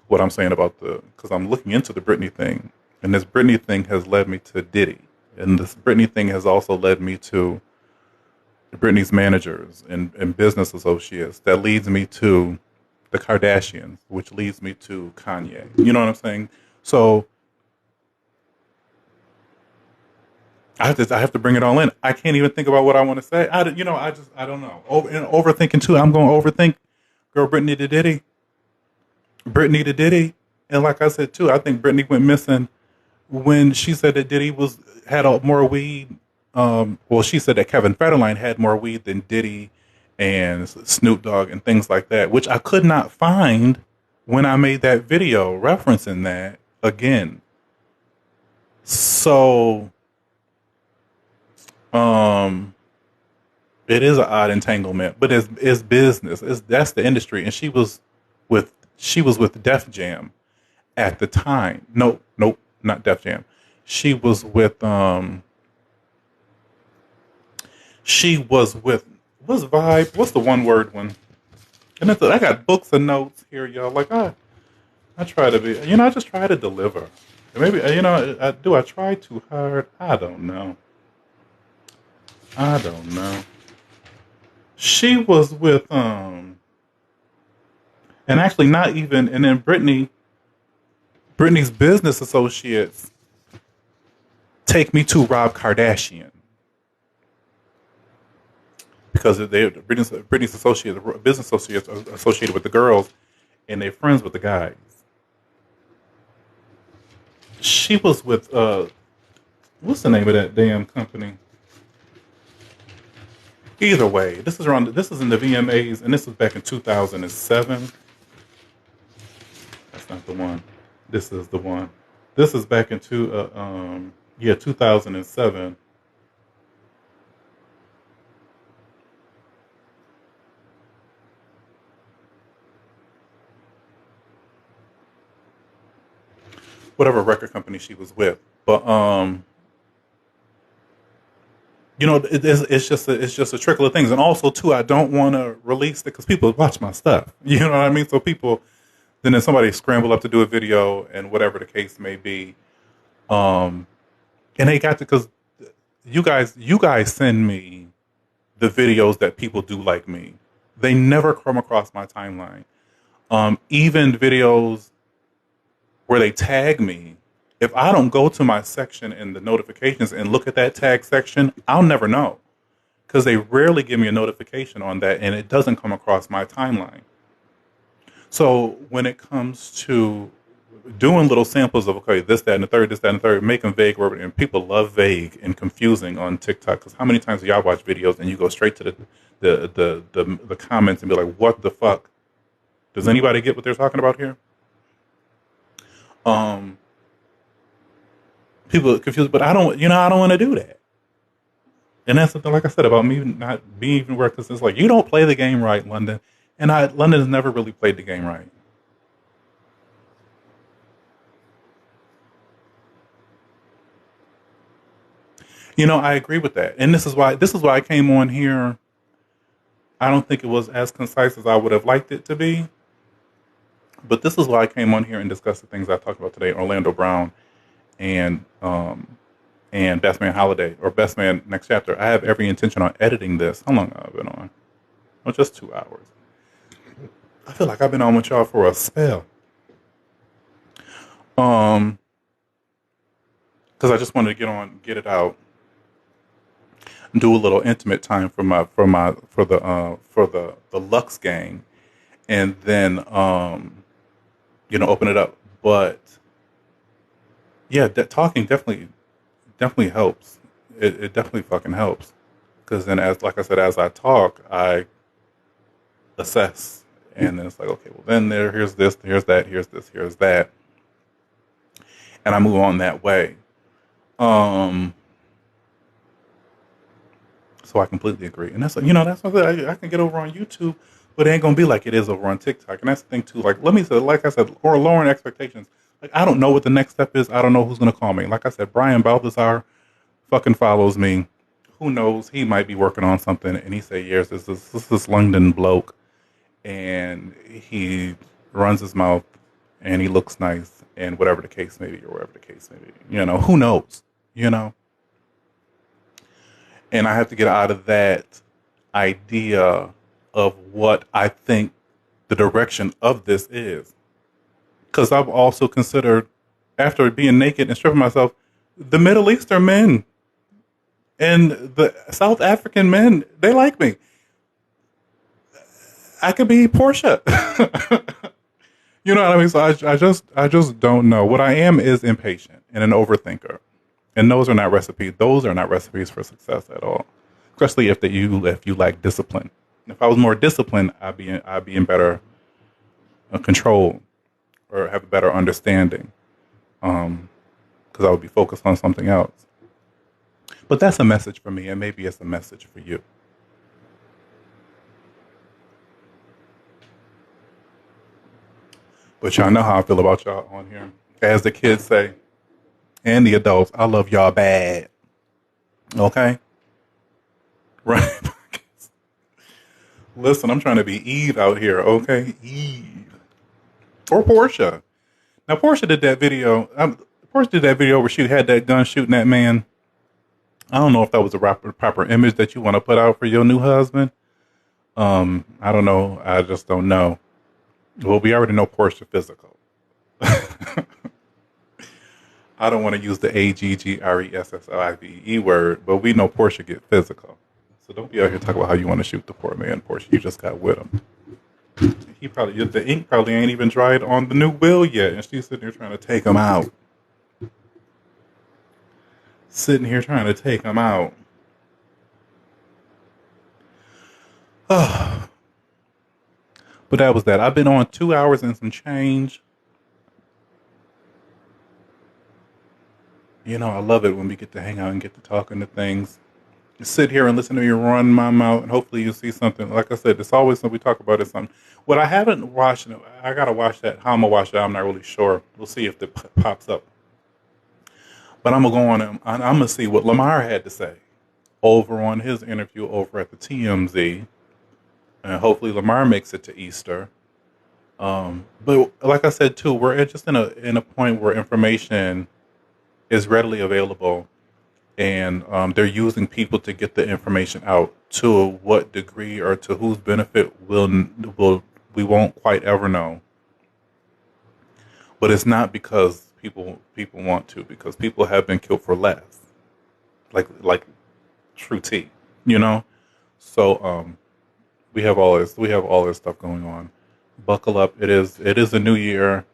what I'm saying about because I'm looking into the Britney thing, and this Britney thing has led me to Diddy, and this Britney thing has also led me to Britney's managers and business associates. That leads me to the Kardashians, which leads me to Kanye. You know what I'm saying? So I have to bring it all in. I can't even think about what I want to say. I don't know. And overthinking too. I'm going to overthink. Girl, Britney to Diddy. Britney to Diddy. And like I said too, I think Britney went missing when she said that Diddy had more weed. She said that Kevin Federline had more weed than Diddy and Snoop Dogg and things like that, which I could not find when I made that video referencing that again. So, it is an odd entanglement, but it's business. That's the industry, and she was with Def Jam at the time. Nope, not Def Jam. She was with what's Vibe? What's the one word one? And I got books and notes here, y'all. Like I try to be, I just try to deliver. And maybe do I try too hard? I don't know. She was with and actually not even, and then Britney's business associates take me to Rob Kardashian. Because Britney's associates, business associates are associated with the girls, and they're friends with the guys. She was with what's the name of that damn company? Either way, this is in the VMAs, and this was back in 2007. That's not the one. This is the one. This is back in 2007. Whatever record company she was with, but it's just a trickle of things, and also too, I don't want to release it because people watch my stuff. You know what I mean? So then somebody scramble up to do a video, and whatever the case may be, and they got to, because you guys send me the videos that people do like me. They never come across my timeline. Even videos where they tag me, if I don't go to my section in the notifications and look at that tag section, I'll never know because they rarely give me a notification on that and it doesn't come across my timeline. So when it comes to doing little samples of, okay, this, that, and the third, this, that, and the third, make them vague, and people love vague and confusing on TikTok because how many times do y'all watch videos and you go straight to the comments and be like, what the fuck? Does anybody get what they're talking about here? People are confused, but I don't want to do that. And that's something, like I said, about me not being even work, because it's like, you don't play the game right, London. And London has never really played the game right. I agree with that. And this is why I came on here. I don't think it was as concise as I would have liked it to be. But this is why I came on here and discussed the things I talked about today, Orlando Brown and Best Man Holiday, or Best Man Next Chapter. I have every intention on editing this. How long have I been on? Well, just 2 hours. I feel like I've been on with y'all for a spell. Because I just wanted to get it out, do a little intimate time for the Lux gang, and then open it up. But yeah, talking definitely helps. It definitely fucking helps, because then, like I said, as I talk, I assess, and then it's like, okay, well, then here's this, here's that, here's this, here's that, and I move on that way. So I completely agree, and that's something I can get over on YouTube, but it ain't gonna be like it is over on TikTok. And that's the thing too. Like I said, or lowering expectations. Like, I don't know what the next step is. I don't know who's gonna call me. Like I said, Brian Balthazar fucking follows me. Who knows? He might be working on something, and he say, "Yes, this London bloke, and he runs his mouth, and he looks nice, and whatever the case may be, or whatever the case may be. Who knows? And I have to get out of that idea of what I think the direction of this is. Because I've also considered, after being naked and stripping myself, the Middle Eastern men and the South African men, they like me. I could be Portia. You know what I mean? So I just don't know. What I am is impatient and an overthinker. And those are not recipes. Those are not recipes for success at all. Especially if you lack discipline. If I was more disciplined, I'd be in better control, or have a better understanding. Because I would be focused on something else. But that's a message for me, and maybe it's a message for you. But y'all know how I feel about y'all on here. As the kids say, and the adults, I love y'all bad. Okay? Right? Listen, I'm trying to be Eve out here, okay? Eve. Or Portia. Now, Portia did that video. Where she had that gun shooting that man. I don't know if that was the proper image that you want to put out for your new husband. I don't know. I just don't know. Well, we already know Portia physical. I don't want to use the AGGRESSIVE word, but we know Portia get physical. So don't be out here talking about how you want to shoot the poor man, Portia. You just got with him. The ink probably ain't even dried on the new will yet, and she's sitting here trying to take him out. Oh. But that was that. I've been on 2 hours and some change. I love it when we get to hang out and get to talking to things. Sit here and listen to me run my mouth, and hopefully you see something. Like I said, it's always something we talk about is something. What I haven't watched, I got to watch that. How I'm going to watch that, I'm not really sure. We'll see if it pops up. But I'm going to go on and I'm going to see what Lamar had to say over on his interview over at the TMZ. And hopefully Lamar makes it to Easter. But like I said, too, we're just in a point where information is readily available, and they're using people to get the information out. To what degree or to whose benefit we won't quite ever know. but it's not because people want to, because people have been killed for less, like true tea, you know. So we have all this stuff going on. Buckle up. It is a new year.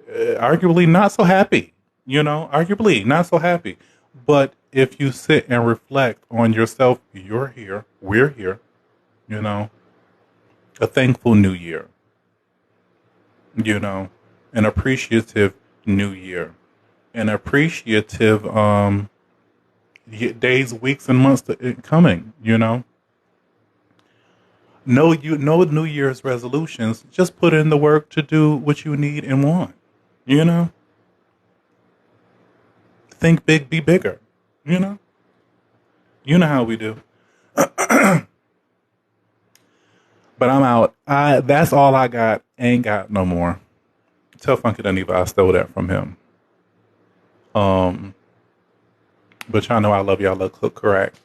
Arguably not so happy, arguably not so happy. But if you sit and reflect on yourself, you're here, we're here, you know, a thankful new year, you know, an appreciative new year, an appreciative days, weeks, and months coming, No New Year's resolutions. Just put in the work to do what you need and want. You know, think big, be bigger. You know, you know how we do. But I'm out. That's all I got. Ain't got no more. Tell Funky Daniva I stole that from him. But y'all know I love y'all. Love Cook Correct.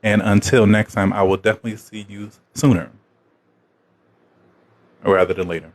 And until next time, I will definitely see you sooner rather than later.